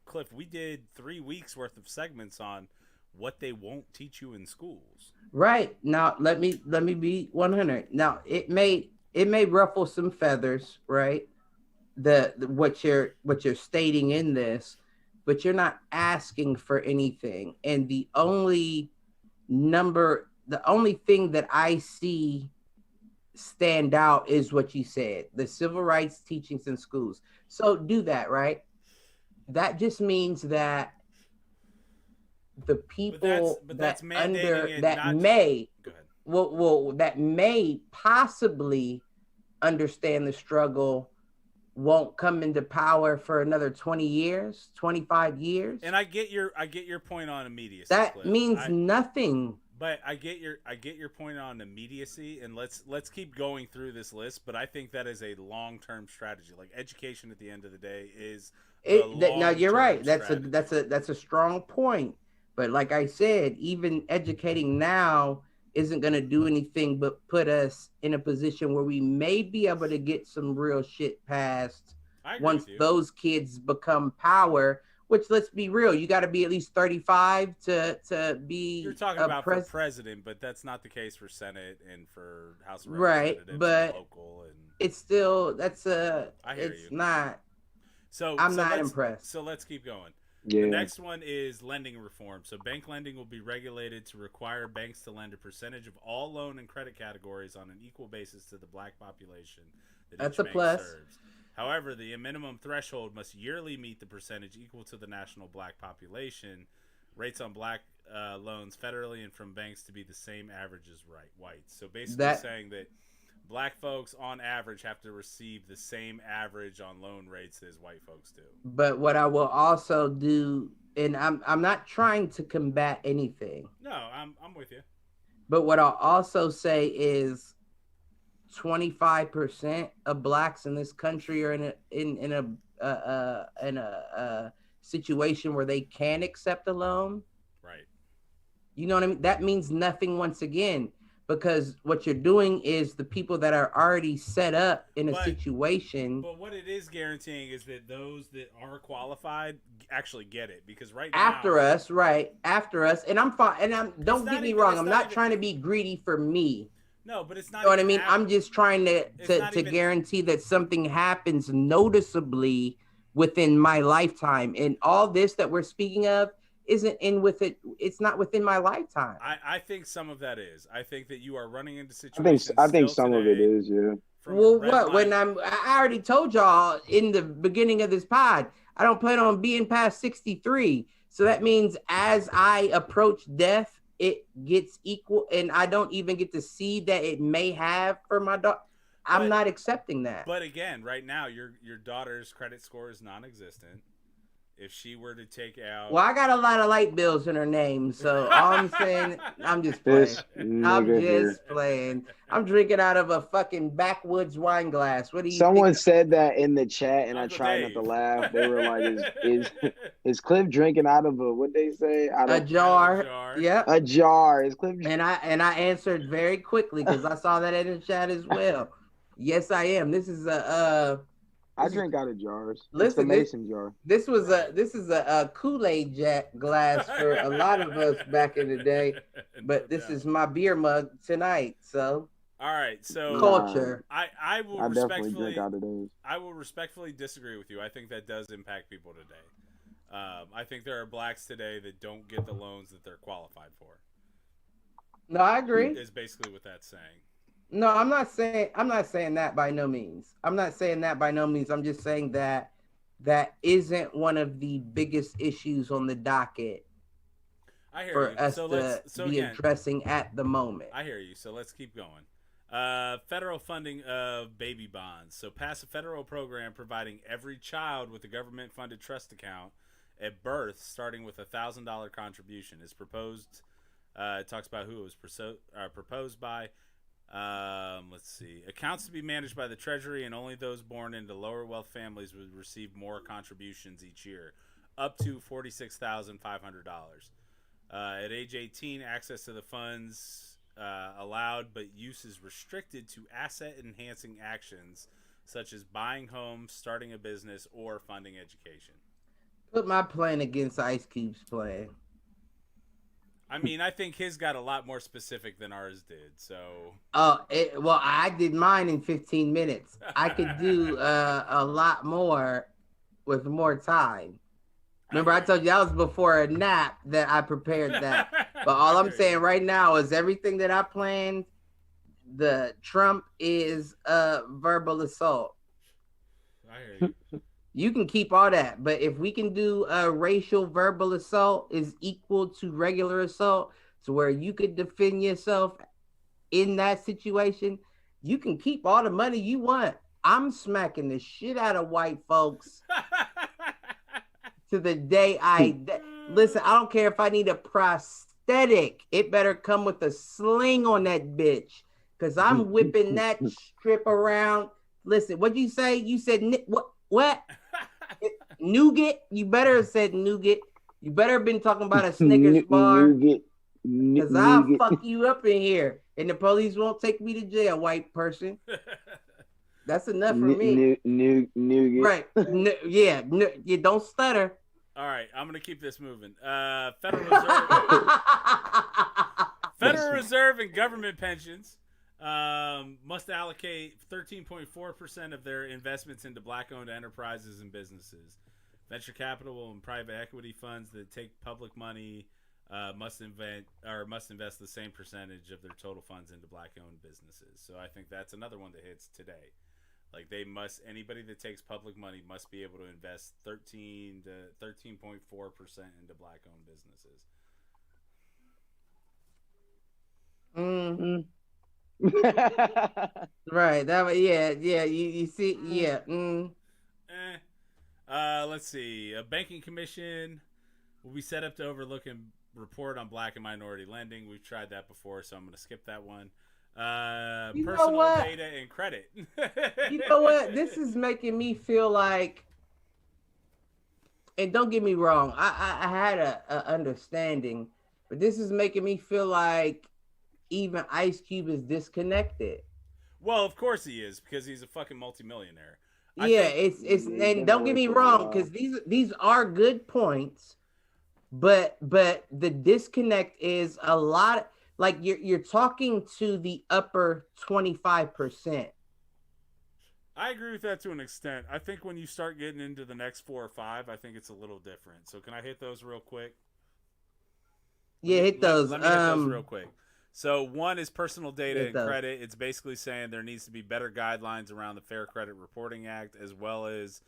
S2: Cliff, we did 3 weeks worth of segments on what they won't teach you in schools.
S3: Right. Now let me be 100. Now it may ruffle some feathers, right? What you're stating in this, but you're not asking for anything. And the only thing that I see stand out is what you said, the civil rights teachings in schools. So do that, right? That just means that the people that may possibly understand the struggle won't come into power for another 20 years, 25 years.
S2: And I get your point on immediacy.
S3: That
S2: Cliff.
S3: means nothing.
S2: But I get your point on immediacy, and let's keep going through this list. But I think that is a long-term strategy. Like, education at the end of the day is
S3: now you're right.
S2: Strategy.
S3: That's a strong point. But like I said, even educating now isn't going to do anything but put us in a position where we may be able to get some real shit passed once those kids become power. Which, let's be real, you got to be at least 35 to be.
S2: You're talking about for president, but that's not the case for Senate and for House of Representatives,
S3: right? But
S2: and local, and
S3: it's still not.
S2: So
S3: I'm not impressed.
S2: So let's keep going.
S4: Yeah.
S2: The next one is lending reform. So bank lending will be regulated to require banks to lend a percentage of all loan and credit categories on an equal basis to the black population that each bank serves. However, the minimum threshold must yearly meet the percentage equal to the national black population. Rates on black loans federally and from banks to be the same average as whites. So basically saying that black folks on average have to receive the same average on loan rates as white folks do.
S3: But what I will also do, and I'm not trying to combat anything.
S2: No, I'm with you.
S3: But what I'll also say is 25% of blacks in this country are in a situation where they can accept a loan.
S2: Right.
S3: You know what I mean? That means nothing once again, because what you're doing is the people that are already set up in a situation.
S2: But what it is guaranteeing is that those that are qualified actually get it, because
S3: after us, and I'm fine. And don't get me wrong, I'm not trying to be greedy for me.
S2: No, but it's not.
S3: You know what I mean? I'm just trying to guarantee that something happens noticeably within my lifetime, and all this that we're speaking of isn't in with it. It's not within my lifetime.
S2: I think some of that is. I think that you are running into situations.
S4: I think some of it is, yeah.
S3: Well, what? When I already told y'all in the beginning of this pod, I don't plan on being past 63. So that means as I approach death, it gets equal, and I don't even get to see that it may have for my daughter. I'm not accepting that.
S2: But again, right now, your daughter's credit score is non-existent. If she were to take out...
S3: Well, I got a lot of light bills in her name, so all I'm saying, I'm just playing. Playing. I'm drinking out of a fucking backwoods wine glass. What do you
S4: Someone
S3: think?
S4: said that in the chat, and I tried not to laugh. They were like, is Cliff drinking out of a, what'd they say?
S3: A jar. Yep.
S4: A jar. Is Cliff
S3: and I answered very quickly because I saw that in the chat as well. Yes, I am. This is
S4: I drink out of jars.
S3: Listen,
S4: it's the mason jar.
S3: This is a Kool-Aid glass for a lot of us back in the day, but this is my beer mug tonight. So
S2: all right, so
S3: culture.
S2: I will
S4: definitely drink out of those.
S2: I will respectfully disagree with you. I think that does impact people today. I think there are blacks today that don't get the loans that they're qualified for.
S3: No, I agree.
S2: Is basically what that's saying.
S3: No, I'm not saying that by no means. I'm just saying that isn't one of the biggest issues on the docket for us to be addressing at the moment.
S2: I hear you. So let's keep going. Federal funding of baby bonds. So pass a federal program providing every child with a government-funded trust account at birth, starting with $1,000 contribution, is proposed. It talks about who it was proposed by. Let's see. Accounts to be managed by the Treasury, and only those born into lower wealth families would receive more contributions each year, up to $46,500. At age 18, access to the funds allowed, but use is restricted to asset-enhancing actions such as buying homes, starting a business, or funding education.
S3: Put my plan against Ice Cube's plan.
S2: I mean, I think his got a lot more specific than ours did. So.
S3: Well, I did mine in 15 minutes. I could do a lot more with more time. Remember, I told you that was before a nap that I prepared that. But all I'm saying right now is everything that I planned. The Trump is verbal assault.
S2: I hear you.
S3: You can keep all that, but if we can do a racial verbal assault is equal to regular assault, so where you could defend yourself in that situation, you can keep all the money you want. I'm smacking the shit out of white folks to the day listen. I don't care if I need a prosthetic. It better come with a sling on that bitch, because I'm whipping that strip around. Listen, what'd you say? You said what? Nougat? You better have said nougat. You better have been talking about a Snickers bar. Because I'll fuck you up in here. And the police won't take me to jail, white person. That's enough for me.
S4: Nougat.
S3: Right. Yeah, don't stutter.
S2: All right, I'm going to keep this moving. Federal Reserve. Federal Reserve and government pensions must allocate 13.4% of their investments into black-owned enterprises and businesses. Venture capital and private equity funds that take public money must invest the same percentage of their total funds into black-owned businesses. So I think that's another one that hits today. Like anybody that takes public money must be able to invest 13 to 13.4% into black-owned businesses.
S3: Mm-hmm. Right. Yeah. You see, yeah.
S2: Let's see. A banking commission will be set up to overlook and report on black and minority lending. We've tried that before, so I'm going to skip that one.
S3: You know
S2: Personal
S3: what?
S2: data and credit.
S3: You know what? This is making me feel like, and don't get me wrong, I had a understanding, but this is making me feel like even Ice Cube is disconnected.
S2: Well, of course he is, because he's a fucking multimillionaire. I
S3: Yeah,
S2: think
S3: it's
S4: He's
S3: and
S4: been
S3: don't get
S4: away
S3: me
S4: for a
S3: wrong,
S4: while.
S3: because these are good points, but the disconnect is a lot. Like you're talking to the upper 25%.
S2: I agree with that to an extent. I think when you start getting into the next 4 or 5, I think it's a little different. So can I hit those real quick?
S3: Yeah, hit those.
S2: Let me hit those real quick. So one is personal data
S3: Hit
S2: and
S3: those.
S2: credit. It's basically saying there needs to be better guidelines around the Fair Credit Reporting Act, as well as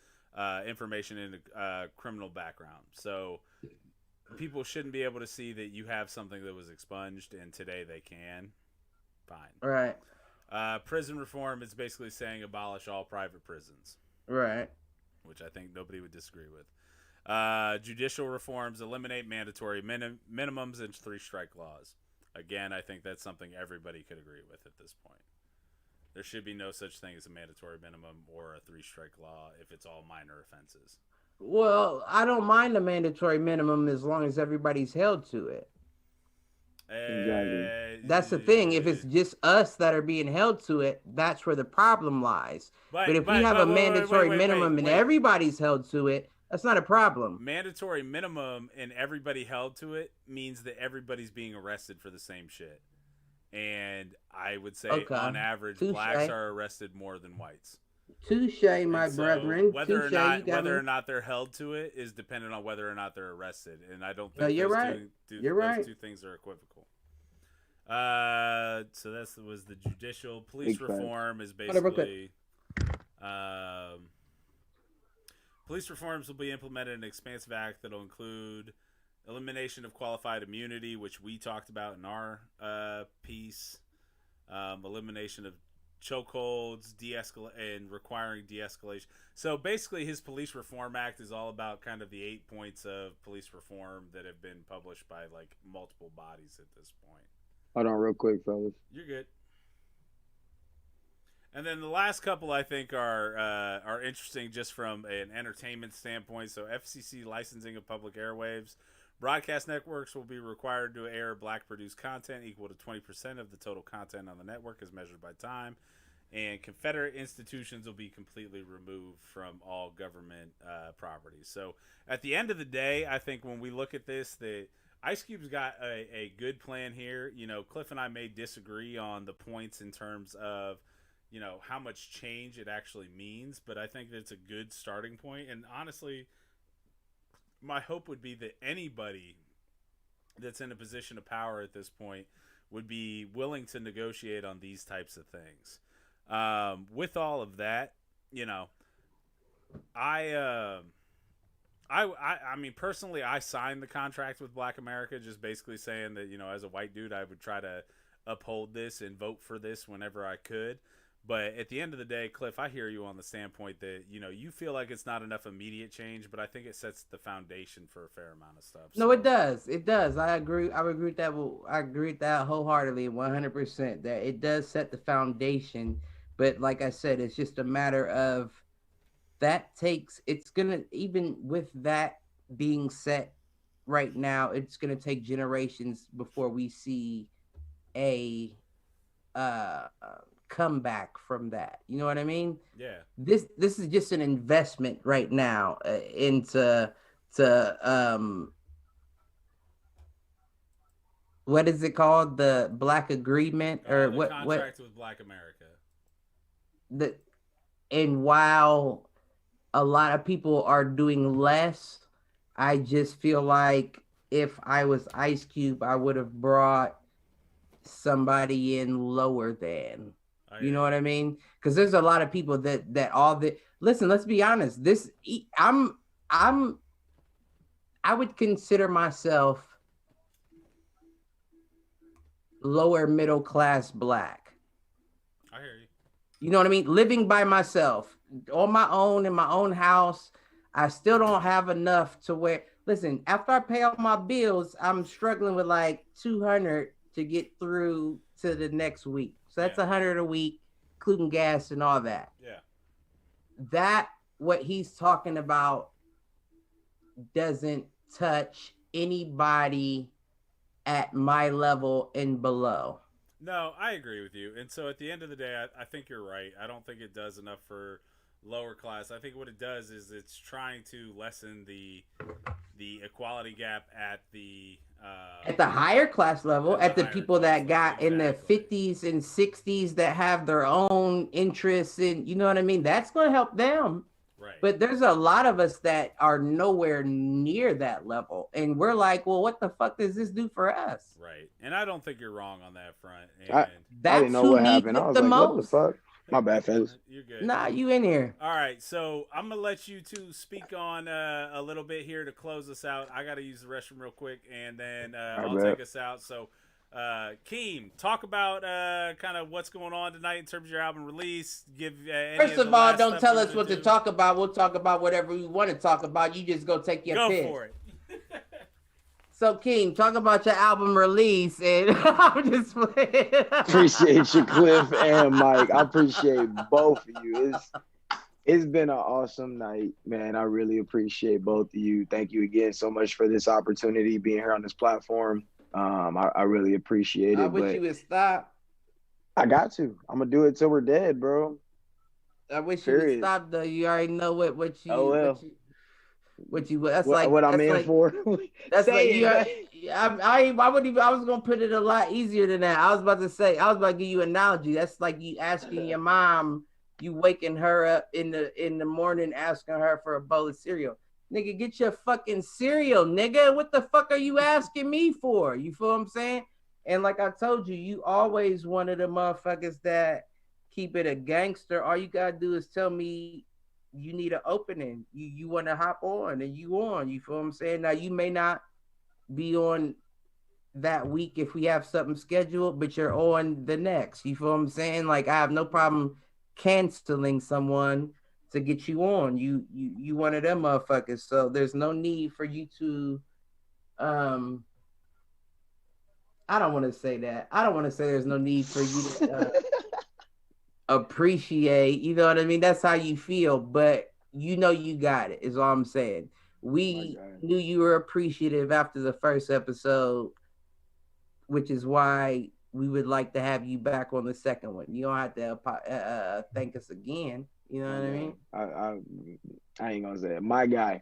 S2: information in a criminal background. So people shouldn't be able to see that you have something that was expunged, and today they can. Fine.
S3: Right.
S2: Prison reform is basically saying abolish all private prisons,
S3: Right.
S2: which I think nobody would disagree with. Judicial reforms eliminate mandatory minimums and 3-strike laws. Again, I think that's something everybody could agree with at this point. There should be no such thing as a mandatory minimum or a 3-strike law if it's all minor offenses.
S3: Well, I don't mind the mandatory minimum as long as everybody's held to it.
S4: Exactly.
S3: That's the thing. If it's just us that are being held to it, that's where the problem lies. But if we have a mandatory minimum and everybody's held to it, that's not a problem.
S2: Mandatory minimum and everybody held to it means that everybody's being arrested for the same shit. And I would say on average, blacks are arrested more than whites.
S3: Touche, my brethren.
S2: Whether or not they're held to it is dependent on whether or not they're arrested, and I don't think
S3: you're right.
S2: Those two things are equivocal. So that was the judicial. Police reform is basically. Police reforms will be implemented in an expansive act that will include elimination of qualified immunity, which we talked about in our piece. Elimination of chokeholds, and requiring de-escalation. So basically his Police Reform Act is all about kind of the 8 points of police reform that have been published by like multiple bodies at this point.
S4: Hold on real quick, fellas.
S2: You're good. And then the last couple I think are interesting just from an entertainment standpoint. So FCC licensing of public airwaves. Broadcast networks will be required to air black-produced content equal to 20% of the total content on the network as measured by time. And Confederate institutions will be completely removed from all government properties. So at the end of the day, I think when we look at this, that Ice Cube's got a good plan here. You know, Cliff and I may disagree on the points in terms of, you know, how much change it actually means, but I think that it's a good starting point. And honestly, my hope would be that anybody that's in a position of power at this point would be willing to negotiate on these types of things. With all of that, you know, I mean, personally, I signed the contract with Black America, just basically saying that, you know, as a white dude, I would try to uphold this and vote for this whenever I could. But at the end of the day, Cliff, I hear you on the standpoint that, you know, you feel like it's not enough immediate change, but I think it sets the foundation for a fair amount of stuff.
S3: No, it does. It does. I agree. I agree with that. I agree with that wholeheartedly, 100%. That it does set the foundation. But like I said, it's just a matter of it's going to, even with that being set right now, it's going to take generations before we see a comeback from that. You know what I mean?
S2: Yeah.
S3: This is just an investment right now into what is it called? The Black Agreement or
S2: the
S3: what?
S2: Contract with Black America.
S3: And while a lot of people are doing less, I just feel like if I was Ice Cube, I would have brought somebody in lower than. You know what I mean? Because there's a lot of people that listen, let's be honest. I would consider myself lower middle class black.
S2: I hear you.
S3: You know what I mean? Living by myself, on my own, in my own house, I still don't have enough to where. Listen, after I pay all my bills, I'm struggling with like 200 to get through to the next week. So that's 100 a week, including gas and all that.
S2: Yeah.
S3: That what he's talking about doesn't touch anybody at my level and below.
S2: No, I agree with you. And so at the end of the day, I think you're right. I don't think it does enough for lower class. I think what it does is it's trying to lessen the equality gap at the
S3: higher class level, at the people that got in the
S2: exactly.
S3: 50s and 60s that have their own interests, and you know what I mean? That's going to help them.
S2: Right.
S3: But there's a lot of us that are nowhere near that level. And we're like, well, what the fuck does this do for us?
S2: Right. And I don't think you're wrong on that front. And
S4: I didn't know what happened. I was like, what the fuck? My bad, fellas.
S2: You're good.
S3: Nah, you in here.
S2: All right. So I'm going to let you two speak on a little bit here to close us out. I got to use the restroom real quick, and then I'll take us out. So, Keem, talk about kind of what's going on tonight in terms of your album release. Give
S3: First of all, don't tell us what to talk about. We'll talk about whatever we want to talk about. You just go take your piss.
S2: Go for it.
S3: So, Keem, talk about your album release, and I'm just playing.
S4: Appreciate you, Cliff and Mike. I appreciate both of you. It's been an awesome night, man. I really appreciate both of you. Thank you again so much for this opportunity, being here on this platform. I really appreciate it.
S3: I wish you would stop.
S4: I got to. I'm gonna do it till we're dead, bro.
S3: I wish you would stop, though. You already know what you.
S4: Oh well.
S3: What you? That's
S4: what,
S3: like
S4: what I'm in for.
S3: That's like you. I wouldn't even. I was gonna put it a lot easier than that. I was about to give you an analogy. That's like you asking your mom, you waking her up in the morning, asking her for a bowl of cereal. Nigga, get your fucking cereal, nigga. What the fuck are you asking me for? You feel what I'm saying? And like I told you, you always one of the motherfuckers that keep it a gangster. All you gotta do is tell me you need an opening. You want to hop on, and you on. You feel what I'm saying? Now, you may not be on that week if we have something scheduled, but you're on the next. You feel what I'm saying? Like, I have no problem canceling someone to get you on. You one of them motherfuckers. So there's no need for you to I don't want to say that. I don't want to say there's no need for you to appreciate, you know what I mean? That's how you feel, but you know you got it, is all I'm saying. We knew you were appreciative after the first episode, which is why we would like to have you back on the second one. You don't have to thank us again. You know what I
S4: mean? I ain't gonna say it. My guy.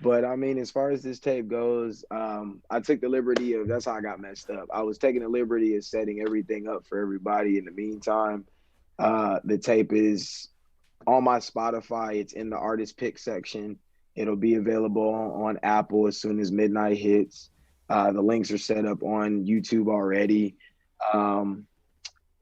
S4: But I mean, as far as this tape goes, I took the liberty of, that's how I got messed up. I was taking the liberty of setting everything up for everybody in the meantime. The tape is on my Spotify. It's in the artist pick section. It'll be available on Apple as soon as midnight hits. The links are set up on YouTube already.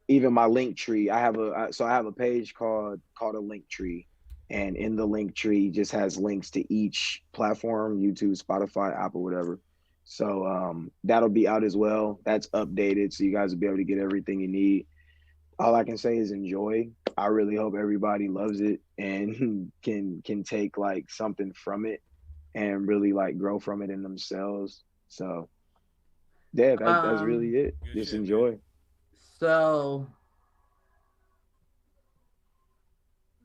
S4: Even my link tree, I have a page called a link tree, and in the link tree just has links to each platform: YouTube, Spotify, Apple, whatever. So that'll be out as well. That's updated, so you guys will be able to get everything you need. All I can say is enjoy. I really hope everybody loves it and can take like something from it and really like grow from it in themselves. So yeah, that's really it. Just enjoy.
S3: So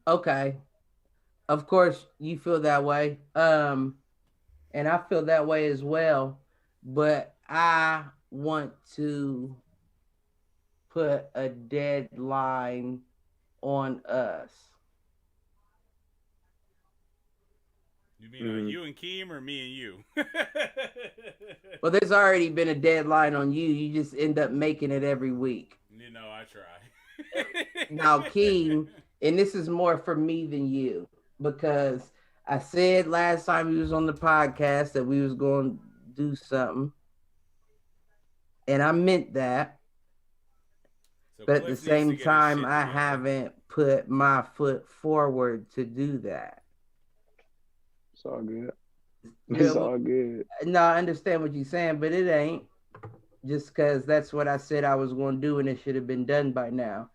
S3: okay. Of course you feel that way. And I feel that way as well. But I want to put a deadline on us.
S2: You mean on you and Keem, or me and you?
S3: Well, there's already been a deadline on you. You just end up making it every week.
S2: You know, I try.
S3: Now, Keem, and this is more for me than you, because I said last time we was on the podcast that we was going to do something, and I meant that. So but at the same time, I haven't put my foot forward to do that.
S4: It's all good. It's all good.
S3: No, I understand what you're saying, but it ain't. Just because that's what I said I was going to do, and it should have been done by now.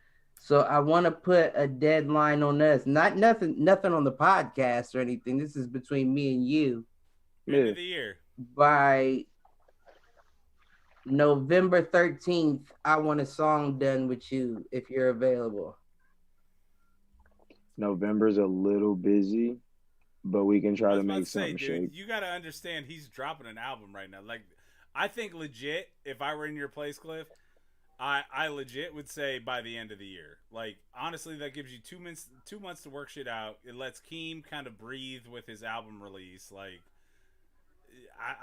S3: So I want to put a deadline on us. Nothing on the podcast or anything. This is between me and you.
S2: End of the year.
S3: By November 13th, I want a song done with you if you're available.
S4: November's a little busy, but we can try to make something shape.
S2: You got to understand, he's dropping an album right now. Like, I think legit, if I were in your place, Cliff, I legit would say by the end of the year. Like, honestly, that gives you 2 months to work shit out. It lets Keem kind of breathe with his album release. Like,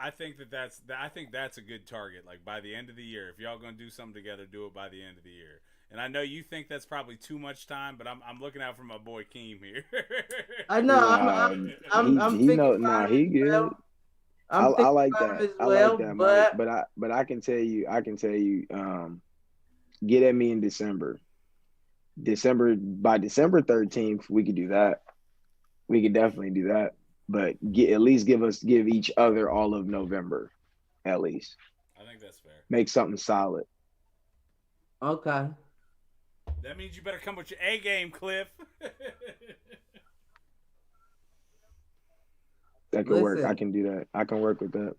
S2: I think that's a good target. Like, by the end of the year, if y'all gonna do something together, do it by the end of the year. And I know you think that's probably too much time, but I'm looking out for my boy Keem here.
S3: I know. I'm thinking.
S4: He good.
S3: Well,
S4: I like that. I like that,
S3: but
S4: Mike. But I can tell you. Get at me in December. By December 13th, we could do that. We could definitely do that. But at least give each other all of November, at least.
S2: I think that's fair.
S4: Make something solid.
S3: Okay.
S2: That means you better come with your A game, Cliff.
S4: That could work. I can do that. I can work with that.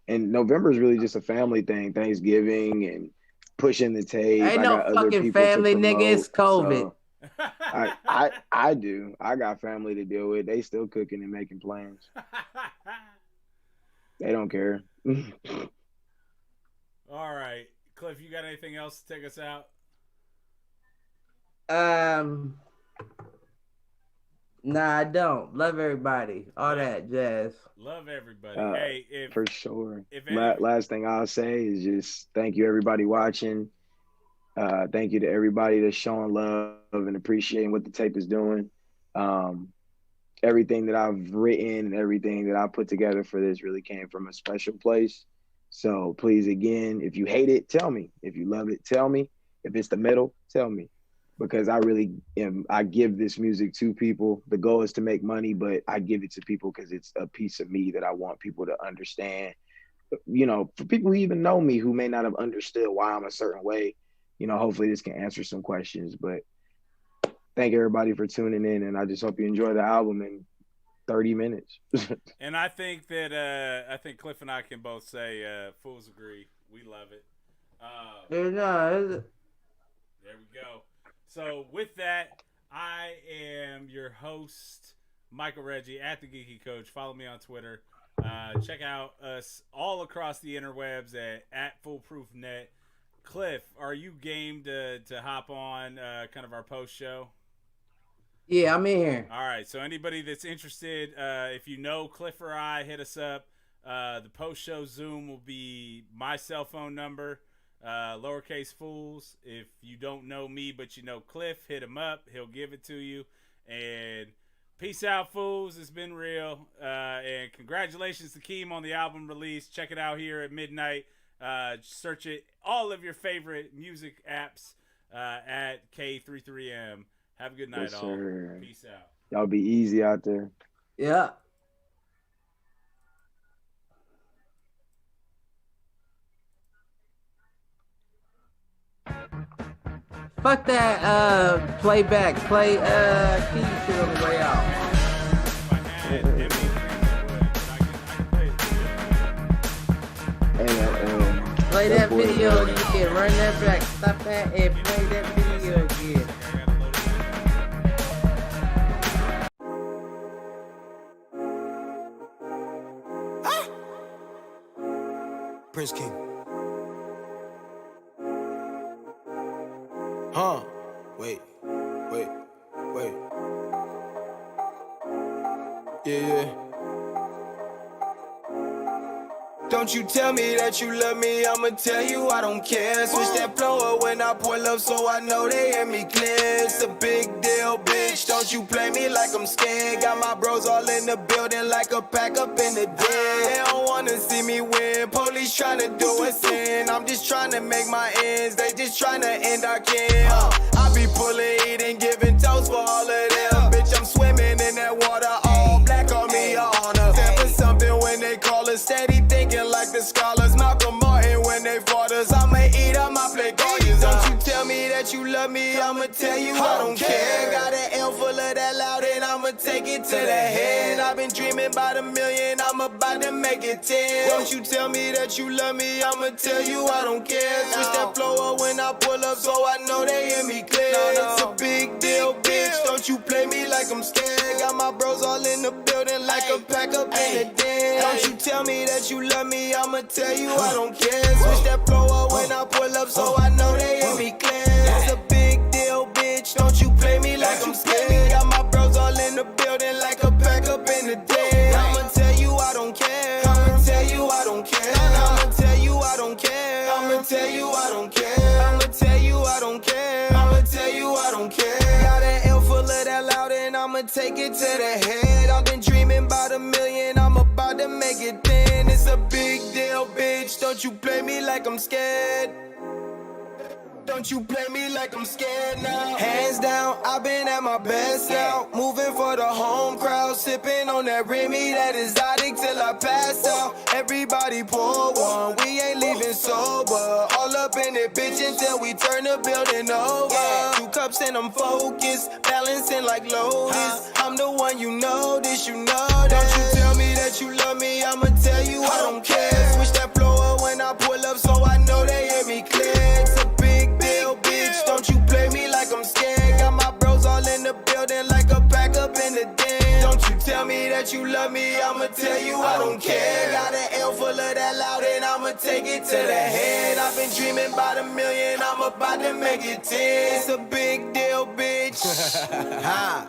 S4: And November is really just a family thing. Thanksgiving and pushing the tape.
S3: Ain't no fucking family, nigga. It's COVID.
S4: So I do. I got family to deal with. They still cooking and making plans. They don't care.
S2: All right. Cliff, you got anything else to take us out?
S3: Nah, I don't. Love everybody. All that jazz.
S2: Love everybody.
S4: For sure. Last thing I'll say is just thank you, everybody watching. Thank you to everybody that's showing love and appreciating what the tape is doing. Everything that I've written and everything that I put together for this really came from a special place. So please, again, if you hate it, tell me. If you love it, tell me. If it's the middle, tell me. Because I give this music to people. The goal is to make money, but I give it to people because it's a piece of me that I want people to understand. You know, for people who even know me who may not have understood why I'm a certain way, you know, hopefully this can answer some questions. But thank everybody for tuning in, and I just hope you enjoy the album in 30 minutes.
S2: And I think that I think Cliff and I can both say fools agree. We love it. There we go. So with that, I am your host, Michael Reggie, at The Geeky Coach. Follow me on Twitter. Check out us all across the interwebs at FoolProofNet. Cliff, are you game to hop on kind of our post show?
S3: Yeah, I'm in here.
S2: All right. So anybody that's interested, if you know Cliff or I, hit us up. The post show Zoom will be my cell phone number, lowercase fools. If you don't know me but you know Cliff, hit him up. He'll give it to you. And peace out, fools. It's been real. And congratulations to Keem on the album release. Check it out here at midnight. Search it, all of your favorite music apps at K33m. Have a good night, all. Peace out.
S4: Y'all be easy out there.
S3: Yeah. Fuck that playback. Play key shit on the way out. Play that video again. Run that back. Stop that and play that video again.
S5: Prince King. Wait. Yeah. Don't you tell me that you love me, I'ma tell you I don't care. Switch that flow up when I pull up so I know they hear me clear. It's a big deal, bitch, don't you play me like I'm scared. Got my bros all in the building like a pack up in the den. They don't wanna see me win, police tryna do us in. I'm just tryna make my ends, they just tryna end our kin. I be pulling heat and giving toast for all of them. Bitch, I'm swimming in that water, all black on me, your honor. Stand for something when they call us steady thinking like the scholars. Malcolm Martin when they fought us. I'ma eat up my plate. Don't you tell me that you love love me, I'ma tell you I don't care. Got an L full of that loud and I'ma take it to the head. I've been dreaming about 1 million, I'm about to make it 10. Don't you tell me that you love me, I'ma tell you I don't care. Switch that flow up when I pull up so I know they hear me clear. It's a big deal, bitch, don't you play me like I'm scared. Got my bros all in the building like a pack up in the den. Don't you tell me that you love me, I'ma tell you I don't care. Switch that flow up when I pull up so I know they hear me clear. It's a big deal, bitch, don't you play me like I'm scared. Got my bros all in the building like a pack up in the den. I'ma tell you I don't care. I'ma tell you I don't care. I'ma tell you I don't care. I'ma tell you I don't care. I'ma tell you I don't care. I'ma tell you I don't care. Got an L full of that loud and I'ma take it to the head. I've been dreaming about 1 million, I'm about to make it then. It's a big deal, bitch, don't you play me like I'm scared. Don't you play me like I'm scared now. Hands down, I've been at my best now. Moving for the home crowd, sipping on that Remy, that exotic till I pass out. Everybody pour one, we ain't leaving sober. All up in it, bitch, until we turn the building over. 2 cups and I'm focused, balancing like Lotus. I'm the one, you know this, you know that. Don't you tell me that you love me, I'ma tell you I don't care. Switch that flow up when I pull up so I know they hear me clear. It's a big deal, bitch, don't you play me like I'm scared. Got my bros all in the building like a pack up in the den. Don't you tell me that you love me, I'ma tell you I don't care. Got an L full of that loud and I'ma take it to the head. I've been dreaming about 1 million, I'm about to make it 10. It's a big deal, bitch. Ha.